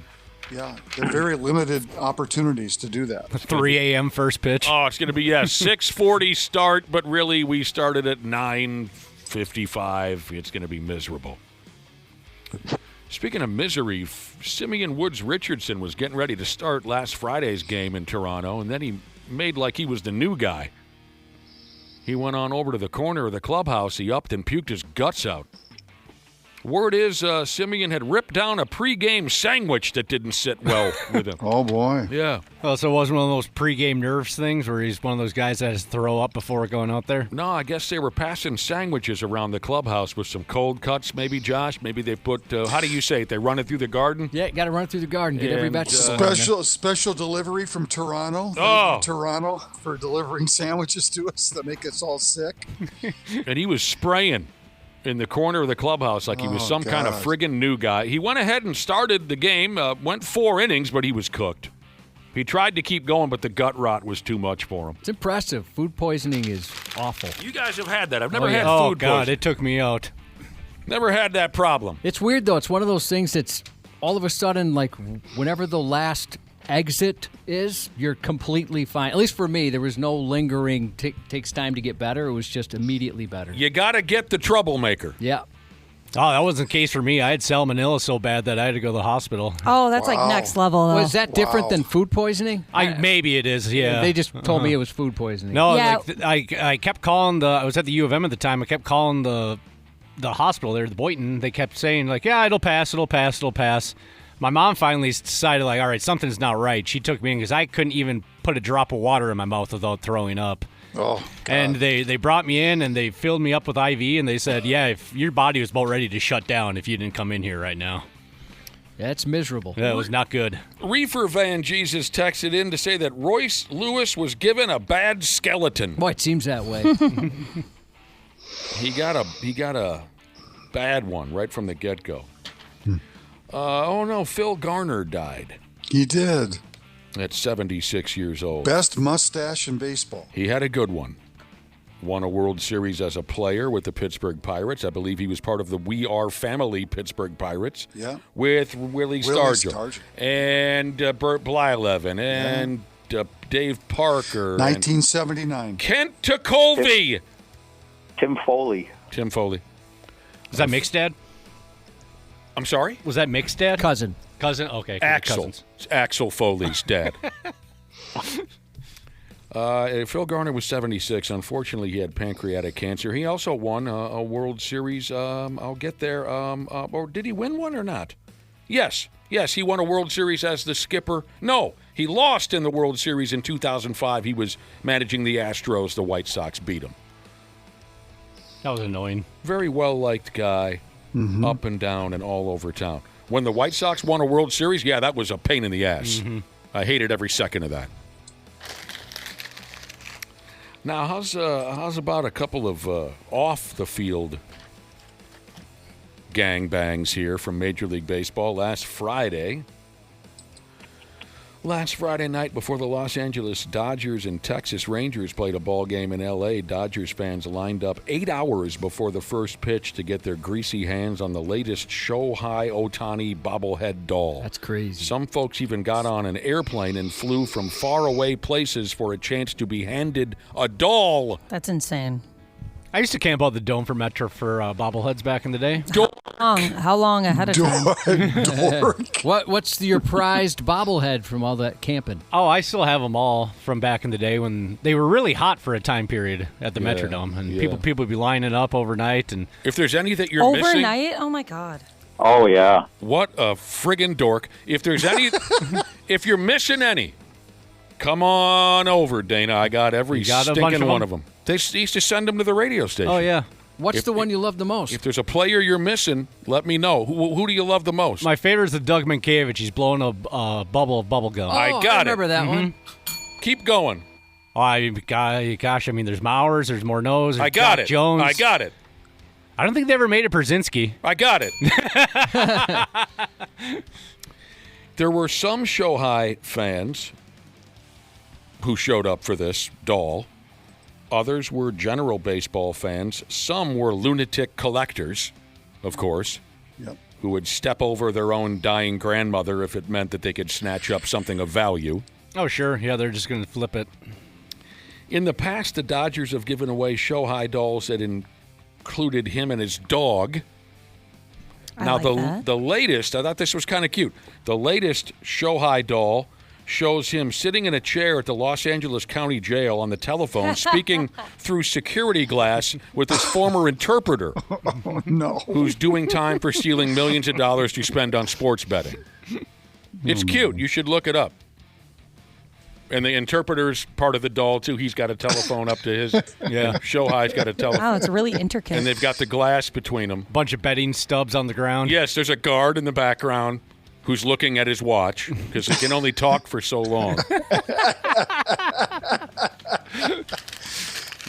Yeah, they're very limited opportunities to do that. 3 a.m. first pitch. Oh, it's going to be 6:40 start, but really we started at 9:55. It's going to be miserable. Speaking of misery, Simeon Woods Richardson was getting ready to start last Friday's game in Toronto, and then he made like he was the new guy. He went on over to the corner of the clubhouse. He upped and puked his guts out. Word is Simeon had ripped down a pregame sandwich that didn't sit well with him. Oh, boy. Yeah. Oh, so it wasn't one of those pregame nerves things where he's one of those guys that has to throw up before going out there? No, I guess they were passing sandwiches around the clubhouse with some cold cuts, maybe, Josh. Maybe they put, how do you say it? They run it through the garden? Yeah, got to run it through the garden. Get every vegetable. Special delivery from Toronto. Oh. Toronto for delivering sandwiches to us that make us all sick. And he was spraying in the corner of the clubhouse like he was some kind of friggin' new guy. He went ahead and started the game, went 4 innings, but he was cooked. He tried to keep going, but the gut rot was too much for him. It's impressive. Food poisoning is awful. You guys have had that. I've never had food food God, poisoning. it took me out. Never had that problem. It's weird, though. It's one of those things that's all of a sudden, like, whenever the last exit is, you're completely fine. At least for me, there was no lingering, takes time to get better. It was just immediately better. You got to get the troublemaker. Yeah. Oh, that wasn't the case for me. I had salmonella so bad that I had to go to the hospital. Oh, that's like next level, though. Was that different than food poisoning? Maybe it is, yeah. They just told me it was food poisoning. No, Yeah. I kept calling I was at the U of M at the time. I kept calling the hospital there, the Boynton. They kept saying, like, yeah, it'll pass. My mom finally decided, like, all right, something's not right. She took me in because I couldn't even put a drop of water in my mouth without throwing up. Oh, God. And they brought me in and they filled me up with IV and they said, yeah, if your body was about ready to shut down if you didn't come in here right now. Yeah, it's miserable. Yeah, it was not good. Reefer Van Jesus texted in to say that Royce Lewis was given a bad skeleton. Boy, it seems that way. He got a bad one right from the get-go. Oh, no, Phil Garner died. He did. At 76 years old. Best mustache in baseball. He had a good one. Won a World Series as a player with the Pittsburgh Pirates. I believe he was part of the We Are Family Pittsburgh Pirates. Yeah. With Willie Stargell. And Bert Blyleven. And Dave Parker. 1979. Kent Tekulve. Tim Foley. Tim Foley. Was that Mick's dad? I'm sorry? Was that Mick's dad? Cousin. Okay. Axel. Cousins. It's Axel Foley's dad. Phil Garner was 76. Unfortunately, he had pancreatic cancer. He also won a World Series. I'll get there. Or did he win one or not? Yes, he won a World Series as the skipper. No, he lost in the World Series in 2005. He was managing the Astros. The White Sox beat him. That was annoying. Very well-liked guy, up and down and all over town. When the White Sox won a World Series, yeah, that was a pain in the ass. I hated every second of that. Now, how's about a couple of off-the-field gangbangs here from Major League Baseball? Last Friday night before the Los Angeles Dodgers and Texas Rangers played a ball game in L.A., Dodgers fans lined up 8 hours before the first pitch to get their greasy hands on the latest Shohei Ohtani bobblehead doll. That's crazy. Some folks even got on an airplane and flew from faraway places for a chance to be handed a doll. That's insane. I used to camp out the Dome for Metro for bobbleheads back in the day. How long ahead of time? What's your prized bobblehead from all that camping? Oh, I still have them all from back in the day when they were really hot for a time period at the Metrodome, and people would be lining up overnight. And if there's any that you're missing, overnight, oh my God. Oh yeah, what a friggin' dork! If there's any, if you're missing any, come on over, Dana. I got every stinking one of them. They used to send them to the radio station. Oh, yeah. What's the one you love the most? If there's a player you're missing, let me know. Who do you love the most? My favorite is the Doug Minkiewicz. He's blowing a bubble of bubble gum. Oh, I remember that one. Keep going. Gosh, I mean, there's Mowers, there's Morneau, I got it. Jones. I got it. I don't think they ever made it Brzezinski. I got it. There were some Shohei fans who showed up for this doll. Others were general baseball fans. Some were lunatic collectors, of course, who would step over their own dying grandmother if it meant that they could snatch up something of value. Oh, sure. Yeah, they're just going to flip it. In the past, the Dodgers have given away Shohei dolls that included him and his dog. Now, the latest, I thought this was kind of cute. The latest Shohei doll shows him sitting in a chair at the Los Angeles County Jail on the telephone, speaking through security glass with his former interpreter. Oh, no. Who's doing time for stealing millions of dollars to spend on sports betting. It's cute. You should look it up. And the interpreter's part of the doll, too. He's got a telephone up to his. Shohei's got a telephone. Wow, it's really intricate. And they've got the glass between them. Bunch of betting stubs on the ground. Yes, there's a guard in the background who's looking at his watch because he can only talk for so long.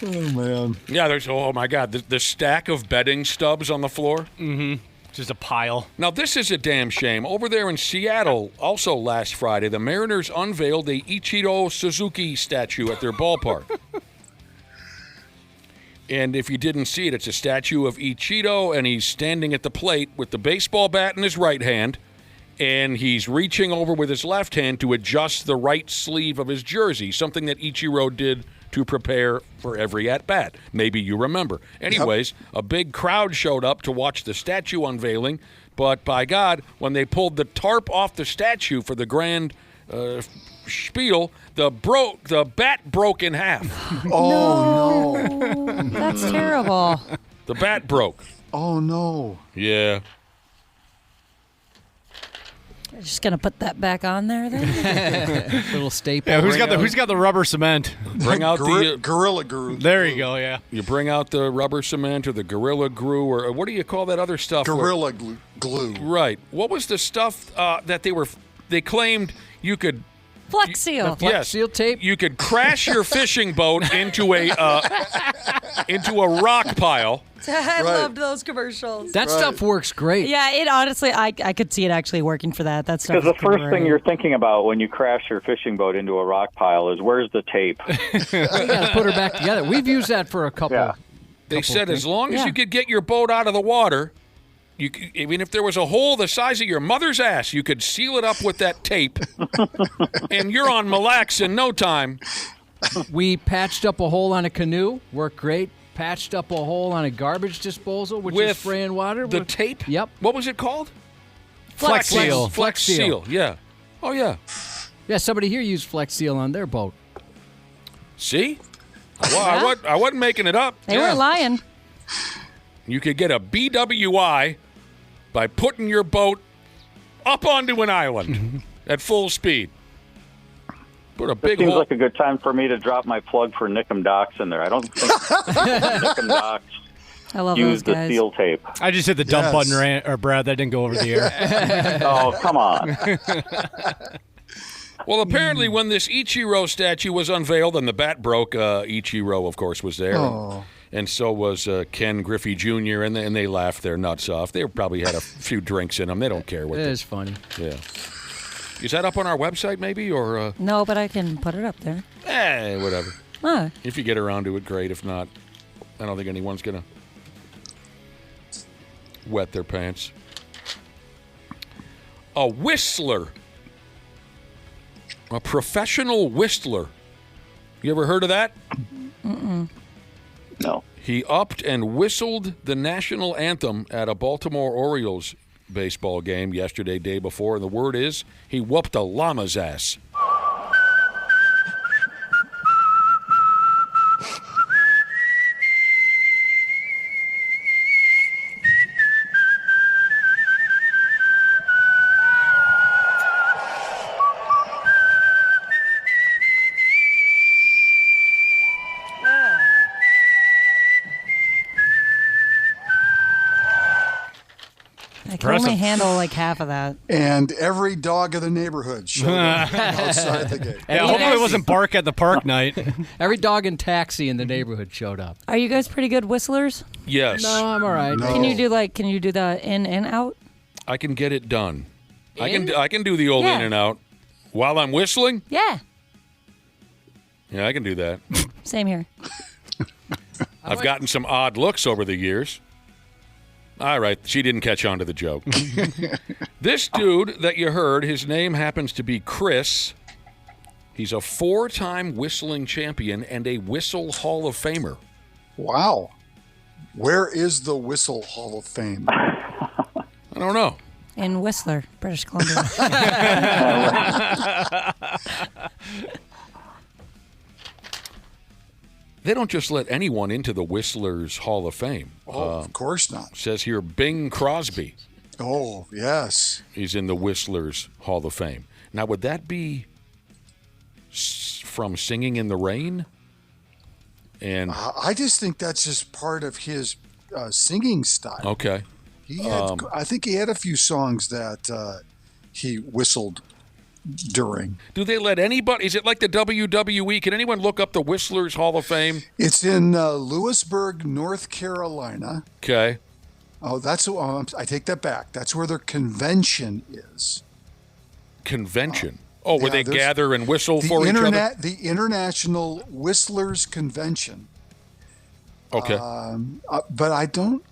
Oh, man. Yeah, there's, oh, my God, the stack of betting stubs on the floor. Mm-hmm. Just a pile. Now, this is a damn shame. Over there in Seattle, also last Friday, the Mariners unveiled a Ichiro Suzuki statue at their ballpark. And if you didn't see it, it's a statue of Ichiro, and he's standing at the plate with the baseball bat in his right hand, and he's reaching over with his left hand to adjust the right sleeve of his jersey, something that Ichiro did to prepare for every at-bat. Maybe you remember. Anyways, a big crowd showed up to watch the statue unveiling, but by God, when they pulled the tarp off the statue for the grand spiel, the bat broke in half. Oh, no. That's terrible. The bat broke. Oh, no. Yeah. Just gonna put that back on there then. Little staple. Yeah, who's got the rubber cement? Bring out the Gorilla Glue. There you go. Yeah. You bring out the rubber cement or the Gorilla Glue or what do you call that other stuff? Gorilla Glue. Right. What was the stuff that they claimed you could? Flex Seal. Flex Seal tape. You could crash your fishing boat into a rock pile. I loved those commercials. That stuff works great. Yeah, it honestly, I could see it actually working for that. That stuff. Because the first thing you're thinking about when you crash your fishing boat into a rock pile is where's the tape? You got to put her back together. We've used that for a couple. Yeah. They said as long as you could get your boat out of the water, even if there was a hole the size of your mother's ass, you could seal it up with that tape, and you're on Mille Lacs in no time. We patched up a hole on a canoe. Worked great. Patched up a hole on a garbage disposal, which is spraying water. The tape? Yep. What was it called? Flex Seal. Flex Seal, yeah. Oh, yeah. Yeah, somebody here used Flex Seal on their boat. See? Well, I wasn't making it up. They weren't lying. You could get a BWI by putting your boat up onto an island at full speed. Put a big Seems hole. like a good time for me to drop my plug for Nickem Docs in there. I don't think Nickem Docs I love use those the guys. seal tape. I just hit the dump button, or Brad, that didn't go over the air. Oh, come on. Well, apparently when this Ichiro statue was unveiled and the bat broke, Ichiro, of course, was there. Oh. And so was Ken Griffey Jr., and they laughed their nuts off. They probably had a few drinks in them. They don't care what. It is funny. Yeah. Is that up on our website, maybe, or? No, but I can put it up there. Whatever. Huh. If you get around to it, great. If not, I don't think anyone's gonna wet their pants. A whistler. A professional whistler. You ever heard of that? Mm-mm. No. He upped and whistled the national anthem at a Baltimore Orioles baseball game yesterday, day before, and the word is he whooped a llama's ass. I can only handle like half of that. And every dog in the neighborhood showed up outside the gate. Yeah, hopefully it wasn't bark at the park night. Every dog and taxi in the neighborhood showed up. Are you guys pretty good whistlers? Yes. No, I'm all right. No. Can you do the in and out? I can get it done. I can do the old in and out while I'm whistling. Yeah. Yeah, I can do that. Same here. I've gotten some odd looks over the years. All right, she didn't catch on to the joke. This dude that you heard, his name happens to be Chris. He's a 4-time whistling champion and a Whistle Hall of Famer. Wow. Where is the Whistle Hall of Fame? I don't know. In Whistler, British Columbia. They don't just let anyone into the Whistlers Hall of Fame. Oh, of course not. Says here Bing Crosby. Oh, yes. He's in the Whistlers Hall of Fame. Now, would that be from Singing in the Rain? And I just think that's just part of his singing style. Okay. He had, I think he had a few songs that he whistled during. Do they let anybody? Is it like the WWE? Can anyone look up the Whistlers Hall of Fame? It's in Lewisburg, North Carolina. Okay. Oh, I take that back. That's where their convention is. Convention? Where they gather and whistle for each other? The International Whistlers Convention. Okay. But I don't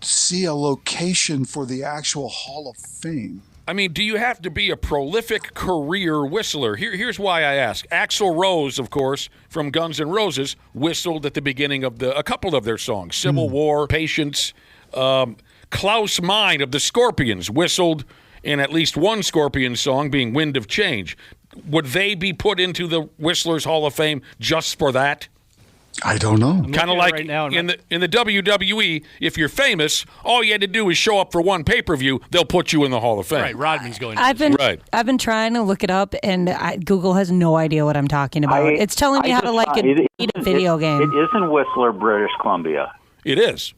see a location for the actual Hall of Fame. I mean, do you have to be a prolific career whistler? Here's why I ask. Axl Rose, of course, from Guns N' Roses, whistled at the beginning of a couple of their songs, Civil War, Patience. Klaus Meine of the Scorpions whistled in at least one Scorpions song, being Wind of Change. Would they be put into the Whistlers Hall of Fame just for that? I don't know. Kind of like right now, in the WWE, if you're famous, all you had to do is show up for one pay-per-view, they'll put you in the Hall of Fame. Right, Rodman's going. I've been trying to look it up, and Google has no idea what I'm talking about. It's telling me how to beat a video game. It is in Whistler, British Columbia. It is.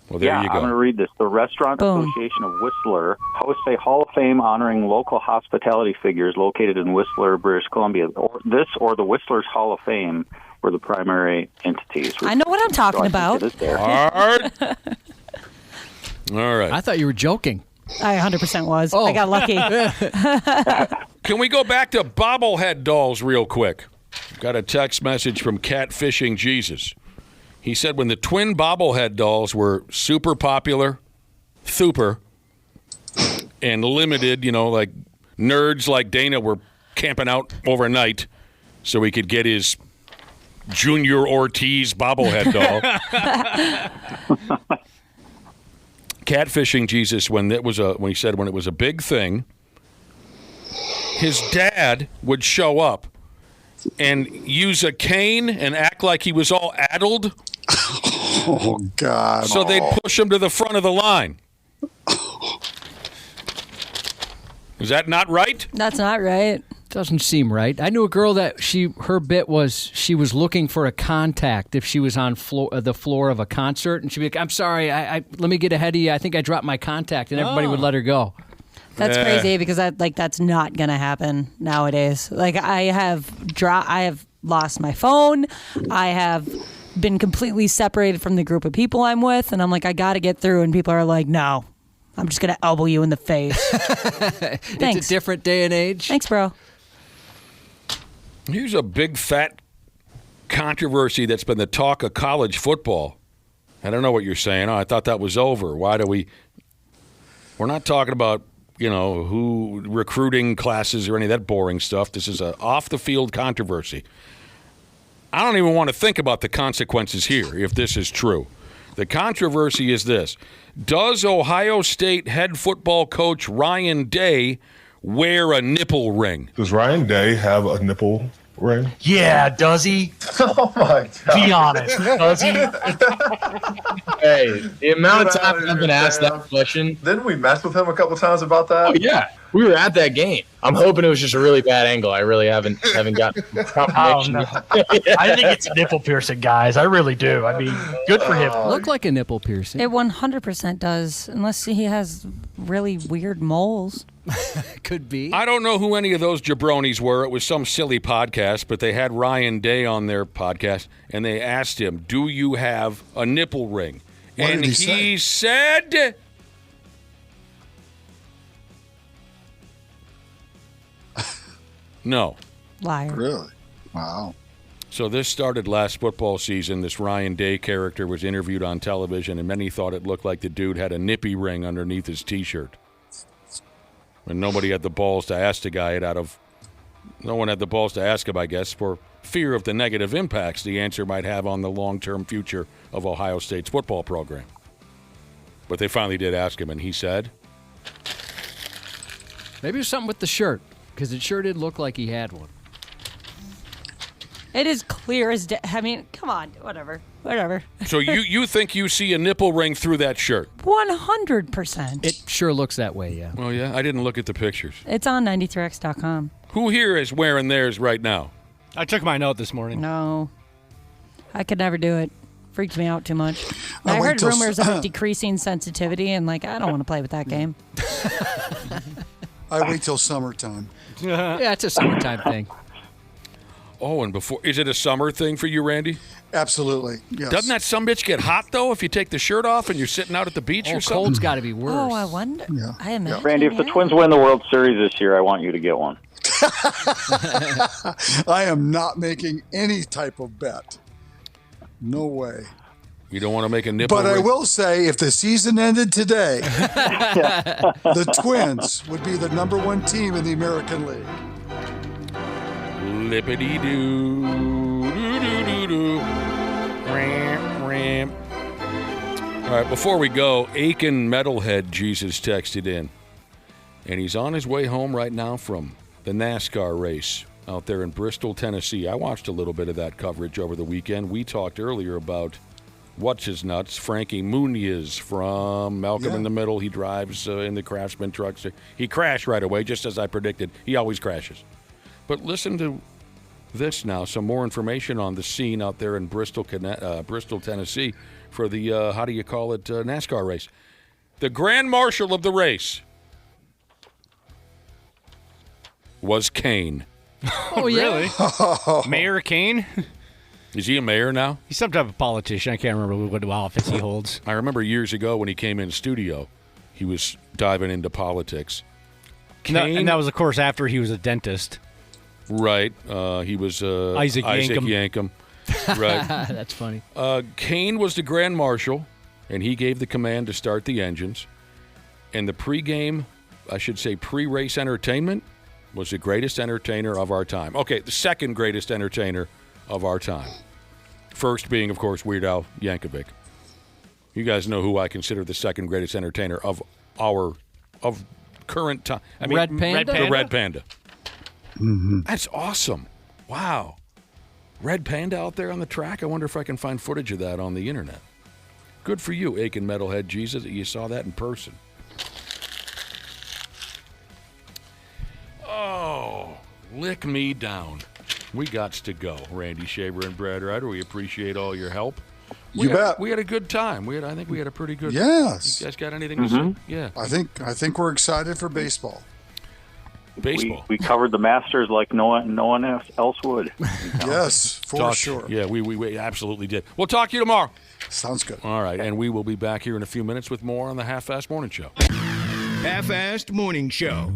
Well, there you go. I'm going to read this. The Restaurant Association of Whistler hosts a Hall of Fame honoring local hospitality figures located in Whistler, British Columbia. Or the Whistler's Hall of Fame were the primary entities. I know what I'm talking about. All right. I thought you were joking. I 100% was. I got lucky. Can we go back to bobblehead dolls real quick? Got a text message from Catfishing Jesus. He said when the twin bobblehead dolls were super popular, and limited, like nerds like Dana were camping out overnight so he could get his Junior Ortiz bobblehead doll. Catfishing Jesus, when it was when it was a big thing, his dad would show up and use a cane and act like he was all addled. Oh, God. So they'd push him to the front of the line. Is that not right? That's not right. Doesn't seem right. I knew a girl that her bit was she was looking for a contact if she was on the floor of a concert, and she'd be like, "I'm sorry, I let me get ahead of you. I think I dropped my contact," and everybody would let her go. That's crazy because that's not gonna happen nowadays. Like I have lost my phone. I have been completely separated from the group of people I'm with, and I'm like, I got to get through. And people are like, no, I'm just gonna elbow you in the face. Thanks. It's a different day and age. Thanks, bro. Here's a big fat controversy that's been the talk of college football. I don't know what you're saying. Oh, I thought that was over. Why do we? We're not talking about, who recruiting classes or any of that boring stuff. This is a off-the-field controversy. I don't even want to think about the consequences here if this is true. The controversy is this. Does Ohio State head football coach Ryan Day wear a nipple ring? Does Ryan Day have a nipple ring? Yeah, does he? Oh, my God. Be honest, does he? Hey, the amount of times I've been asked that question. Didn't we mess with him a couple times about that? Oh, yeah. We were at that game. I'm hoping it was just a really bad angle. I really haven't gotten confirmation. Oh, no. I think it's a nipple piercing, guys. I really do. I mean, good for him. Look like a nipple piercing. It 100% does, unless he has really weird moles. Could be. I don't know who any of those jabronis were. It was some silly podcast, but they had Ryan Day on their podcast, and they asked him, do you have a nipple ring? What and did he said... No. Liar. Really? Wow. So this started last football season. This Ryan Day character was interviewed on television, and many thought it looked like the dude had a nippy ring underneath his T-shirt. And nobody had the balls to ask the guy it no one had the balls to ask him, I guess, for fear of the negative impacts the answer might have on the long-term future of Ohio State's football program. But they finally did ask him, and he said... Maybe it was something with the shirt, because it sure did look like he had one. It is clear as day. I mean, come on, whatever. So you think you see a nipple ring through that shirt? 100%. It sure looks that way, yeah. Oh, yeah? I didn't look at the pictures. It's on 93x.com. Who here is wearing theirs right now? I took mine out this morning. No. I could never do it. Freaks me out too much. I heard rumors of decreasing sensitivity, and I don't want to play with that game. I wait till summertime. Yeah, it's a summertime thing. Oh, and is it a summer thing for you, Randy? Absolutely, yes. Doesn't that sumbitch get hot, though, if you take the shirt off and you're sitting out at the beach or something? Cold's got to be worse. Oh, I wonder. Yeah. I imagine. Randy, if the Twins win the World Series this year, I want you to get one. I am not making any type of bet. No way. You don't want to make a nipple But I ring? will say, if the season ended today, the Twins would be the #1 team in the American League. Lippity-doo, doo-doo-doo-doo. Ram, ram. All right, before we go, Aiken Metalhead Jesus texted in. And he's on his way home right now from the NASCAR race out there in Bristol, Tennessee. I watched a little bit of that coverage over the weekend. We talked earlier about what's-his-nuts, Frankie Muniz from Malcolm in the Middle. He drives in the Craftsman trucks. He crashed right away, just as I predicted. He always crashes. But listen to this now, some more information on the scene out there in Bristol, Tennessee for the, NASCAR race. The Grand Marshal of the race was Kane. Oh, really? Mayor Kane? Is he a mayor now? He's some type of politician. I can't remember what office he holds. I remember years ago when he came in studio, he was diving into politics. Kane, and that was, of course, after he was a dentist. Right. He was Isaac Yankem. Right. That's funny. Kane was the Grand Marshal, and he gave the command to start the engines. And the pre-race entertainment was the greatest entertainer of our time. Okay, the second greatest entertainer of our time. First being, of course, Weird Al Yankovic. You guys know who I consider the second greatest entertainer of current time. I mean, Red Panda? The Red Panda. Mm-hmm. That's awesome. Wow. Red Panda out there on the track? I wonder if I can find footage of that on the internet. Good for you, Aiken Metalhead Jesus, that you saw that in person. Oh, lick me down. We gots to go. Randy Shaver and Brad Ryder, we appreciate all your help. You bet. We had a good time. I think we had a pretty good. Yes. You guys got anything to say? Yeah. I think we're excited for baseball. Baseball. We covered the Masters like no one else would. Yes, for sure. Yeah, we absolutely did. We'll talk to you tomorrow. Sounds good. All right, and we will be back here in a few minutes with more on the Half-Assed Morning Show. Half-Assed Morning Show.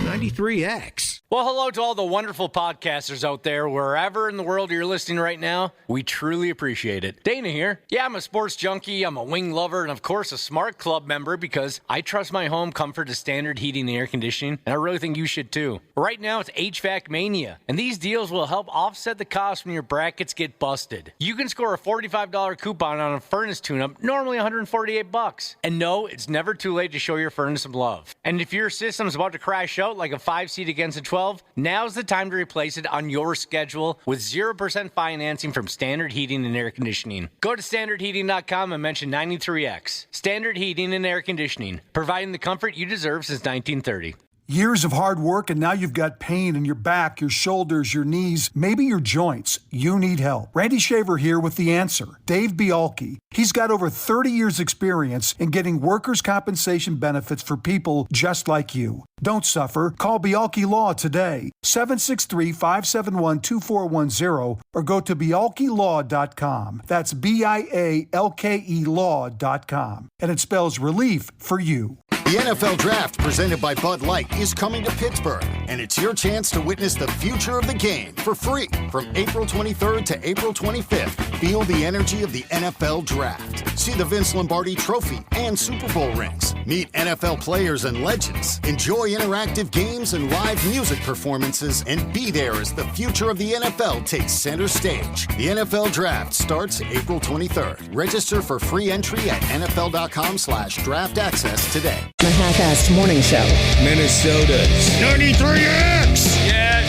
93X. Well, hello to all the wonderful podcasters out there, wherever in the world you're listening right now. We truly appreciate it. Dana here. Yeah, I'm a sports junkie, I'm a wing lover, and of course a Smart Club member because I trust my home comfort to Standard Heating and Air Conditioning, and I really think you should too. Right now it's HVAC Mania, and these deals will help offset the cost when your brackets get busted. You can score a $45 coupon on a furnace tune-up, normally $148. And no, it's never too late to show your furnace some love. And if your system's about to crash out like a 5-seat against a 12, now's the time to replace it on your schedule with 0% financing from Standard Heating and Air Conditioning. Go to standardheating.com and mention 93X. Standard Heating and Air Conditioning, providing the comfort you deserve since 1930. Years of hard work, and now you've got pain in your back, your shoulders, your knees, maybe your joints. You need help. Randy Shaver here with the answer. Dave Bialke. He's got over 30 years experience in getting workers' compensation benefits for people just like you. Don't suffer. Call Bialke Law today. 763-571-2410 or go to bialkelaw.com. That's BIALKE law.com. And it spells relief for you. The NFL Draft, presented by Bud Light, is coming to Pittsburgh, and it's your chance to witness the future of the game for free from April 23rd to April 25th. Feel the energy of the NFL Draft. See the Vince Lombardi Trophy and Super Bowl rings. Meet NFL players and legends. Enjoy interactive games and live music performances, and be there as the future of the NFL takes center stage. The NFL Draft starts April 23rd. Register for free entry at NFL.com/draft access today. The Half-Assed Morning Show. Minnesota's 93X. Yes.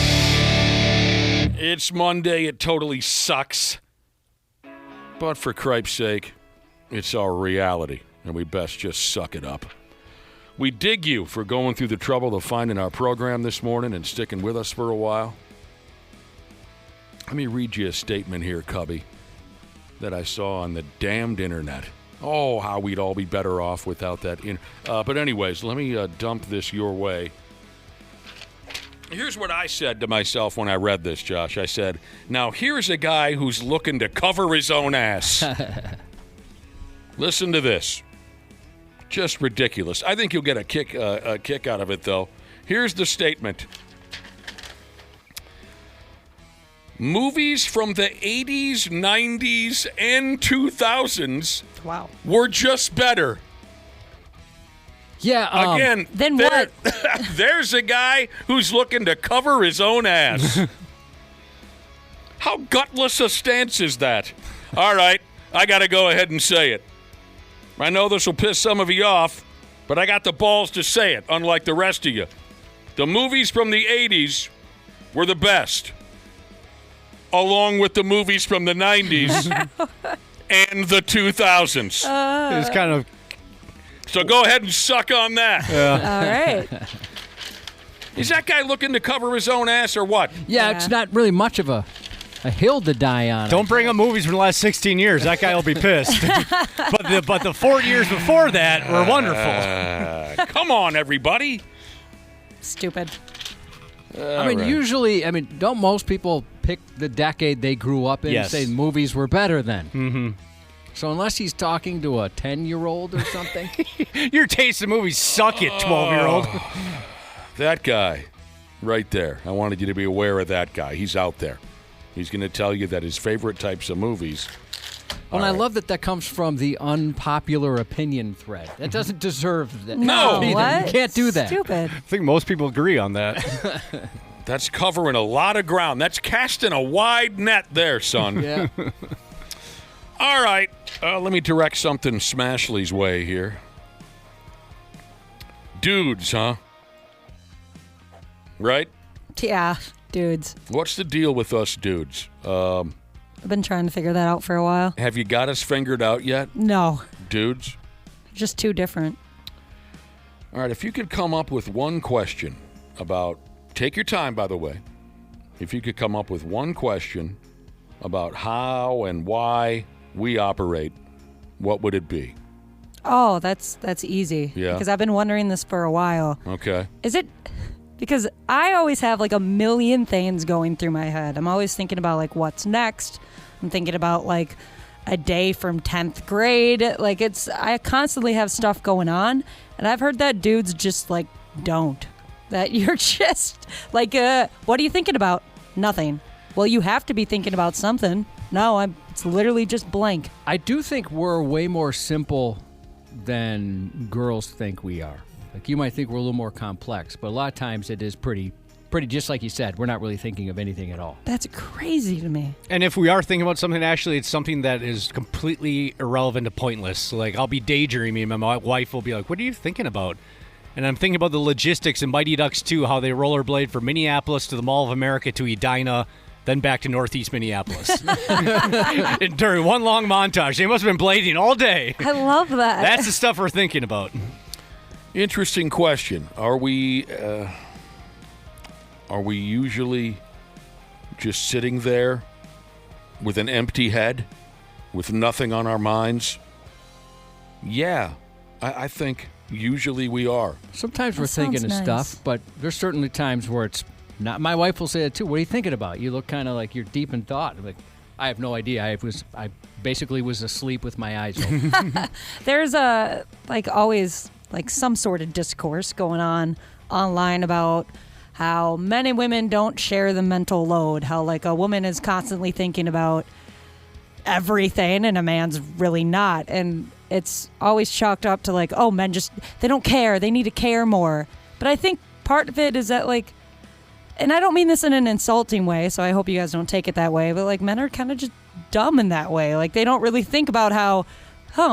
It's Monday. It totally sucks. But for Cripe's sake, it's our reality, and we best just suck it up. We dig you for going through the trouble of finding our program this morning and sticking with us for a while. Let me read you a statement here, Cubby, that I saw on the damned internet. Oh, how we'd all be better off without that. But anyways, let me dump this your way. Here's what I said to myself when I read this, Josh. I said, now here's a guy who's looking to cover his own ass. Listen to this. Just ridiculous. I think you'll get a kick out of it, though. Here's the statement. Movies from the 80s, 90s, and 2000s were just better. Yeah. Again, then what? There's a guy who's looking to cover his own ass. How gutless a stance is that? All right, I got to go ahead and say it. I know this will piss some of you off, but I got the balls to say it, unlike the rest of you. The movies from the 80s were the best, along with the movies from the 90s and the 2000s. It's kind of... So go ahead and suck on that. All right. Is that guy looking to cover his own ass or what? Yeah, it's not really much of a hill to die on. Don't bring up movies from the last 16 years. That guy will be pissed. but the 4 years before that were wonderful. Come on, everybody. Stupid. Usually, don't most people pick the decade they grew up in and say movies were better then? Mm-hmm. So unless he's talking to a 10-year-old or something. Your taste in movies suck, it 12-year-old. That guy right there. I wanted you to be aware of that guy. He's out there. He's going to tell you that his favorite types of movies. And I love that comes from the unpopular opinion thread. That doesn't deserve that. No, what? You can't do that. Stupid. I think most people agree on that. That's covering a lot of ground. That's casting a wide net there, son. Yeah. All right. Let me direct something Smashley's way here. Dudes, huh? Right? Yeah, dudes. What's the deal with us dudes? I've been trying to figure that out for a while. Have you got us figured out yet? No. Dudes? Just too different. All right, if you could come up with one question about, take your time, by the way. If you could come up with one question about how and why we operate, what would it be? Oh, that's easy. Yeah. Because I've been wondering this for a while. Okay. Is it because I always have like a million things going through my head. I'm always thinking about like what's next. I'm thinking about like a day from 10th grade. Like I constantly have stuff going on, and I've heard that dudes just like don't. That you're just like, what are you thinking about? Nothing. Well, you have to be thinking about something. No, it's literally just blank. I do think we're way more simple than girls think we are. Like, you might think we're a little more complex, but a lot of times it is pretty just like you said. We're not really thinking of anything at all. That's crazy to me. And if we are thinking about something, actually, it's something that is completely irrelevant to pointless. So, like, I'll be daydreaming, and my wife will be like, "What are you thinking about?" And I'm thinking about the logistics in Mighty Ducks 2, how they rollerblade from Minneapolis to the Mall of America to Edina, then back to Northeast Minneapolis. And during one long montage. They must have been blading all day. I love that. That's the stuff we're thinking about. Interesting question. Are we usually just sitting there with an empty head, with nothing on our minds? Yeah, I think usually we are. Sometimes we're thinking of stuff, but there's certainly times where it's not. My wife will say it too. What are you thinking about? You look kind of like you're deep in thought. I'm like, I have no idea. I basically was asleep with my eyes open. There's always some sort of discourse going on online about how men and women don't share the mental load. How like a woman is constantly thinking about everything and a man's really not. And it's always chalked up to like, oh, men they don't care. They need to care more. But I think part of it is that like, and I don't mean this in an insulting way, so I hope you guys don't take it that way, but like men are kind of just dumb in that way. Like they don't really think about how,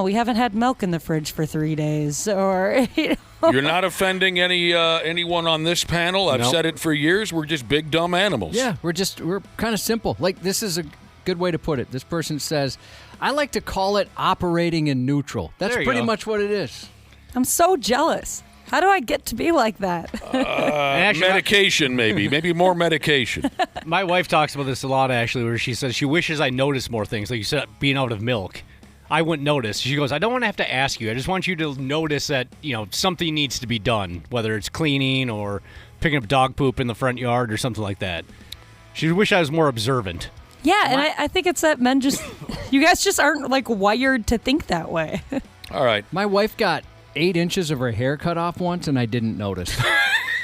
we haven't had milk in the fridge for 3 days, or You're not offending anyone on this panel. I've said it for years. We're just big dumb animals. Yeah, we're kind of simple. Like, this is a good way to put it. This person says, I like to call it operating in neutral. That's pretty much what it is. I'm so jealous. How do I get to be like that? Medication, maybe more medication. My wife talks about this a lot, actually, where she says she wishes I noticed more things. Like you said, being out of milk. I wouldn't notice. She goes, I don't want to have to ask you. I just want you to notice that, something needs to be done, whether it's cleaning or picking up dog poop in the front yard or something like that. She wish I was more observant. Yeah, and I think it's that men you guys just aren't like wired to think that way. All right. My wife got 8 inches of her hair cut off once, and I didn't notice.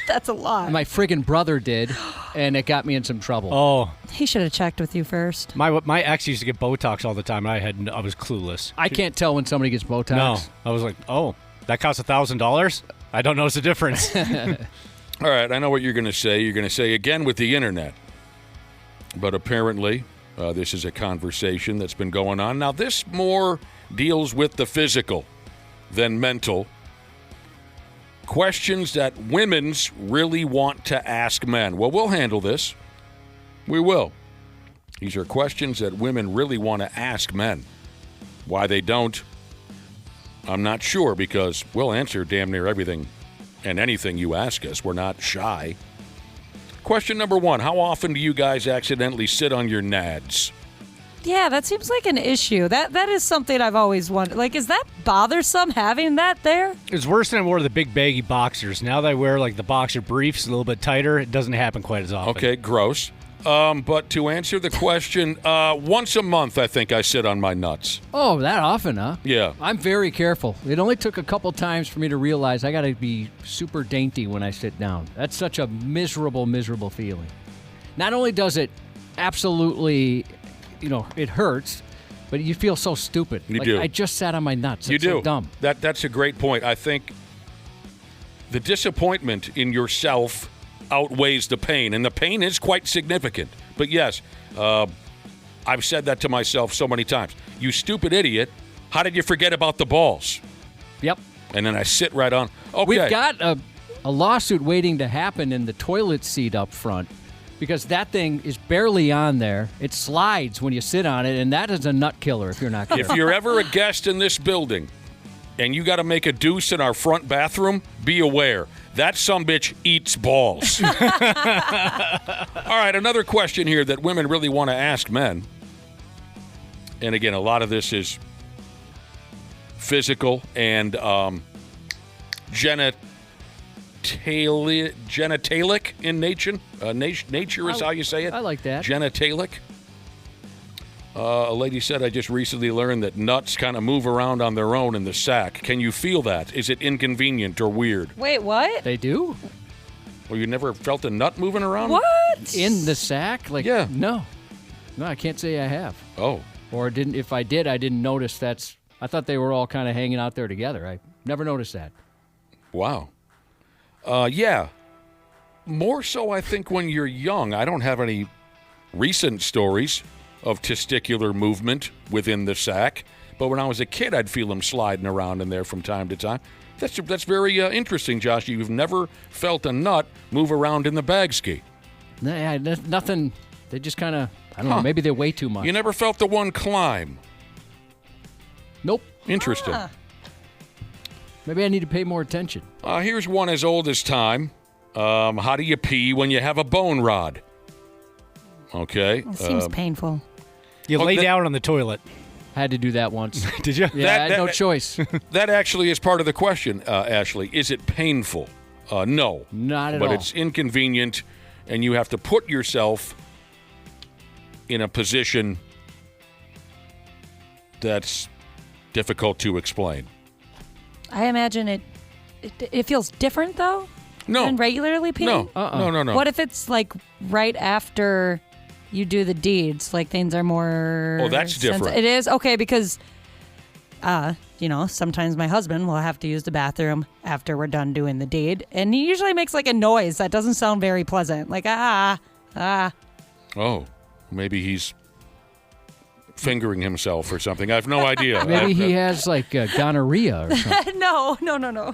That's a lot. My friggin' brother did, and it got me in some trouble. Oh. He should have checked with you first. My ex used to get Botox all the time, and I was clueless. I can't tell when somebody gets Botox. No. I was like, oh, that costs $1,000? I don't notice the difference. All right, I know what you're going to say. You're going to say, again, with the internet. But apparently, this is a conversation that's been going on. Now, this more deals with the physical than mental. Questions that women's really want to ask men. Well, we'll handle this. We will. These are questions that women really want to ask men. Why they don't, I'm not sure, because we'll answer damn near everything and anything you ask us. We're not shy. Question number 1, how often do you guys accidentally sit on your nads? Yeah, that seems like an issue. That is something I've always wondered. Like, is that bothersome having that there? It's worse than I wore the big baggy boxers. Now that I wear like the boxer briefs a little bit tighter, it doesn't happen quite as often. Okay, gross. But to answer the question, once a month I think I sit on my nuts. Oh, that often, huh? Yeah. I'm very careful. It only took a couple times for me to realize I got to be super dainty when I sit down. That's such a miserable, miserable feeling. Not only does it absolutely, it hurts, but you feel so stupid. You do. I just sat on my nuts. You It's do. so dumb. That's a great point. I think the disappointment in yourself outweighs the pain, and the pain is quite significant. But yes, I've said that to myself so many times. You stupid idiot, how did you forget about the balls? Yep. And then I sit right on. Okay. We've got a lawsuit waiting to happen in the toilet seat up front, because that thing is barely on there. It slides when you sit on it, and that is a nut killer if you're not careful. If you're ever a guest in this building and you got to make a deuce in our front bathroom, be aware. That sumbitch eats balls. All right, another question here that women really want to ask men. And again, a lot of this is physical and genitalic in nature. Nature is how you say it. I like that. Genitalic. A lady said, I just recently learned that nuts kind of move around on their own in the sack. Can you feel that? Is it inconvenient or weird? Wait, what? They do? Well, you never felt a nut moving around? What? In the sack? Like, yeah. No, I can't say I have. Oh. Or didn't. If I did, I didn't notice that's... I thought they were all kind of hanging out there together. I never noticed that. Wow. Yeah. More so, I think, when you're young. I don't have any recent stories of testicular movement within the sack. But when I was a kid, I'd feel them sliding around in there from time to time. That's very interesting, Josh. You've never felt a nut move around in the bag ski. Nah, nothing. They just kind of... I don't know. Maybe they weigh too much. You never felt the one climb? Nope. Interesting. Maybe I need to pay more attention. Here's one as old as time. How do you pee when you have a bone rod? Okay. It seems painful. You lay down on the toilet. Had to do that once. Did you? Yeah, I had no choice. That actually is part of the question, Ashley. Is it painful? No. Not at all. But it's inconvenient, and you have to put yourself in a position that's difficult to explain. I imagine it feels different, though? No. Than regularly peeing? No. No. What if it's, like, right after you do the deeds? Like, things are more... Oh, that's different. It is? Okay, because, sometimes my husband will have to use the bathroom after we're done doing the deed, and he usually makes, like, a noise that doesn't sound very pleasant. Like, Oh, maybe he's fingering himself or something. I have no idea. Maybe he has, like, gonorrhea or something. No.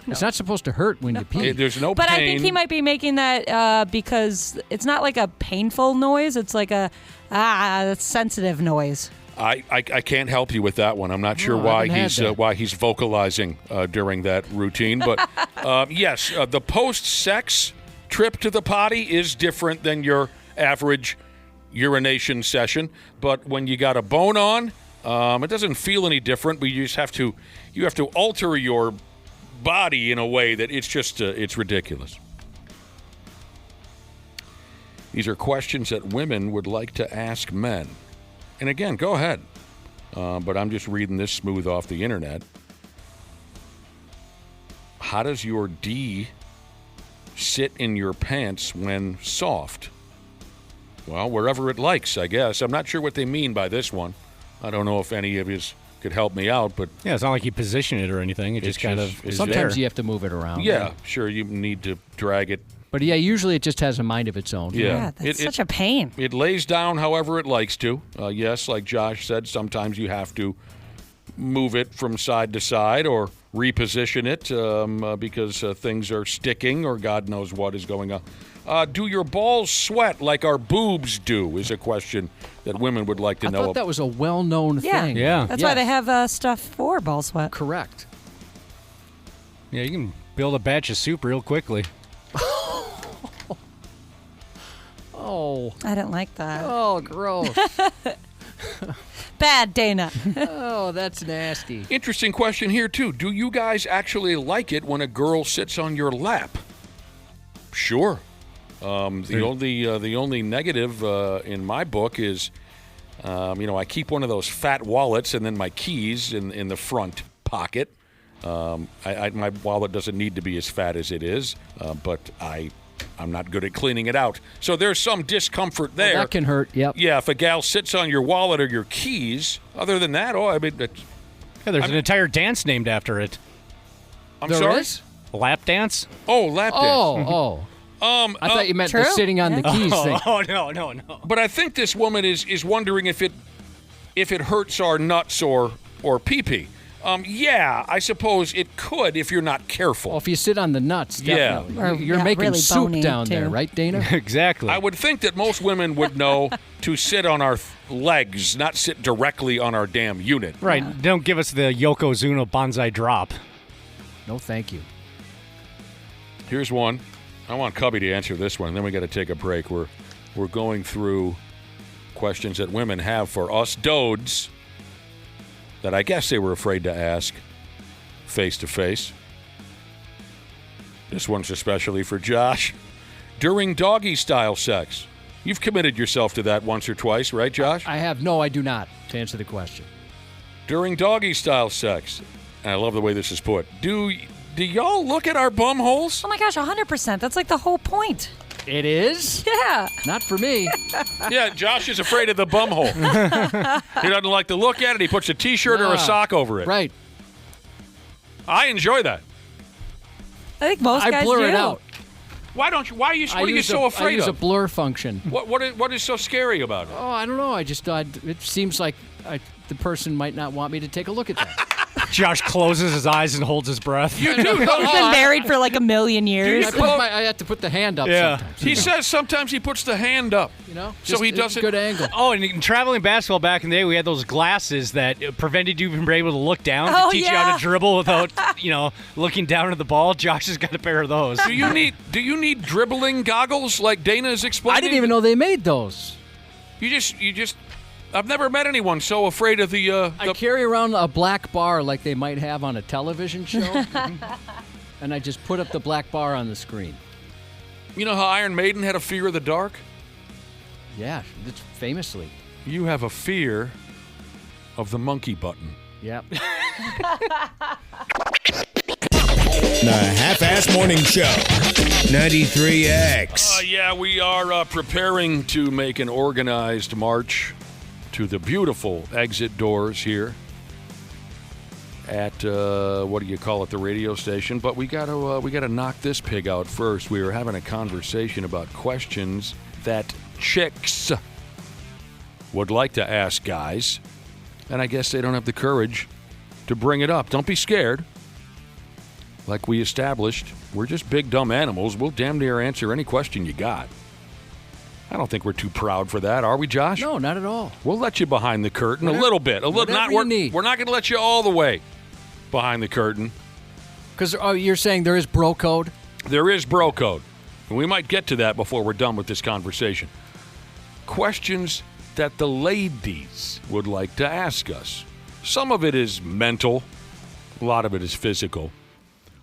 It's not supposed to hurt when you pee. There's no But pain. I think he might be making that because it's not like a painful noise. It's like a sensitive noise. I can't help you with that one. I'm not sure I why he's vocalizing during that routine. But yes, the post-sex trip to the potty is different than your average urination session. But when you got a bone on, it doesn't feel any different. But you just have to alter your body in a way that it's just it's ridiculous. These are questions that women would like to ask men. And again, go ahead. But I'm just reading this smooth off the internet. How does your D sit in your pants when soft? Well, wherever it likes, I guess. I'm not sure what they mean by this one. I don't know if any of you could help me out, but... Yeah, it's not like you position it or anything. It just kind of is Sometimes there. you have to move it around. Yeah, sure, you need to drag it. But yeah, usually it just has a mind of its own. Yeah, that's such a pain. It lays down however it likes to. Yes, like Josh said, sometimes you have to move it from side to side or reposition it because things are sticking or God knows what is going on. Do your balls sweat like our boobs do is a question that women would like to know. I thought that was a well-known thing. Yeah. That's why they have stuff for ball sweat. Correct. Yeah, you can build a batch of soup real quickly. Oh. I didn't like that. Oh, gross. Bad, Dana. Oh, that's nasty. Interesting question here, too. Do you guys actually like it when a girl sits on your lap? Sure. The only negative in my book is, I keep one of those fat wallets and then my keys in the front pocket. My wallet doesn't need to be as fat as it is, but I'm not good at cleaning it out. So there's some discomfort there. Well, that can hurt, yep. Yeah, if a gal sits on your wallet or your keys, other than that, there's an entire dance named after it. I'm sorry? Is? Lap dance? Oh, lap dance. Oh. I thought you meant the sitting on the keys thing. Oh, no. But I think this woman is wondering if it hurts our nuts or pee-pee. Yeah, I suppose it could if you're not careful. Well, if you sit on the nuts, definitely. Yeah. You're making really soup bony, down too. there, right, Dana? Exactly. I would think that most women would know to sit on our legs, not sit directly on our damn unit. Right. Yeah. Don't give us the Yokozuna Banzai drop. No, thank you. Here's one. I want Cubby to answer this one, and then we got to take a break. We're going through questions that women have for us dodes. that I guess they were afraid to ask face-to-face. This one's especially for Josh. During doggy-style sex. You've committed yourself to that once or twice, right, Josh? I have. No, I do not, to answer the question. During doggy-style sex, and I love the way this is put, do y'all look at our bum holes? Oh my gosh, 100%. That's like the whole point. It is? Yeah. Not for me. Yeah, Josh is afraid of the bum hole. He doesn't like to look at it. He puts a T-shirt or a sock over it. Right. I enjoy that. I think most guys I blur do. it out. What are you so afraid I use of? a blur function. What is so scary about it? Oh, I don't know. I just thought it seems like the person might not want me to take a look at that. Josh closes his eyes and holds his breath. You do. He's been married for like a million years. I have to put the hand up sometimes. He says sometimes he puts the hand up. So he does it. Good angle. Oh, and in traveling basketball back in the day, we had those glasses that prevented you from being able to look down to teach you how to dribble without, looking down at the ball. Josh has got a pair of those. Do you need dribbling goggles like Dana is explaining? I didn't even know they made those. You just. I've never met anyone so afraid of the. I carry around a black bar like they might have on a television show, and I just put up the black bar on the screen. You know how Iron Maiden had a fear of the dark? Yeah, it's famously. You have a fear of the monkey button. Yep. The Half-Ass Morning Show, 93X. Yeah, we are preparing to make an organized march to the beautiful exit doors here at the radio station. But we gotta knock this pig out first. We were having a conversation about questions that chicks would like to ask guys, and I guess they don't have the courage to bring it up. Don't be scared. Like we established, we're just big dumb animals. We'll damn near answer any question you got. I don't think we're too proud for that, are we, Josh? No, not at all. We'll let you behind the curtain a little bit. Whatever you need. We're not going to let you all the way behind the curtain. Because you're saying there is bro code? There is bro code. And we might get to that before we're done with this conversation. Questions that the ladies would like to ask us. Some of it is mental. A lot of it is physical.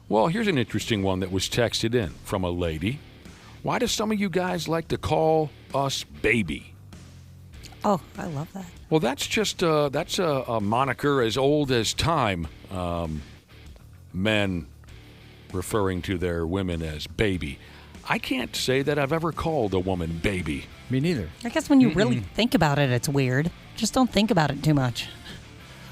Well, here's an interesting one that was texted in from a lady. Why do some of you guys like to call us baby? Oh, I love that. Well, that's just that's a moniker as old as time. Men referring to their women as baby. I can't say that I've ever called a woman baby. Me neither. I guess when you really think about it, it's weird. Just don't think about it too much.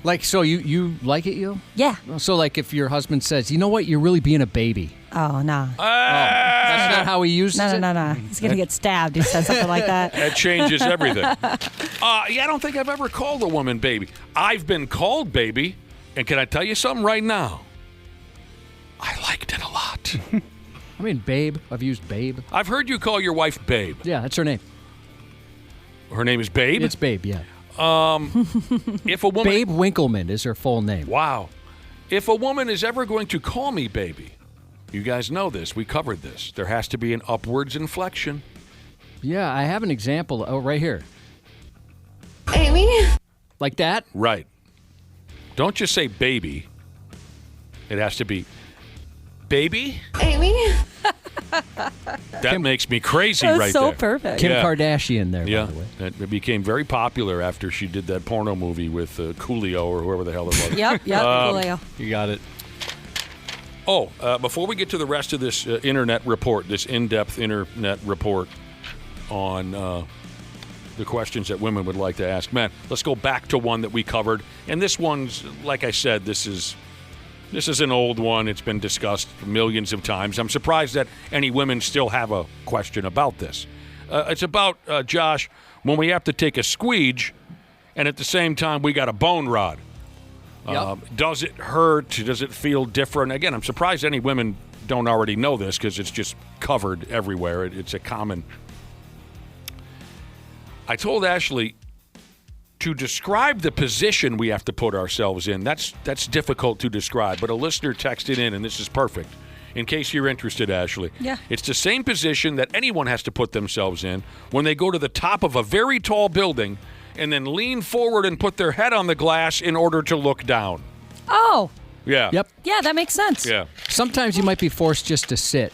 Like, so you like it, you? Yeah. So, like, if your husband says, you know what, you're really being a baby. Oh, no. That's not how he uses it? No. He's going to get stabbed. He says something like that. That changes everything. I don't think I've ever called a woman baby. I've been called baby, and can I tell you something right now? I liked it a lot. I mean, babe. I've used babe. I've heard you call your wife babe. Yeah, that's her name. Her name is Babe? It's Babe, yeah. If a woman... Babe Winkleman is her full name. Wow. If a woman is ever going to call me baby, you guys know this. We covered this. There has to be an upwards inflection. Yeah, I have an example right here. Amy? Like that? Right. Don't just say baby. It has to be baby. Amy? That makes me crazy That's right so there. perfect. Kim Kardashian there, Yeah. by the way. It became very popular after she did that porno movie with Coolio or whoever the hell it was. Yep, Coolio. You got it. Oh, before we get to the rest of this internet report, this in-depth internet report on the questions that women would like to ask men, let's go back to one that we covered. And this one's, like I said, this is an old one. It's been discussed millions of times. I'm surprised that any women still have a question about this. It's about, Josh, when we have to take a squeege, and at the same time we got a bone rod. Yep. Does it hurt? Does it feel different? Again, I'm surprised any women don't already know this because it's just covered everywhere. It's a common... I told Ashley to describe the position we have to put ourselves in. That's difficult to describe, but a listener texted in, and this is perfect. In case you're interested, Ashley. Yeah. It's the same position that anyone has to put themselves in when they go to the top of a very tall building and then lean forward and put their head on the glass in order to look down. Oh. Yeah. Yep. Yeah, that makes sense. Yeah. Sometimes you might be forced just to sit.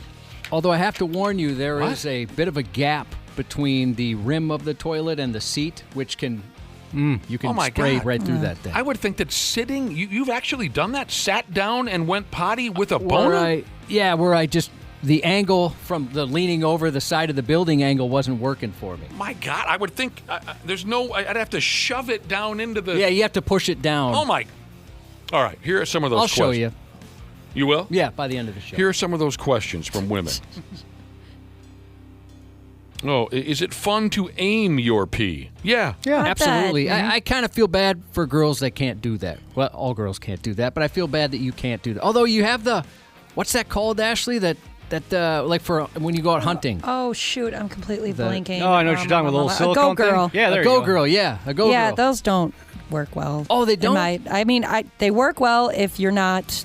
Although I have to warn you, there is a bit of a gap between the rim of the toilet and the seat, which can you can spray right through that thing. I would think that sitting, you've actually done that? Sat down and went potty with a boner? Where I just, the angle from the leaning over the side of the building angle wasn't working for me. My God, I would think I'd have to shove it down into the... Yeah, you have to push it down. Oh, my... All right, here are some of those questions. I'll show you. You will? Yeah, by the end of the show. Here are some of those questions from women. Oh, is it fun to aim your pee? Yeah. Absolutely. I kind of feel bad for girls that can't do that. Well, all girls can't do that, but I feel bad that you can't do that. Although you have what's that called, Ashley? That like for when you go out hunting. Oh, shoot. I'm completely blanking. Oh, I know what you're talking about. A little silicone A go-girl. thing? Yeah, there a you go. go-girl, yeah. A go-girl. Yeah, those don't work well. Oh, they don't? They work well if you're not,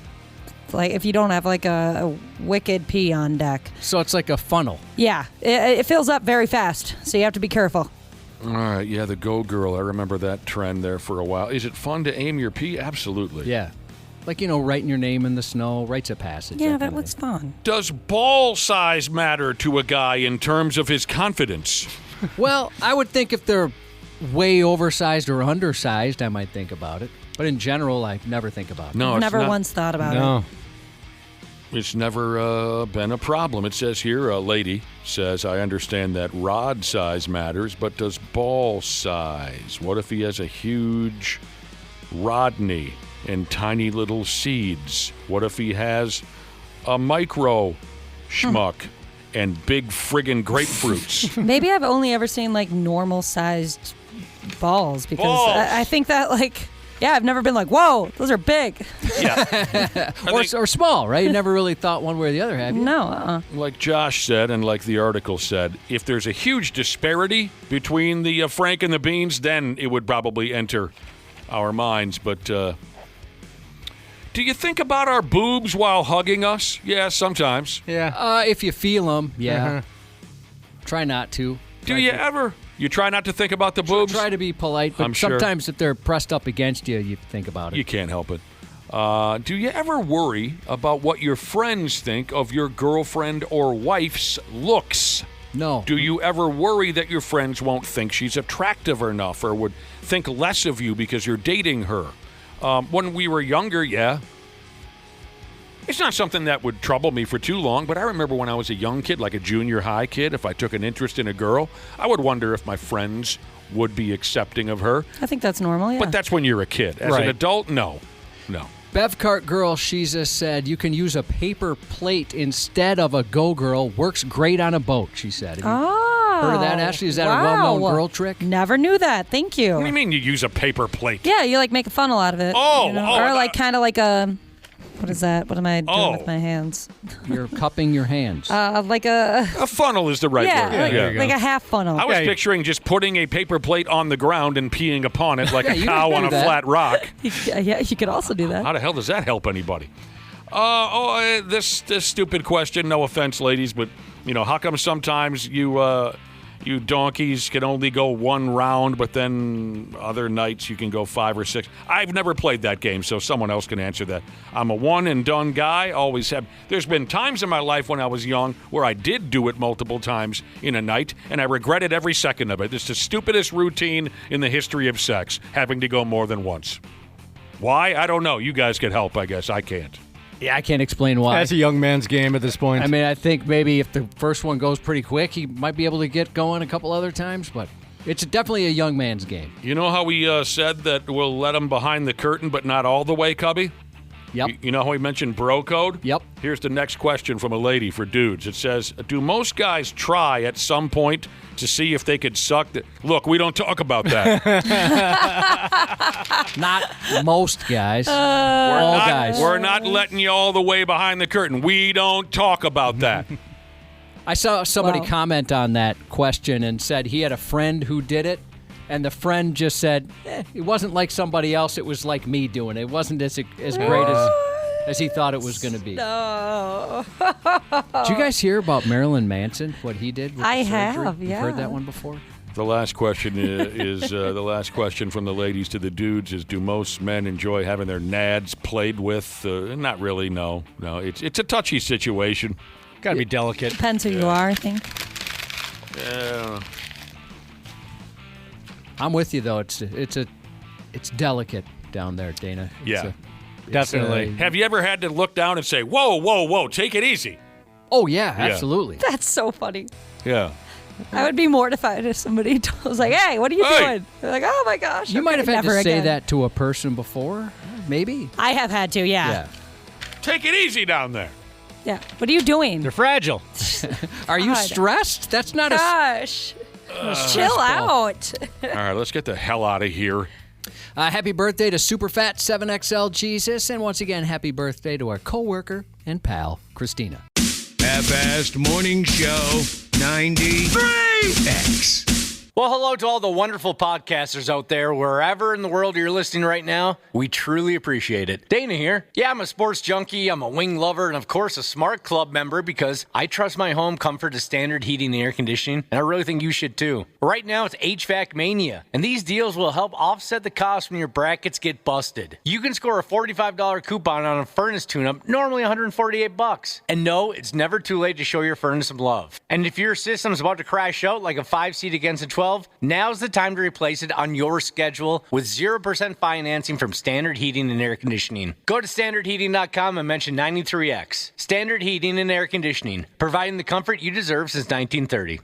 like, if you don't have, like, a wicked pee on deck. So it's like a funnel. Yeah. It fills up very fast, so you have to be careful. All right, yeah, the go-girl. I remember that trend there for a while. Is it fun to aim your pee? Absolutely. Yeah. Like, writing your name in the snow, rites of passage. Yeah, that looks fun. Does ball size matter to a guy in terms of his confidence? Well, I would think if they're way oversized or undersized, I might think about it. But in general, I never think about it. No, I've never once thought about it. It's never been a problem. It says here, a lady says, I understand that rod size matters, but does ball size? What if he has a huge Rodney and tiny little seeds? What if he has a micro schmuck and big friggin' grapefruits? Maybe I've only ever seen, like, normal-sized balls because I think that, like... Yeah, I've never been like, whoa, those are big. Yeah. or small, right? You never really thought one way or the other, have you? No. Like Josh said, and like the article said, if there's a huge disparity between the Frank and the Beans, then it would probably enter our minds. But do you think about our boobs while hugging us? Yeah, sometimes. Yeah. If you feel them, yeah. Try not to. Do you ever? You try not to think about the boobs? Try to be polite, but sometimes if they're pressed up against you, you think about it. You can't help it. Do you ever worry about what your friends think of your girlfriend or wife's looks? No. Do you ever worry that your friends won't think she's attractive enough or would think less of you because you're dating her? When we were younger, yeah. It's not something that would trouble me for too long, but I remember when I was a young kid, like a junior high kid, if I took an interest in a girl, I would wonder if my friends would be accepting of her. I think that's normal, yeah. But that's when you're a kid. As an adult, no. Bevcart girl, Shiza said, you can use a paper plate instead of a go-girl. Works great on a boat, she said. Heard of that, Ashley? Is that a well-known girl trick? Never knew that. Thank you. What do you mean you use a paper plate? Yeah, you, like, make a funnel out of it. Oh, or, like, kind of like a... What is that? What am I doing with my hands? You're cupping your hands. Like a funnel is the right word. Like a half funnel. I was picturing just putting a paper plate on the ground and peeing upon it like a cow on a flat rock. Yeah, you could also do that. How the hell does that help anybody? This stupid question. No offense, ladies, but how come sometimes you donkeys can only go one round, but then other nights you can go 5 or 6. I've never played that game, so someone else can answer that. I'm a one-and-done guy, always have. There's been times in my life when I was young where I did do it multiple times in a night, and I regretted every second of it. It's the stupidest routine in the history of sex, having to go more than once. Why? I don't know. You guys could help, I guess. I can't. Yeah, I can't explain why. That's a young man's game at this point. I mean, I think maybe if the first one goes pretty quick, he might be able to get going a couple other times, but it's definitely a young man's game. You know how we said that we'll let him behind the curtain, but not all the way, Cubby? Yep. You know how we mentioned bro code? Yep. Here's the next question from a lady for dudes. It says, do most guys try at some point to see if they could suck the... Look, we don't talk about that. Not most guys. All guys. We're not letting you all the way behind the curtain. We don't talk about that. I saw somebody comment on that question and said he had a friend who did it, and the friend just said, it wasn't like somebody else, it was like me doing it. It wasn't as great as he thought it was going to be. No. Did you guys hear about Marilyn Manson, what he did with I the surgery? have, yeah. You've heard that one before? The last question is the last question from the ladies to the dudes is: do most men enjoy having their nads played with? Not really. No. It's a touchy situation. Got to be delicate. Depends who you are, I think. Yeah. I'm with you though. It's delicate down there, Dana. Definitely. Have you ever had to look down and say, "Whoa, take it easy"? Oh yeah, absolutely. That's so funny. Yeah. I would be mortified if somebody was like, "Hey, what are you doing?" They're like, "Oh my gosh." You might have had to say again. that to a person before, maybe. I have had to, yeah. Take it easy down there. Yeah. What are you doing? They're fragile. Are you stressed? That's not Gosh. Chill out. All right, let's get the hell out of here. Happy birthday to Superfat 7XL Jesus, and once again, happy birthday to our coworker and pal, Christina. Half-assed morning show 93X. Well, hello to all the wonderful podcasters out there, wherever in the world you're listening right now. We truly appreciate it. Dana here. Yeah, I'm a sports junkie, I'm a wing lover, and of course a Smart Club member because I trust my home comfort to standard heating and air conditioning, and I really think you should too. Right now it's HVAC Mania, and these deals will help offset the cost when your brackets get busted. You can score a $45 coupon on a furnace tune-up, normally $148. And no, it's never too late to show your furnace some love. And if your system's about to crash out like a 5-seat against a 12, now's the time to replace it on your schedule with 0% financing from Standard Heating and Air Conditioning. Go to standardheating.com and mention 93X. Standard Heating and Air Conditioning, providing the comfort you deserve since 1930.